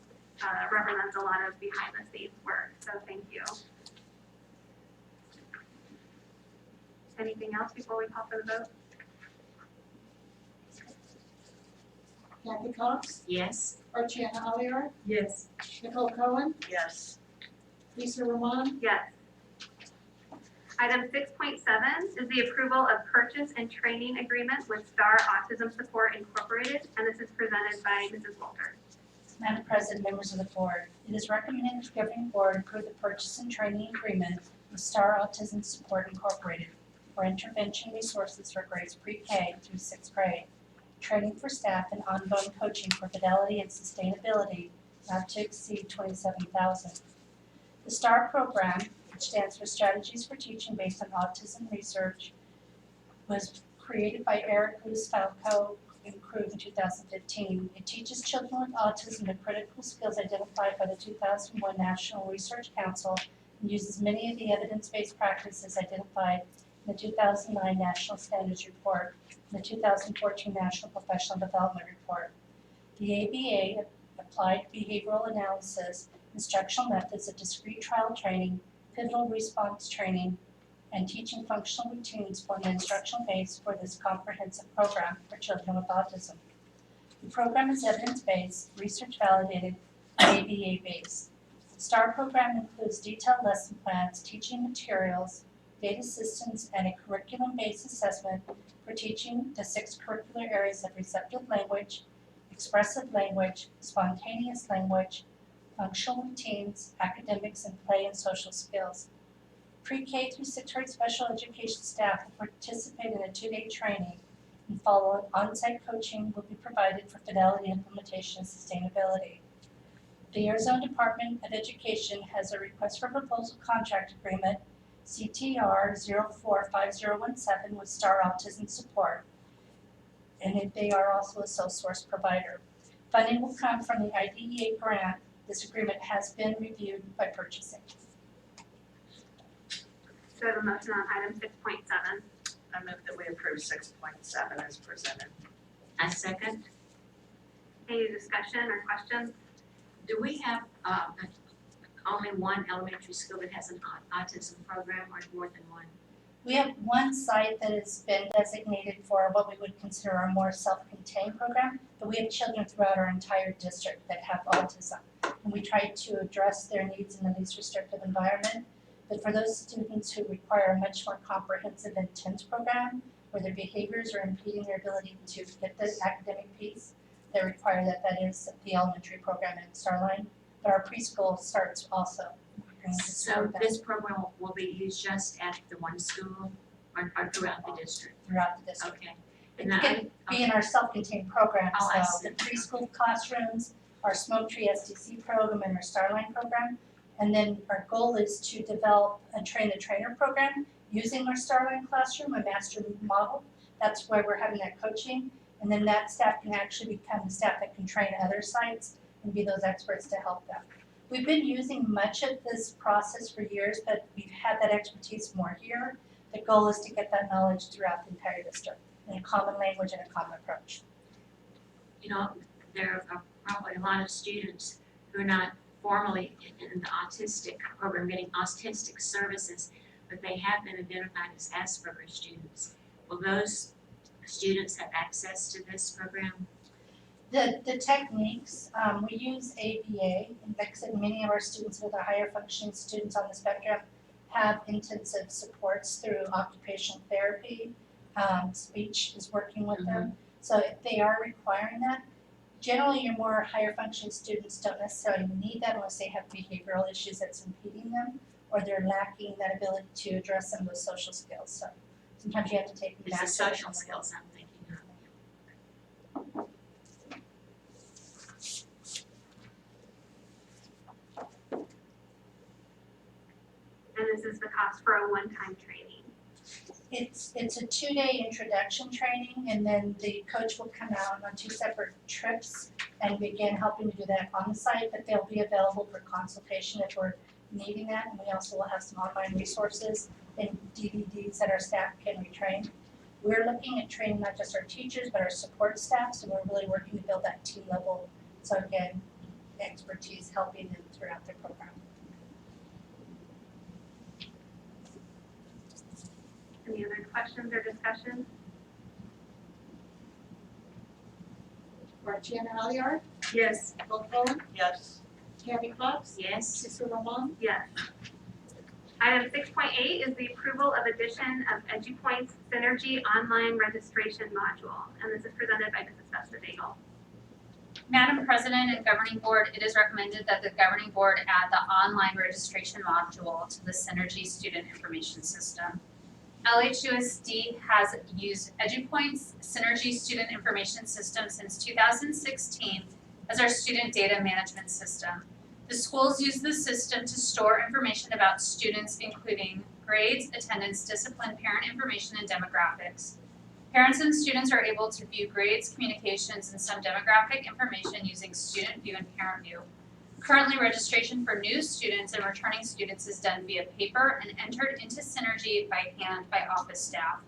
represents a lot of behind the scenes work, so thank you. Anything else before we call for the vote? Kathy Cox, Yes? Archiana Alliar, Yes. Nicole Cohen, Yes. Lisa Roman, Yes. Item 6.7 is the approval of purchase and training agreement with Star Autism Support Incorporated, and this is presented by Mrs. Wolter. Madam President, members of the board, it is recommended the governing board approve the purchase and training agreement with Star Autism Support Incorporated for intervention resources for grades pre-K through 6th grade, training for staff and ongoing coaching for fidelity and sustainability not to exceed $27,000. The STAR program, which stands for Strategies for Teaching Based on Autism Research, was created by Eric Falco and crew in 2015. It teaches children with autism the critical skills identified by the 2001 National Research Council and uses many of the evidence-based practices identified in the 2009 National Standards Report and the 2014 National Professional Development Report. The ABA applied behavioral analysis, instructional methods of discrete trial training, pivotal response training, and teaching functional routines form the instructional base for this comprehensive program for children with autism. The program is evidence-based, research-validated, and ABA-based. The STAR program includes detailed lesson plans, teaching materials, data systems, and a curriculum-based assessment for teaching the 6 curricular areas of receptive language, expressive language, spontaneous language, functional routines, academics, and play and social skills. Pre-K through 6th grade special education staff will participate in a 2-day training, and following on-site coaching will be provided for fidelity, implementation, and sustainability. The Arizona Department of Education has a request for proposal contract agreement, CTR 045017, with Star Autism Support, and they are also a sole source provider. Funding will come from the IDEA grant. This agreement has been reviewed by purchasing. So I have a motion on item 6.7. I move that we approve 6.7 as presented. I second. Any discussion or questions? Do we have only one elementary school that has an autism program or more than one? We have one site that has been designated for what we would consider our more self-contained program, but we have children throughout our entire district that have autism. And we try to address their needs in the least restrictive environment. But for those students who require a much more comprehensive, intense program, where their behaviors are impeding their ability to get the academic piece, they require that is the elementary program at Starline. But our preschool starts also. So this program will be used just at the one school or throughout the district? Throughout the district. Okay. It can be in our self-contained programs, Oh, I so the preschool classrooms, our Smoke Tree SDC program, and our Starline program. And then our goal is to develop a train-the-trainer program using our Starline classroom, a master model. That's where we're having that coaching. And then that staff can actually become the staff that can train other sites and be those experts to help them. We've been using much of this process for years, but we've had that expertise more here. The goal is to get that knowledge throughout the entire district. in a common language and a common approach. You know, there are probably a lot of students who are not formally in the autistic program getting autistic services, but they have been identified as Asperger students. Will those students have access to this program? The techniques, we use ABA, and like I said, many of our students with our higher functioning students on the spectrum have intensive supports through occupational therapy. Speech is working with them. So if they are requiring that, generally your more higher functioning students don't necessarily need that unless they have behavioral issues that's impeding them or they're lacking that ability to address some of those social skills. So sometimes you have to take them It's back. the social skills I'm thinking of. And this is the cost for a one-time training. It's a 2-day introduction training, and then the coach will come out on 2 separate trips and begin helping to do that on the site, but they'll be available for consultation if we're needing that. And we also will have some online resources and DVDs that our staff can retrain. We're looking at training not just our teachers, but our support staff, so we're really working to build that team level. So again, expertise helping them throughout their program. Any other questions or discussion? Marciana Halliard, Yes. Hope Bowen, Yes. Tammy Fox, Yes. Cecil Roman, Yes. Item 6.8 is the approval of addition of EduPoint's Synergy online registration module, and this is presented by Mrs. Vesterdagel. Madam President and Governing Board, it is recommended that the Governing Board add the online registration module to the Synergy Student Information System. LHUSD has used EduPoint's Synergy Student Information System since 2016 as our student data management system. The schools use the system to store information about students, including grades, attendance, discipline, parent information, and demographics. Parents and students are able to view grades, communications, and some demographic information using Student View and Parent View. Currently, registration for new students and returning students is done via paper and entered into Synergy by hand by office staff.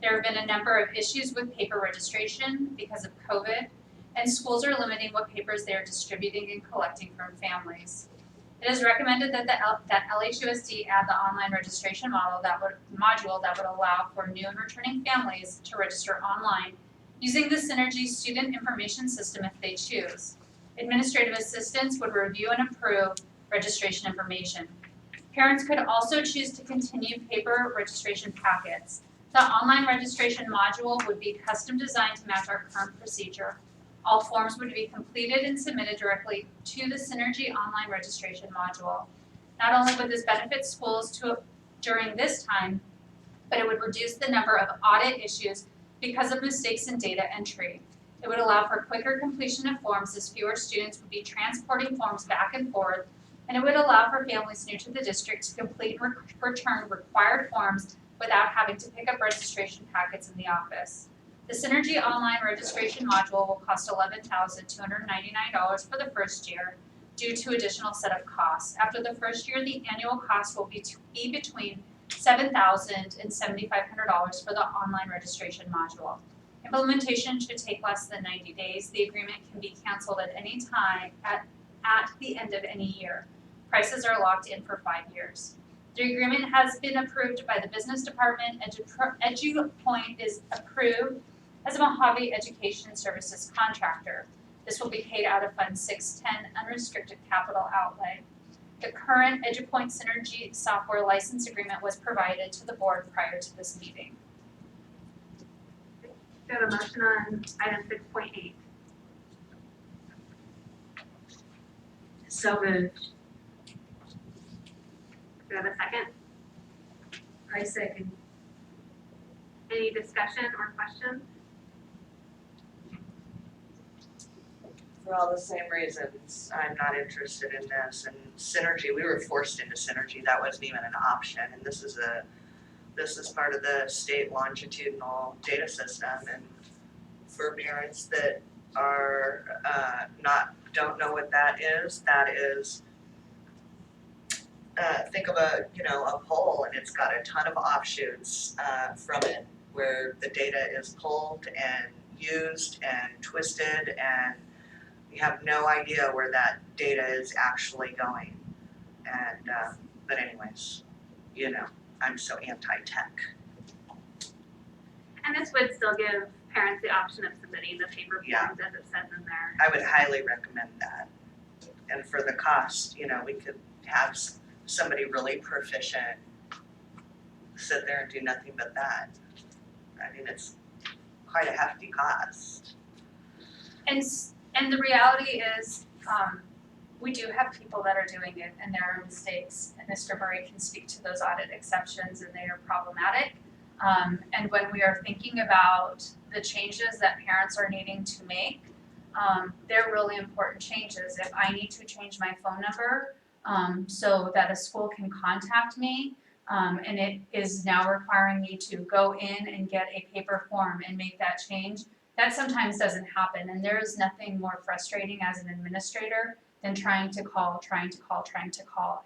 There have been a number of issues with paper registration because of COVID, and schools are limiting what papers they are distributing and collecting from families. It is recommended that LHUSD add the online registration module that would allow for new and returning families to register online using the Synergy Student Information System if they choose. Administrative assistants would review and approve registration information. Parents could also choose to continue paper registration packets. The online registration module would be custom designed to match our current procedure. All forms would be completed and submitted directly to the Synergy online registration module. Not only would this benefit schools during this time, but it would reduce the number of audit issues because of mistakes in data entry. It would allow for quicker completion of forms as fewer students would be transporting forms back and forth, and it would allow for families new to the district to complete and return required forms without having to pick up registration packets in the office. The Synergy online registration module will cost $11,299 for the first year due to additional setup costs. After the first year, the annual cost will be between $7,000 and $7,500 for the online registration module. Implementation should take less than 90 days. The agreement can be canceled at any time at the end of any year. Prices are locked in for 5 years. The agreement has been approved by the business department. EduPoint is approved as a Mojave Education Services contractor. This will be paid out of Fund 610 unrestricted capital outlay. The current EduPoint Synergy software license agreement was provided to the board prior to this meeting. Do you have a motion on item 6.8? So moved. Do you have a second? I second. Any discussion or questions? For all the same reasons, I'm not interested in this. And Synergy, we were forced into Synergy. That wasn't even an option. And this is part of the state longitudinal data system. And for parents that are don't know what that is, think of a pole, and it's got a ton of offshoots from it. where the data is pulled and used and twisted, and you have no idea where that data is actually going. And, but anyways, you know, I'm so anti-tech. And this would still give parents the option of submitting the paper Yeah. forms as it says in there. I would highly recommend that. And for the cost, you know, we could have somebody really proficient sit there and do nothing but that. I mean, it's quite a hefty cost. And the reality is, we do have people that are doing it and there are mistakes, and Mr. Murray can speak to those audit exceptions and they are problematic. And when we are thinking about the changes that parents are needing to make, they're really important changes. If I need to change my phone number, so that a school can contact me, and it is now requiring me to go in and get a paper form and make that change, that sometimes doesn't happen. And there is nothing more frustrating as an administrator than trying to call.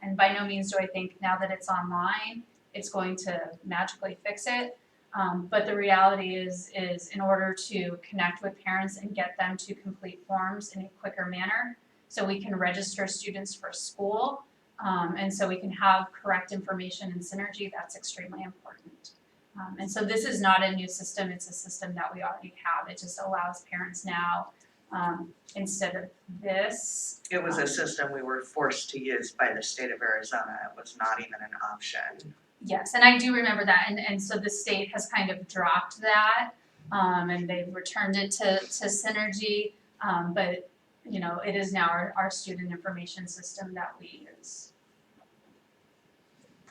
And by no means do I think now that it's online, it's going to magically fix it. But the reality is in order to connect with parents and get them to complete forms in a quicker manner, so we can register students for school, and so we can have correct information and synergy, that's extremely important. And so this is not a new system, it's a system that we already have. It just allows parents now, instead of this. It was a system we were forced to use by the state of Arizona. It was not even an option. Yes, and I do remember that, and so the state has kind of dropped that, and they've returned it to Synergy, but, you know, it is now our student information system that we use.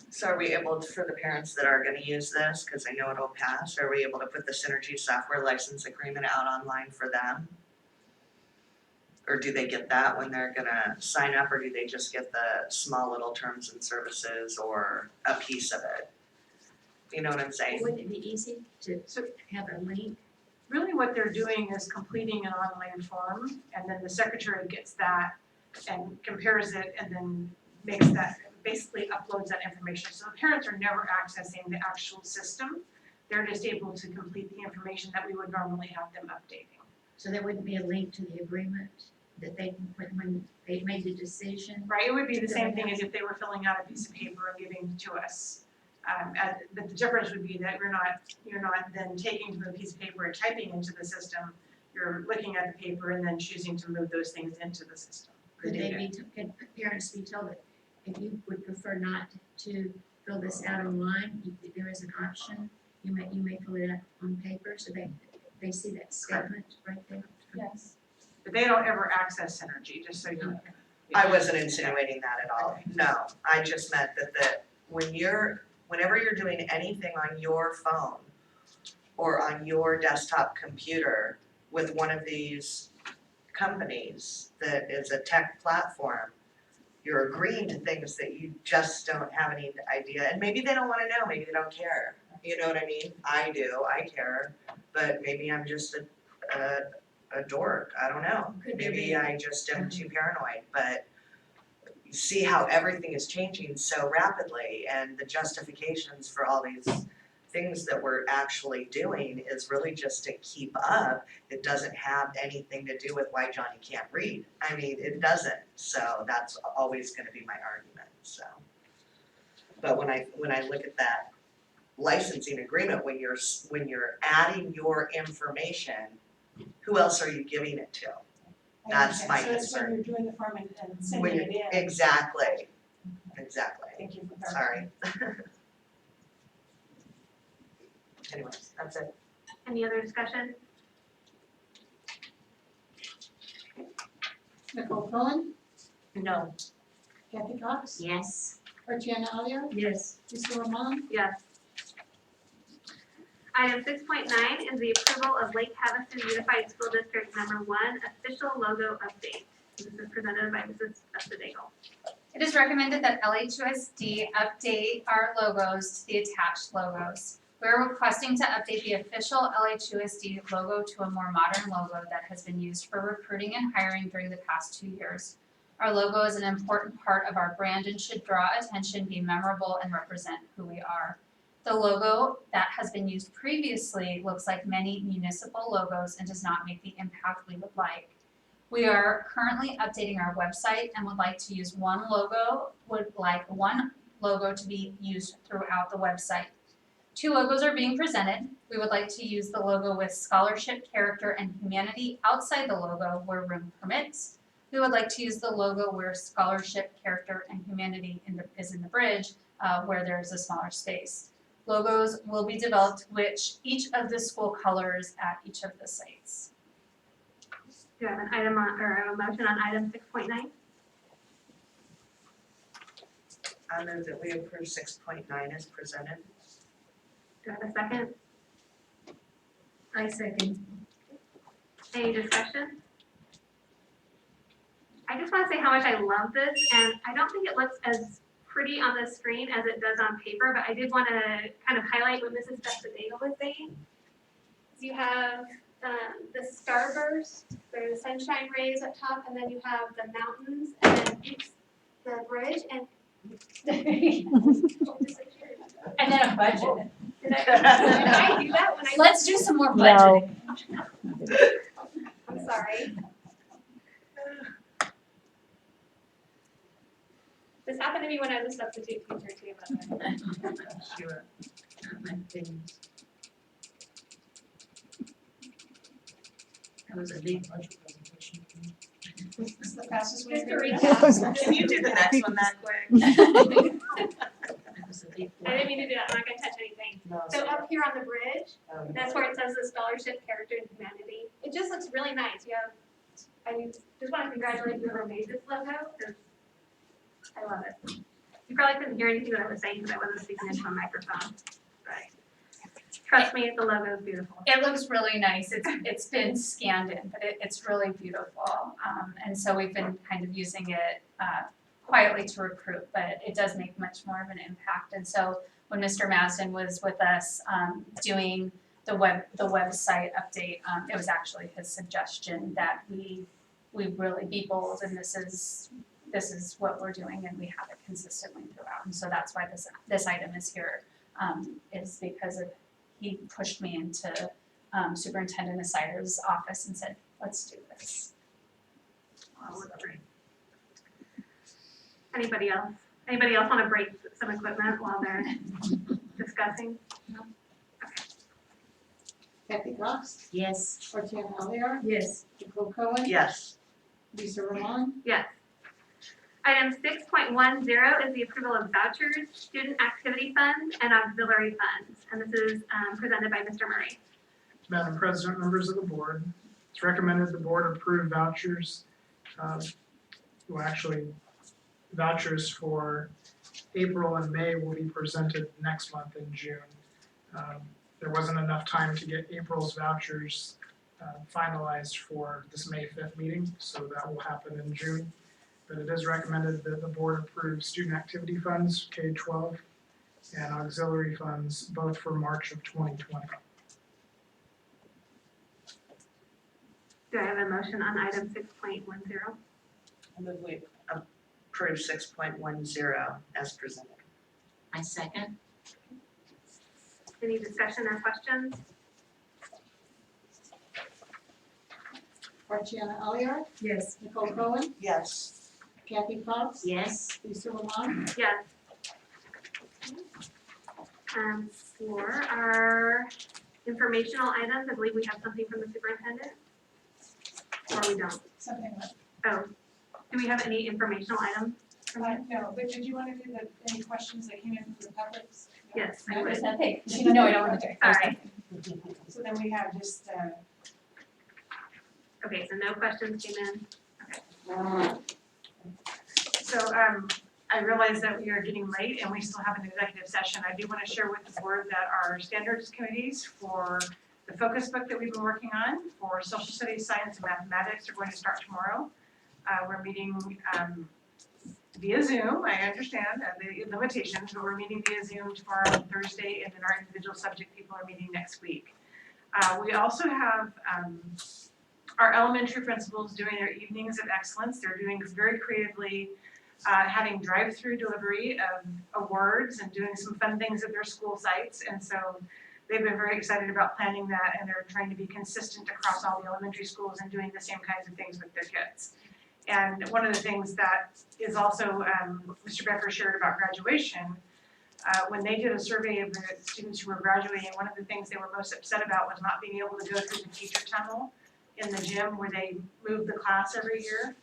So are we able to, for the parents that are gonna use this, cause I know it'll pass, are we able to put the Synergy software license agreement out online for them? Or do they get that when they're gonna sign up, or do they just get the small little terms and services or a piece of it? You know what I'm saying? Wouldn't it be easy to have a link? Really what they're doing is completing an online form, and then the secretary gets that and compares it and then makes that, basically uploads that information. So the parents are never accessing the actual system. They're just able to complete the information that we would normally have them updating. So there wouldn't be a link to the agreement that they, when they made the decision? Right, it would be the same thing as if they were filling out a piece of paper and giving to us. But the difference would be that you're not then taking the piece of paper and typing into the system. You're looking at the paper and then choosing to move those things into the system. Could they be, could parents be told that if you would prefer not to fill this out online, there is an option, you may fill it out on paper, so they see that statement right there? Yes. But they don't ever access Synergy, just so you know. I wasn't insinuating that at all. No, I just meant that whenever you're doing anything on your phone or on your desktop computer with one of these companies that is a tech platform, you're agreeing to things that you just don't have any idea, and maybe they don't wanna know, maybe they don't care. You know what I mean? I do, I care, but maybe I'm just a dork, I don't know. Could be. Maybe I just am too paranoid, but you see how everything is changing so rapidly, and the justifications for all these things that we're actually doing is really just to keep up. It doesn't have anything to do with why Johnny can't read. I mean, it doesn't, so that's always gonna be my argument, so. But when I look at that licensing agreement, when you're adding your information, who else are you giving it to? That's my So it's when concern. you're doing the form and When sending it you, in. exactly. Thank you for Sorry. clarifying. Anyways, that's it. Any other discussion? Nicole Cohen, No. Kathy Cox, Yes. Artiana Alio, Yes. Lisa Roman, Yes. Item 6.9 is the approval of Lake Havasu Unified School District Number 1 official logo update. This is presented by Mrs. Estadego. It is recommended that LHUSD update our logos to the attached logos. We're requesting to update the official LHUSD logo to a more modern logo that has been used for recruiting and hiring during the past 2 years. Our logo is an important part of our brand and should draw attention, be memorable, and represent who we are. The logo that has been used previously looks like many municipal logos and does not make the impact we would like. We are currently updating our website and would like to use one logo to be used throughout the website. 2 logos are being presented. We would like to use the logo with scholarship, character, and humanity outside the logo where room permits. We would like to use the logo where scholarship, character, and humanity is in the bridge, where there's a smaller space. Logos will be developed which each of the school colors at each of the sites. Do I have an item on, or a motion on item 6.9? I move that we approve 6.9 as presented. Do I have a second? I second. Any discussion? I just want to say how much I love this, and I don't think it looks as pretty on the screen as it does on paper, but I did want to kind of highlight what Mrs. Besadega was saying. You have the starburst, there's sunshine rays up top, and then you have the mountains, and then the bridge, and And then a budget. did I do that when I? Let's do some more budgeting. I'm sorry. This happened to me when I was a substitute teacher too, by the way. Sure. My goodness. That was a big budget presentation. It's the fastest way Just to to read recap. Can you do the next one that quick? That was a big I didn't mean to do that, I'm not gonna touch anything. No, So up here on the bridge, um, that's where it says the scholarship, character, and humanity. It just looks really nice. You have, I just want to congratulate whoever made this logo, because I love it. You probably couldn't hear anything that I was saying because I wasn't speaking into a microphone. Right. Trust me, the logo is beautiful. It looks really nice. It's been scanned in, but it's really beautiful. And so we've been kind of using it quietly to recruit, but it does make much more of an impact. And so when Mr. Masden was with us doing the website update, it was actually his suggestion that we really be bold, and this is what we're doing, and we have it consistently throughout. And so that's why this item is here, is because he pushed me into Superintendent Asider's office and said, let's do this. Anybody else? Anybody else want to break some equipment while they're discussing? Kathy Cox, Yes. Artiana Alvear, Yes. Nicole Cohen, Yes. Lisa Roman, Yes. Item 6.10 is the approval of vouchers, student activity funds, and auxiliary funds. And this is presented by Mr. Murray. Madam President, members of the board, it's recommended the board approve vouchers. Vouchers for April and May will be presented next month in June. There wasn't enough time to get April's vouchers finalized for this May 5th meeting, so that will happen in June. But it is recommended that the board approve student activity funds, K-12, and auxiliary funds, both for March of 2020. Do I have a motion on item 6.10? I move we approve 6.10 as presented. I second. Any discussion or questions? Artiana Alvear, Yes. Nicole Cohen, Yes. Kathy Cox, Yes. Lisa Roman, Yes. For our informational items, I believe we have something from the superintendent? Or we don't? something like, Oh, do we have any informational items from you? no, but did you want to do any questions that came in from the public? No? Yes, I No, would. There's nothing. No, I don't want to do it. There's Sorry. nothing. So then we have just, Okay, so no questions came in. So I realize that we are getting late and we still have an executive session. I do want to share with the board that our standards committees for the focus book that we've been working on for social studies, science, and mathematics are going to start tomorrow. We're meeting via Zoom. I understand the limitations, but we're meeting via Zoom tomorrow and Thursday, and then our individual subject people are meeting next week. We also have our elementary principals doing their evenings of excellence. They're doing very creatively having drive-through delivery of awards and doing some fun things at their school sites. And so they've been very excited about planning that, and they're trying to be consistent across all the elementary schools and doing the same kinds of things with their kids. And one of the things that is also, Mr. Becker shared about graduation, when they did a survey of the students who were graduating, one of the things they were most upset about was not being able to go through the teacher tunnel in the gym where they move the class every year.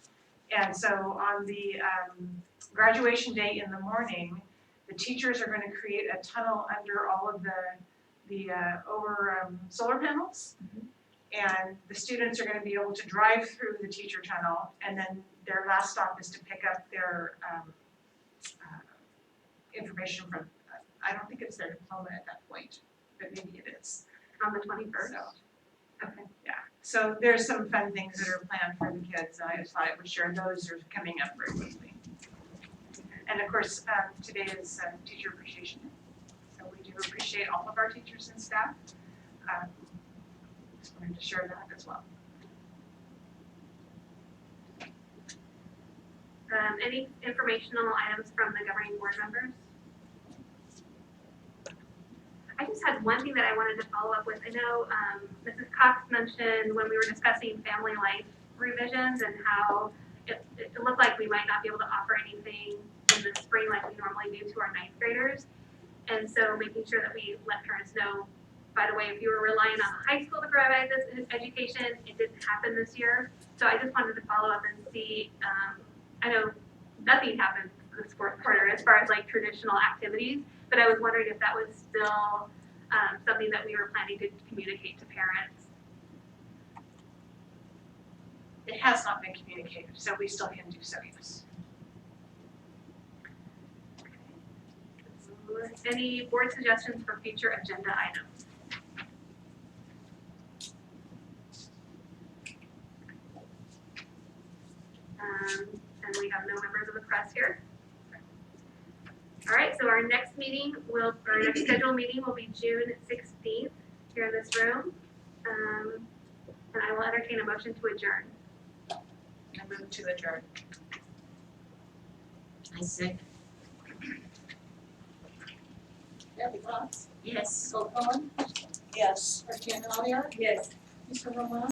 And so on the graduation day in the morning, the teachers are gonna create a tunnel under all of the solar panels. And the students are gonna be able to drive through the teacher tunnel, and then their last stop is to pick up their information from, I don't think it's their diploma at that point, but maybe it is. On the 21st? So, Okay. yeah, so there's some fun things that are planned for the kids, and I just thought I would share those are coming up very quickly. And of course, today is Teacher Appreciation Day, so we do appreciate all of our teachers and staff. Just wanted to share that as well. Any informational items from the governing board members? I just had one thing that I wanted to follow up with. I know Mrs. Cox mentioned when we were discussing family life revisions and how it looked like we might not be able to offer anything in the spring like we normally do to our ninth graders. And so making sure that we let parents know, by the way, if you were relying on the high school to provide this education, it didn't happen this year. So I just wanted to follow up and see, I know nothing happened this fourth quarter as far as like traditional activities, but I was wondering if that was still something that we were planning to communicate to parents. It has not been communicated, so we still can do so, yes. Any board suggestions for future agenda items? And we have no members of the press here. All right, so our next scheduled meeting will be June 16th here in this room. And I will entertain a motion to adjourn. I move to adjourn. I second. Debbie Cox, Yes. Bill Cohen, Yes. Archie Collier, Yes. Mr. Romano.